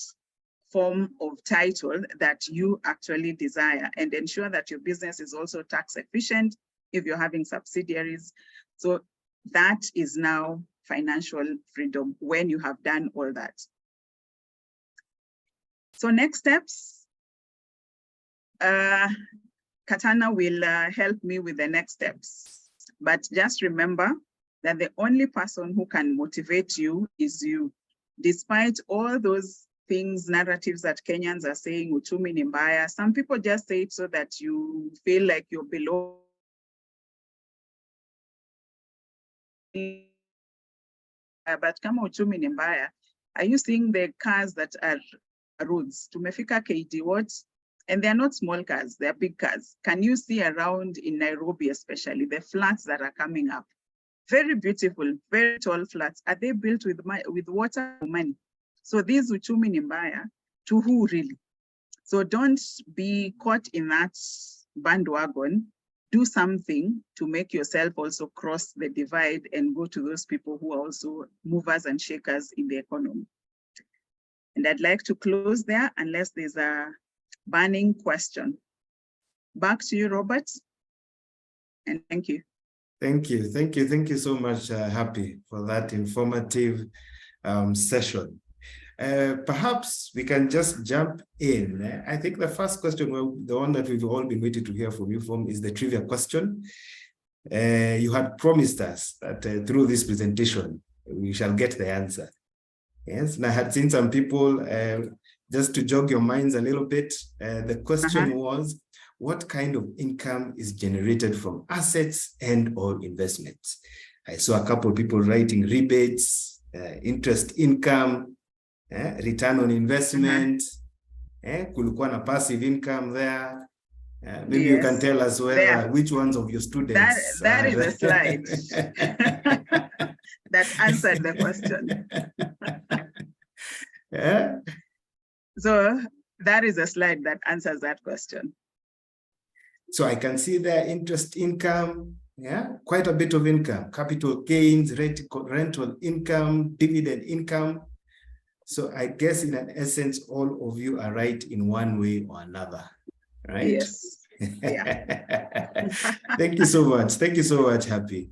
[SPEAKER 6] form of title that you actually desire, and ensure that your business is also tax efficient if you're having subsidiaries. So that is now financial freedom when you have done all that. So next steps, Katana will help me with the next steps. But just remember that the only person who can motivate you is you. Despite all those things, narratives that Kenyans are saying, uchumi ni mbaya, some people just say it so that you feel like you're below. But kama uchumi ni mbaya, are you seeing the cars that are roads? Tumefika KD what? And they're not small cars, they're big cars. Can you see around in Nairobi, especially the flats that are coming up? Very beautiful, very tall flats. Are they built with water or money? So these uchumi ni mbaya, to who really? So don't be caught in that bandwagon. Do something to make yourself also cross the divide and go to those people who are also movers and shakers in the economy. And I'd like to close there unless there's a burning question. Back to you, Robert. And thank you.
[SPEAKER 1] Thank you. Thank you so much, Happy, for that informative session. Perhaps we can just jump in. I think the first question, well, the one that we've all been waiting to hear from you from, is the trivia question. You had promised us that through this presentation, we shall get the answer. Yes, and I had seen some people, just to jog your minds a little bit, the question was, what kind of income is generated from assets and or investments? I saw a couple of people writing rebates, interest income, return on investment, kulikuwa na passive income there. Maybe you can
[SPEAKER 6] Yes.
[SPEAKER 1] tell us whether which ones of your students.
[SPEAKER 6] That is a slide that answered the question.
[SPEAKER 1] Yeah.
[SPEAKER 6] So that is a slide that answers that question.
[SPEAKER 1] So I can see their interest income, yeah, quite a bit of income, capital gains, rental income, dividend income. So I guess in an essence, all of you are right in one way or another, right?
[SPEAKER 6] Yes. Yeah.
[SPEAKER 1] Thank you so much. Thank you so much, Happy.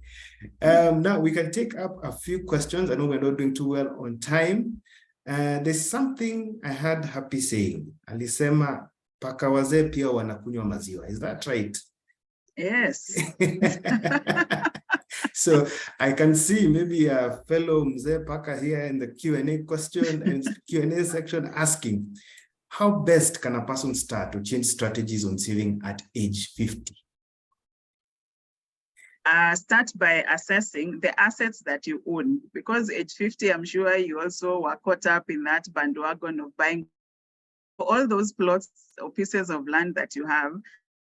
[SPEAKER 1] Now we can take up a few questions. I know we're not doing too well on time. There's something I had Happy saying. Alisema paka wazee pia wanakunywa maziwa. Is that right?
[SPEAKER 6] Yes.
[SPEAKER 1] So I can see maybe a fellow Mzee Paka here in the Q&A question and Q&A section asking, how best can a person start to change strategies on saving at age 50?
[SPEAKER 6] Start by assessing the assets that you own, because age 50, I'm sure you also were caught up in that bandwagon of buying all those plots or pieces of land that you have.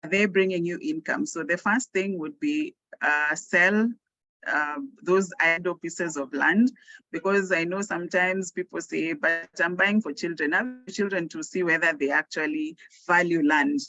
[SPEAKER 6] Are they bringing you income? So the first thing would be sell those idle pieces of land, because I know sometimes people say, but I'm buying for children. I have children to see whether they actually value land.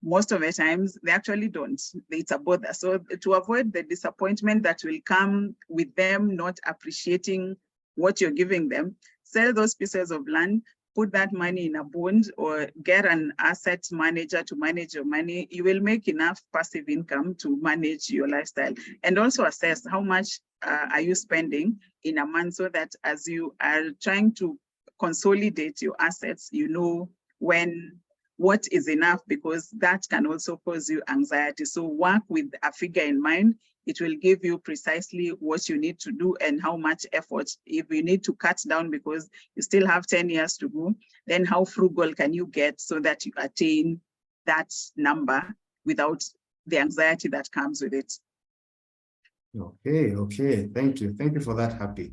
[SPEAKER 6] Most of the times they actually don't. It's a bother. So to avoid the disappointment that will come with them not appreciating what you're giving them, sell those pieces of land, put that money in a bond, or get an asset manager to manage your money. You will make enough passive income to manage your lifestyle. And also assess how much are you spending in a month, so that as you are trying to consolidate your assets, you know what is enough, because that can also cause you anxiety. So work with a figure in mind. It will give you precisely what you need to do and how much effort. If you need to cut down because you still have 10 years to go, then how frugal can you get so that you attain that number without the anxiety that comes with it?
[SPEAKER 1] Okay. Thank you for that, Happy.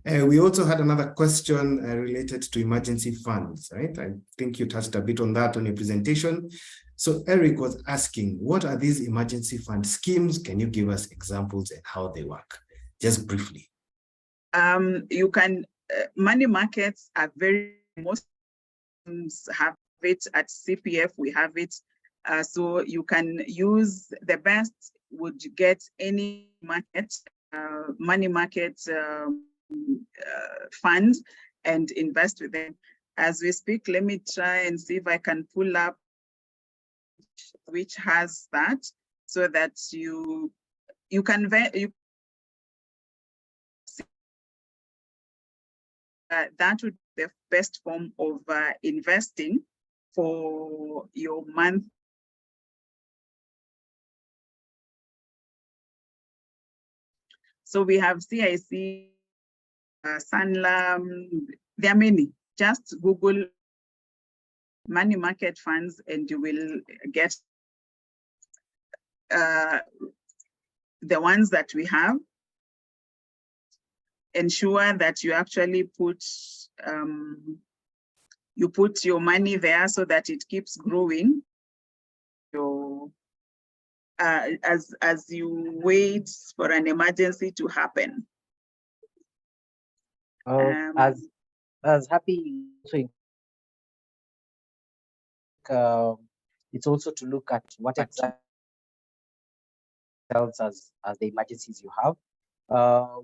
[SPEAKER 1] We also had another question related to emergency funds, right? I think you touched a bit on that on your presentation. So Eric was asking, what are these emergency fund schemes? Can you give us examples and how they work? Just briefly.
[SPEAKER 6] You can, money markets are most have it at CPF, we have it. So you can use the best would get any market, money market fund and invest with them. As we speak, let me try and see if I can pull up which has that, so that you can that would be the best form of investing for your month. So we have CIC, Sanlam, there are many. Just Google money market funds and you will get the ones that we have. Ensure that you actually put your money there so that it keeps growing. So, as you wait for an emergency to happen.
[SPEAKER 4] As Happy, it's also to look at what exactly as the emergencies you have.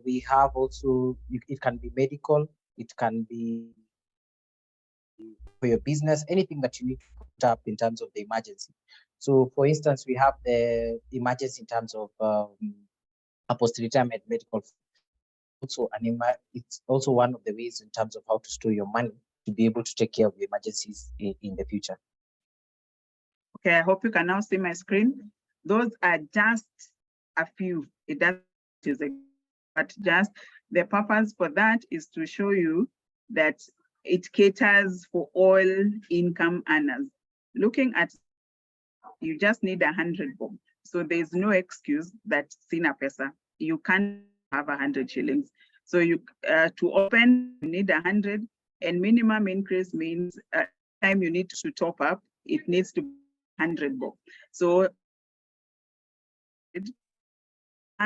[SPEAKER 4] We have also, it can be medical, it can be for your business, anything that you need to put up in terms of the emergency. So for instance, we have the emergency in terms of a post-retirement medical. Also, it's also one of the ways in terms of how to store your money to be able to take care of the emergencies in the future.
[SPEAKER 6] Okay, I hope you can now see my screen. Those are just a few. It doesn't, but just the purpose for that is to show you that it caters for all income earners. Looking at, you just need 100 bob. So there's no excuse that sina pesa. You can't have 100 shillings. So you to open, you need 100, and minimum increase means time you need to top up, it needs to be 100 bob. So we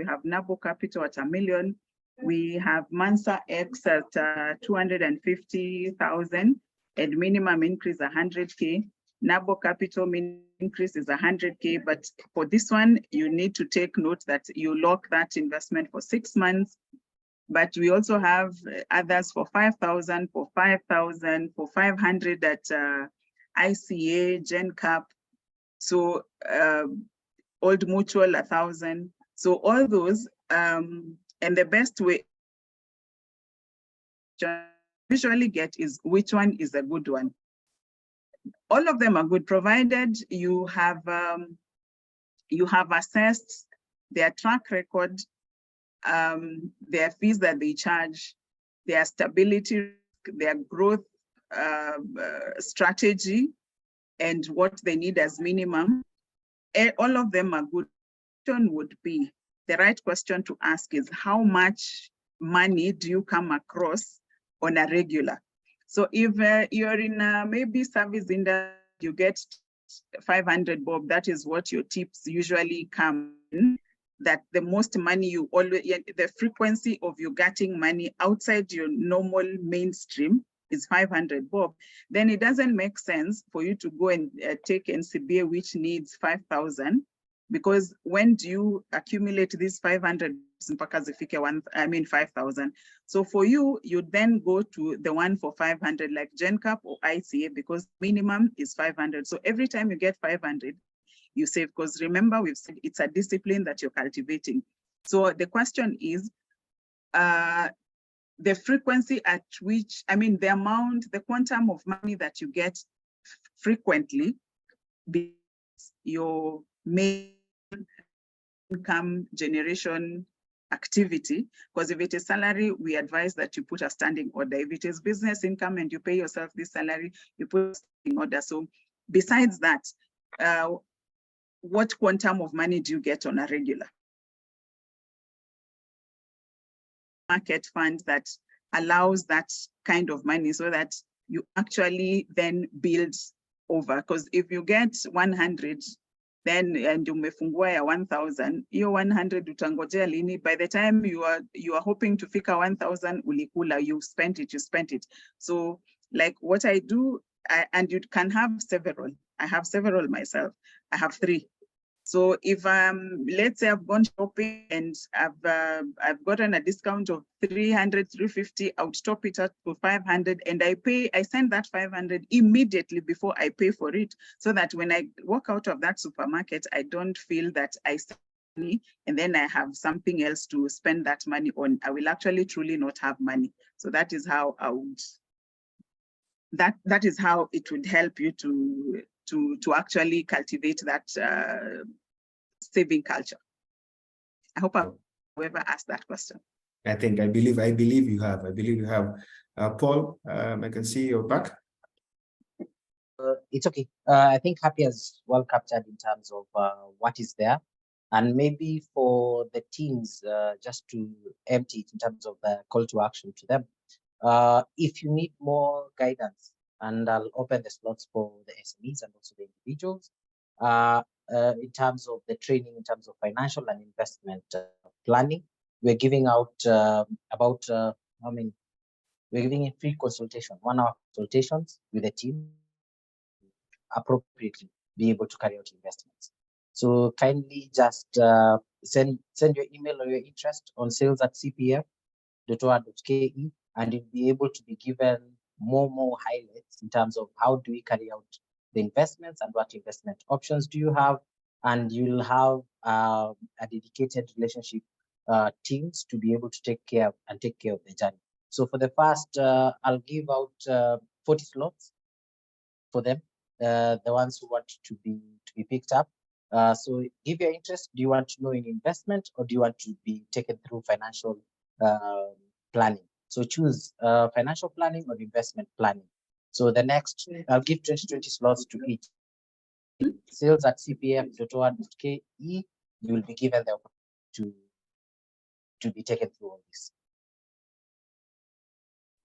[SPEAKER 6] have Nabo Capital at $1 million. We have Mansa X at 250,000 and minimum increase 100K. Nabo Capital minimum increase is 100K, but for this one, you need to take note that you lock that investment for 6 months. But we also have others for 5,000, for 5,000, for 500 at ICA, GenCap. So Old Mutual 1,000. So all those, and the best way to usually get is which one is a good one. All of them are good, provided you have assessed their track record, their fees that they charge, their stability, their growth strategy, and what they need as minimum. All of them are good. Would be the right question to ask is how much money do you come across on a regular? So if you're in maybe service industry, you get 500 bob, that is what your tips usually come in. That the most money you always, the frequency of you getting money outside your normal mainstream is 500 bob, then it doesn't make sense for you to go and take NCBA, which needs 5,000, because when do you accumulate these 500 mpaka 5,000? So for you, you then go to the one for 500 like GenCap or ICA, because minimum is 500. So every time you get 500, you save, because remember we've said it's a discipline that you're cultivating. So the question is, the frequency at which, the amount, the quantum of money that you get frequently be your main income generation activity. Because if it is salary, we advise that you put a standing order. If it is business income and you pay yourself this salary, you put a standing order. So besides that, what quantum of money do you get on a regular? Market fund that allows that kind of money so that you actually then build over. Because if you get 100, then and umefungua 1,000, your 100 utangojea lini. By the time you are hoping to fika 1,000 ulikula, you spent it. So like what I do, and you can have several. I have several myself. I have 3. So if let's say I've gone shopping and I've gotten a discount of 300, 350, I would stop it at 500, and I send that 500 immediately before I pay for it, so that when I walk out of that supermarket, I don't feel that I spend money and then I have something else to spend that money on. I will actually truly not have money. So that is how I would. That is how it would help you to actually cultivate that saving culture. I hope I've ever asked that question.
[SPEAKER 1] I believe you have. Paul, I can see you're back.
[SPEAKER 4] It's okay. I think Happy has well captured in terms of what is there, and maybe for the teams, just to empty it in terms of the call to action to them. If you need more guidance, and I'll open the slots for the SMEs and also the individuals, in terms of the training, in terms of financial and investment planning, we're giving out we're giving a free consultation, 1-hour consultations with the team, appropriately be able to carry out investments. So kindly just send your email or your interest on sales@cpf.or.ke, and you'll be able to be given more highlights in terms of how do we carry out the investments and what investment options do you have, and you'll have a dedicated relationship teams to be able to take care of the journey. So for the first, I'll give out 40 slots for them, the ones who want to be picked up. So if you're interested, do you want to know in investment, or do you want to be taken through financial planning? So choose financial planning or investment planning. So the next, I'll give 20 slots to each. Sales@cpf.or.ke, you will be given the opportunity to be taken through all this.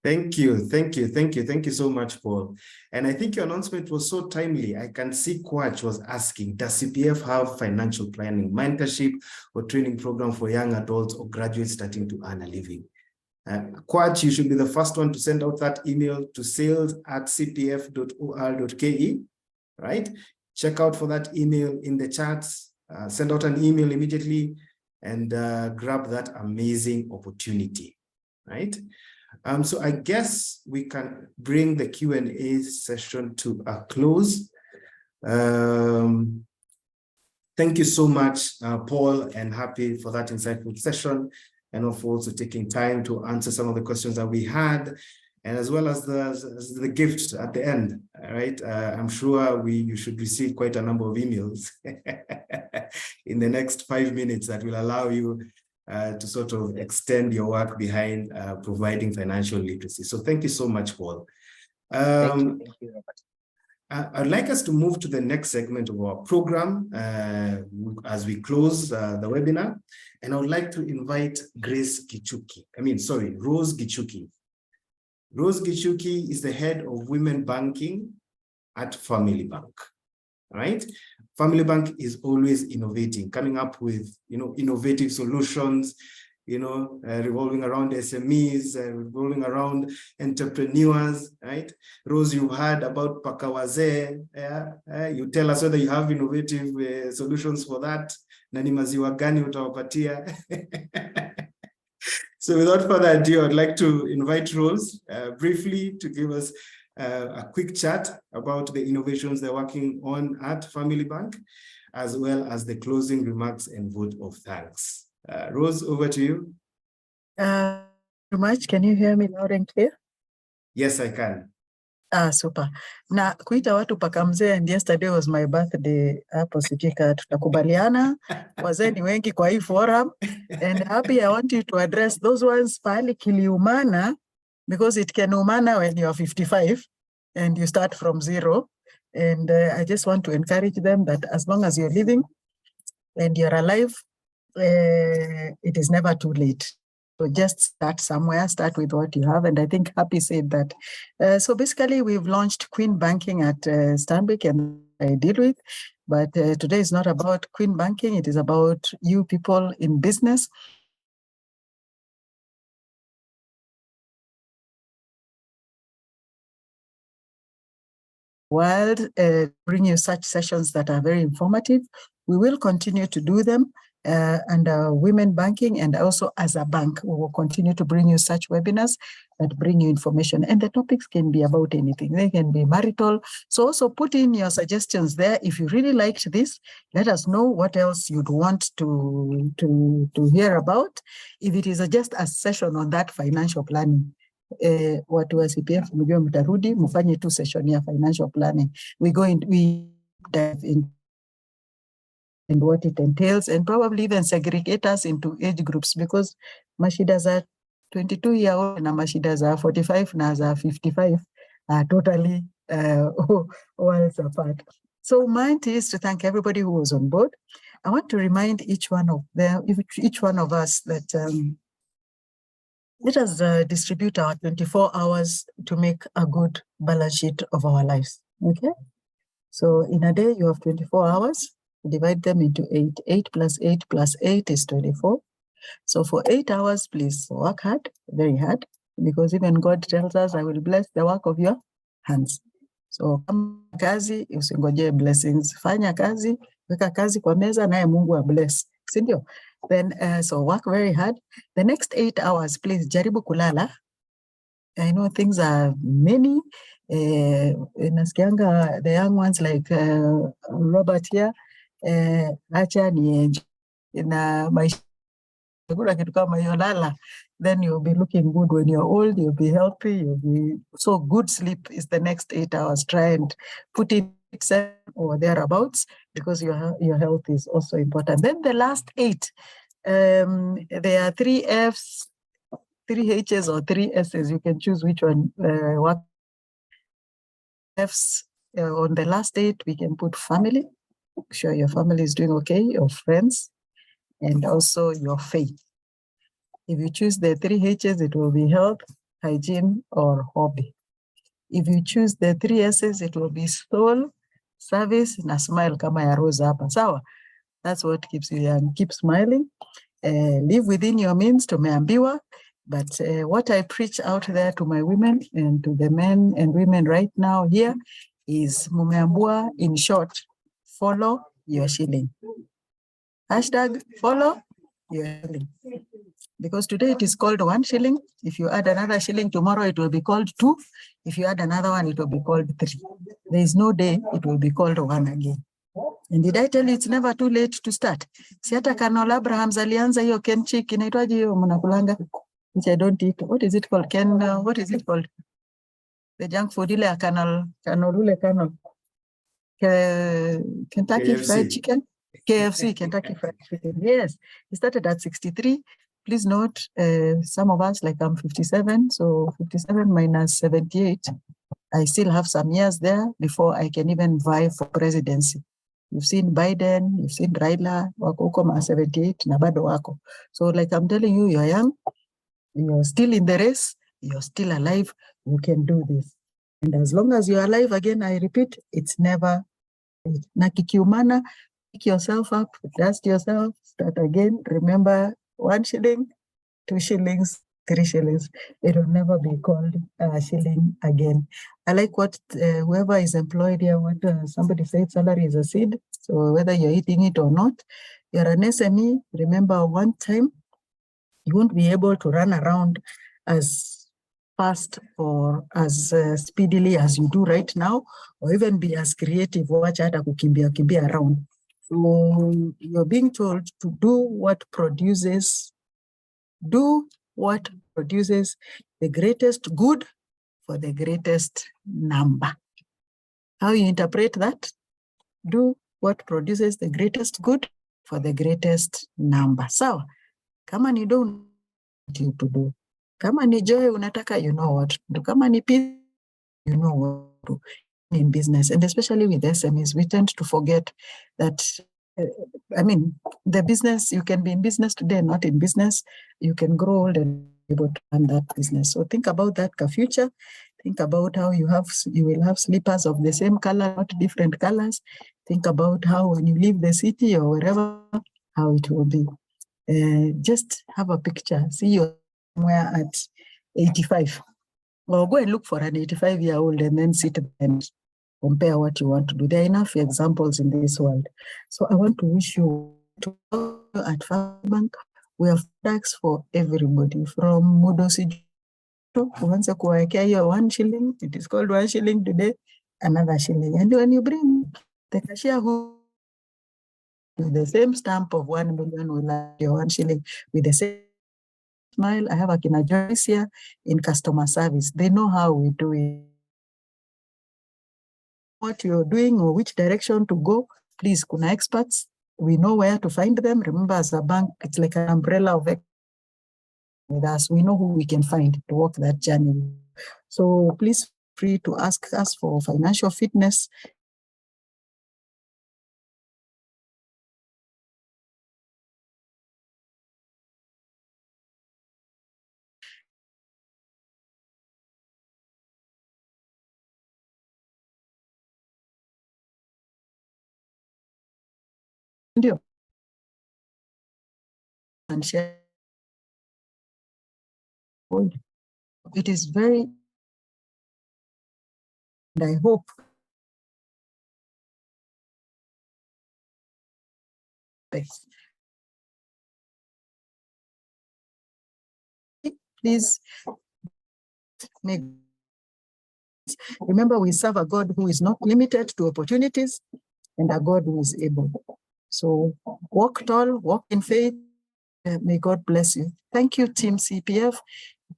[SPEAKER 1] Thank you, thank you, thank you, thank you so much, Paul. And I think your announcement was so timely. I can see Kwach was asking, does CPF have financial planning, mentorship, or training program for young adults or graduates starting to earn a living? Kwach, you should be the first one to send out that email to sales@cpf.or.ke, right? Check out for that email in the chats, send out an email immediately, and grab that amazing opportunity, right? So I guess we can bring the Q&A session to a close. Thank you so much, Paul and Happy, for that insightful session, and for also taking time to answer some of the questions that we had, and as well as the gifts at the end, right? I'm sure you should receive quite a number of emails in the next 5 minutes that will allow you to sort of extend your work behind providing financial literacy. So thank you so much, Paul.
[SPEAKER 4] Thank you, Robert.
[SPEAKER 1] I'd like us to move to the next segment of our program as we close the webinar. And I would like to invite Rose Gichuki. Rose Gichuki is the head of women banking at Family Bank. All right. Family Bank is always innovating, coming up with, innovative solutions, revolving around SMEs, revolving around entrepreneurs, right? Rose, you heard about Pakawaze. You tell us whether you have innovative solutions for that. Nani maziwa gani utawapatia? So without further ado, I'd like to invite Rose briefly to give us a quick chat about the innovations they're working on at Family Bank, as well as the closing remarks and vote of thanks. Rose, over to you.
[SPEAKER 8] Very much. Can you hear me loud and clear?
[SPEAKER 1] Yes, I can.
[SPEAKER 8] Super. Na kuita watu paka mzee, and yesterday was my birthday. Hapo sijika tutakubaliana. Wazee ni wengi kwa hii forum. And Happy, I want you to address those ones pahali kiliumana, because it can umana when you are 55 and you start from zero. And I just want to encourage them that as long as you're living and you're alive, it is never too late. So just start somewhere, start with what you have. And I think Happy said that. So basically, we've launched Queen Banking at Stanbic, and I deal with. But today is not about Queen Banking. It is about you people in business. World, bring you such sessions that are very informative. We will continue to do them under women banking, and also as a bank, we will continue to bring you such webinars that bring you information. And the topics can be about anything. They can be marital. So also put in your suggestions there. If you really liked this, let us know what else you'd want to hear about. If it is just a session on that financial planning, watu wa CPF mjue mtarudi mfanye tu session ya financial planning. We dive in and what it entails, and probably even segregate us into age groups, because mashida za 22-year-old na mashida za 45 na za 55 are totally worlds apart. So mine is to thank everybody who was on board. I want to remind each one of us that let us distribute our 24 hours to make a good balance sheet of our lives, okay? So in a day, you have 24 hours, divide them into 8. 8 plus 8 plus 8 is 24. So for 8 hours, please work hard, very hard, because even God tells us, I will bless the work of your hands. So kama kazi, usingoje blessings. Fanya kazi, weka kazi kwa meza, naye Mungu wa bless. Sindio? Then, so work very hard. The next 8 hours, please, jaribu kulala. I know things are many. Nasikianga the young ones like Robert here, acha ni na maisha kitu kama hiyo, lala. Then you'll be looking good when you're old, you'll be healthy, so good sleep is the next 8 hours. Try and put in 7 or thereabouts, because your health is also important. Then the last 8, there are 3 Fs, 3 H's or 3 S's. You can choose which one. What F's on the last 8, we can put family. Make sure your family is doing okay, your friends, and also your faith. If you choose the 3 H's, it will be health, hygiene, or hobby. If you choose the 3 S's, it will be soul, service, na smile kama ya Rose hapa. Sawa? That's what keeps you young. Keep smiling. Live within your means, tumeambiwa. But what I preach out there to my women and to the men and women right now here is mumeambua, in short, follow your shilling. Hashtag follow your shilling. Because today it is called 1 shilling. If you add another shilling tomorrow, it will be called 2. If you add another one, it will be called 3. There is no day it will be called 1 again. And did I tell you it's never too late to start? Si hata Colonel Abrahams alianza hiyo Ken Chick, inaitwaje hiyo mnakulanga? Which I don't eat. What is it called? What is it called? The junk food ile ya Colonel Kentucky
[SPEAKER 1] KFC.
[SPEAKER 8] Fried Chicken. KFC, Kentucky Fried Chicken. Yes, he started at 63. Please note, some of us, like I'm 57, so 57 minus 78, I still have some years there before I can even vie for presidency. You've seen Biden, you've seen Raila, wako huko ma 78, na bado wako. So like I'm telling you, you're young, you're still in the race, you're still alive, you can do this. And as long as you're alive, again, I repeat, it's never late. Na kikiumana, pick yourself up, dust yourself, start again. Remember, 1 shilling, 2 shillings, 3 shillings. It will never be called a shilling again. I like what whoever is employed here, what somebody said, salary is a seed. So whether you're eating it or not, you're an SME. Remember, one time, you won't be able to run around as fast or as speedily as you do right now, or even be as creative, wacha hata kukimbia around. So you're being told to do what produces the greatest good for the greatest number. How you interpret that? Do what produces the greatest good for the greatest number. So, kama ni do, you to do. Kama ni joy unataka, you know what to do. Kama ni peace, you know what to do in business. And especially with SMEs, we tend to forget that, the business, you can be in business today, not in business. You can grow old and be able to run that business. So think about that future. Think about how you will have slippers of the same color, not different colors. Think about how when you leave the city or wherever, how it will be. Just have a picture. See you somewhere at 85. Or go and look for an 85-year-old and then sit and compare what you want to do. There are enough examples in this world. So I want to wish you at Bank, we have products for everybody, from Mudosi uanze kuwekea hiyo 1 shilling, it is called 1 shilling today, another shilling. And when you bring the cashier who with the same stamp of 1 million will have your 1 shilling with the same smile. I have Akina Joyce here in customer service. They know how we do it. What you're doing or which direction to go, please, kuna experts. We know where to find them. Remember, as a bank, it's like an umbrella of with us. We know who we can find to walk that journey. So please feel free to ask us for financial fitness. And share. It is very, and I hope please remember, we serve a God who is not limited to opportunities and a God who is able. So walk tall, walk in faith. May God bless you. Thank you, Team CPF.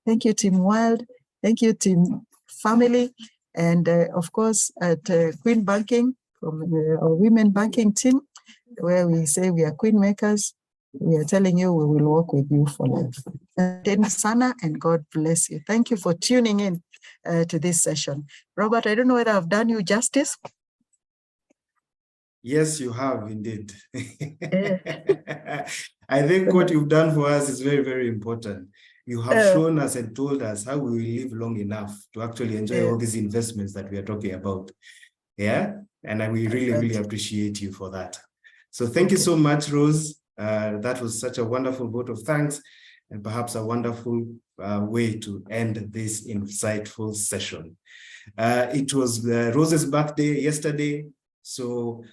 [SPEAKER 8] Thank you, Team Wild. Thank you, Team Family. And of course, at Queen Banking, from our women banking team, where we say we are queen makers, we are telling you we will work with you for life. And Sana, and God bless you. Thank you for tuning in to this session. Robert, I don't know whether I've done you justice.
[SPEAKER 1] Yes, you have indeed. I think what you've done for us is very, very important. you have shown us and told us how we will live long enough to actually enjoy all these investments that we are talking about. Yeah, and we really, really appreciate you for that. So thank you so much, Rose. That was such a wonderful vote of thanks and perhaps a wonderful way to end this insightful session. It was Rose's birthday yesterday, so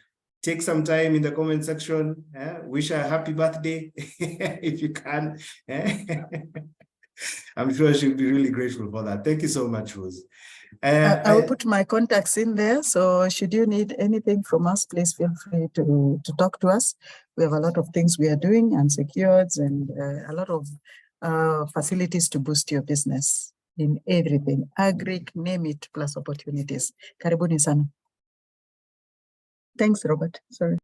[SPEAKER 1] take some time in the comment section, wish her a happy birthday if you can. I'm sure she'll be really grateful for that. Thank you so much, Rose.
[SPEAKER 8] I will put my contacts in there. So should you need anything from us, please feel free to talk to us. We have a lot of things we are doing, unsecured, and a lot of facilities to boost your business in everything. Agri, name it, plus opportunities. Karibuni sana. Thanks, Robert. Sorry.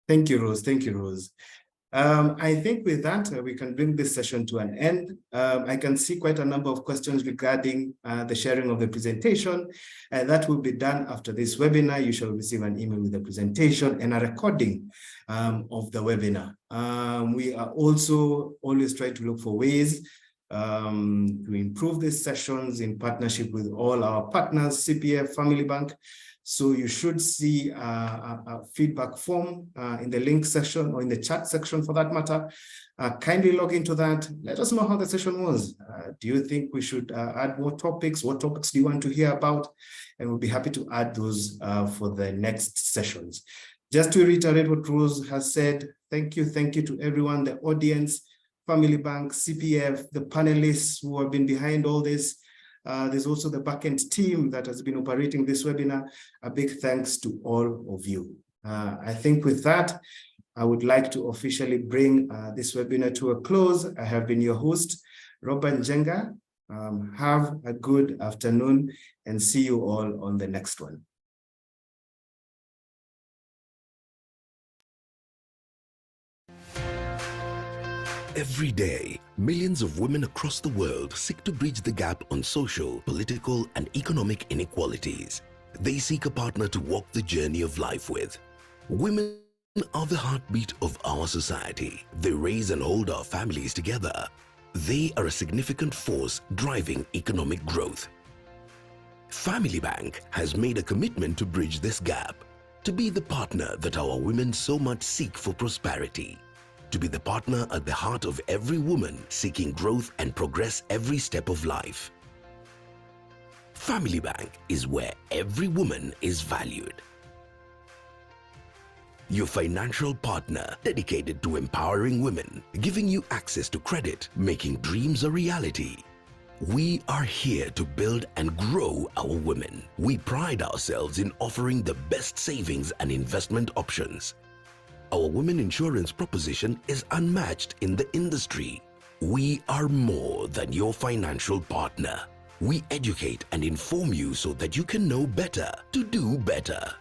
[SPEAKER 1] Thank you, Rose. Thank you, Rose. I think with that, we can bring this session to an end. I can see quite a number of questions regarding the sharing of the presentation, and that will be done after this webinar. You shall receive an email with the presentation and a recording of the webinar. We are also always trying to look for ways to improve these sessions in partnership with all our partners, CPF, Family Bank. So you should see a feedback form in the link section or in the chat section for that matter. Kindly log into that. Let us know how the session was. Do you think we should add more topics? What topics do you want to hear about? And we'll be happy to add those for the next sessions. Just to reiterate what Rose has said, thank you to everyone, the audience, Family Bank, CPF, the panelists who have been behind all this. There's also the backend team that has been operating this webinar. A big thanks to all of you. I think with that, I would like to officially bring this webinar to a close. I have been your host, Robert Njenga. Have a good afternoon and see you all on the next one.
[SPEAKER 9] Every day, millions of women across the world seek to bridge the gap on social, political, and economic inequalities. They seek a partner to walk the journey of life with. Women are the heartbeat of our society. They raise and hold our families together. They are a significant force driving economic growth. Family Bank has made a commitment to bridge this gap, to be the partner that our women so much seek for prosperity. To be the partner at the heart of every woman seeking growth and progress every step of life. Family Bank is where every woman is valued. Your financial partner dedicated to empowering women, giving you access to credit, making dreams a reality. We are here to build and grow our women. We pride ourselves in offering the best savings and investment options. Our women insurance proposition is unmatched in the industry. We are more than your financial partner. We educate and inform you so that you can know better to do better.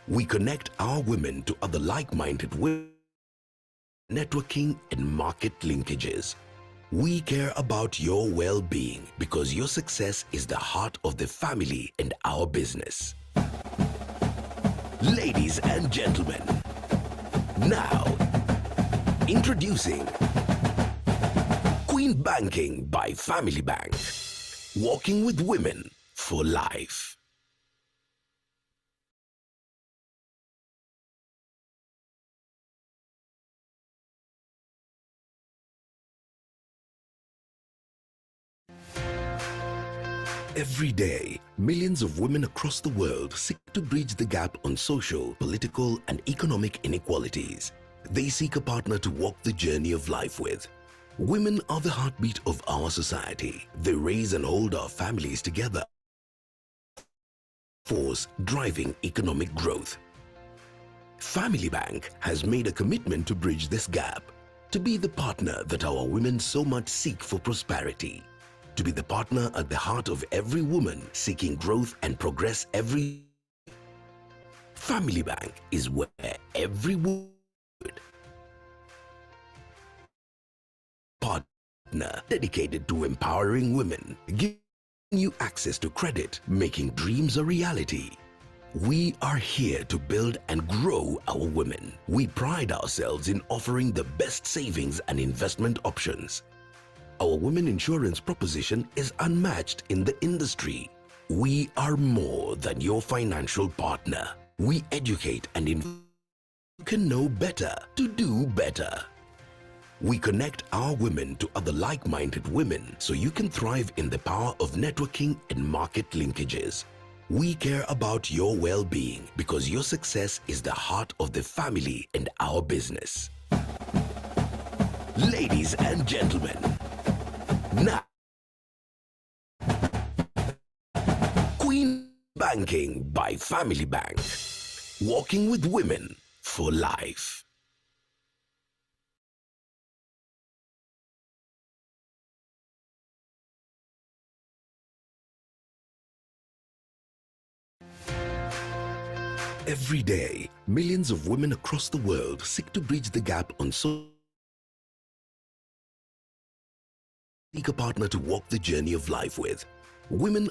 [SPEAKER 9] We connect our women to other like-minded women, networking and market linkages. We care about your well-being because your success is the heart of the family and our business. Ladies and gentlemen, now, introducing Queen Banking by Family Bank. Walking with women for life. Every day, millions of women across the world seek to bridge the gap on social, political, and economic inequalities. They seek a partner to walk the journey of life with. Women are the heartbeat of our society. They raise and hold our families together. Force driving economic growth. Family Bank has made a commitment to bridge this gap, to be the partner that our women so much seek for prosperity. To be the partner at the heart of every woman seeking growth and progress every. Family Bank is where every woman. Partner dedicated to empowering women, giving you access to credit, making dreams a reality. We are here to build and grow our women. We pride ourselves in offering the best savings and investment options. Our women insurance proposition is unmatched in the industry. We are more than your financial partner. We educate and you can know better to do better. We connect our women to other like-minded women so you can thrive in the power of networking and market linkages. We care about your well-being because your success is the heart of the family and our business. Ladies and gentlemen, now Queen Banking by Family Bank. Walking with women for life. Every day, millions of women across the world seek to bridge the gap on seek a partner to walk the journey of life with. Women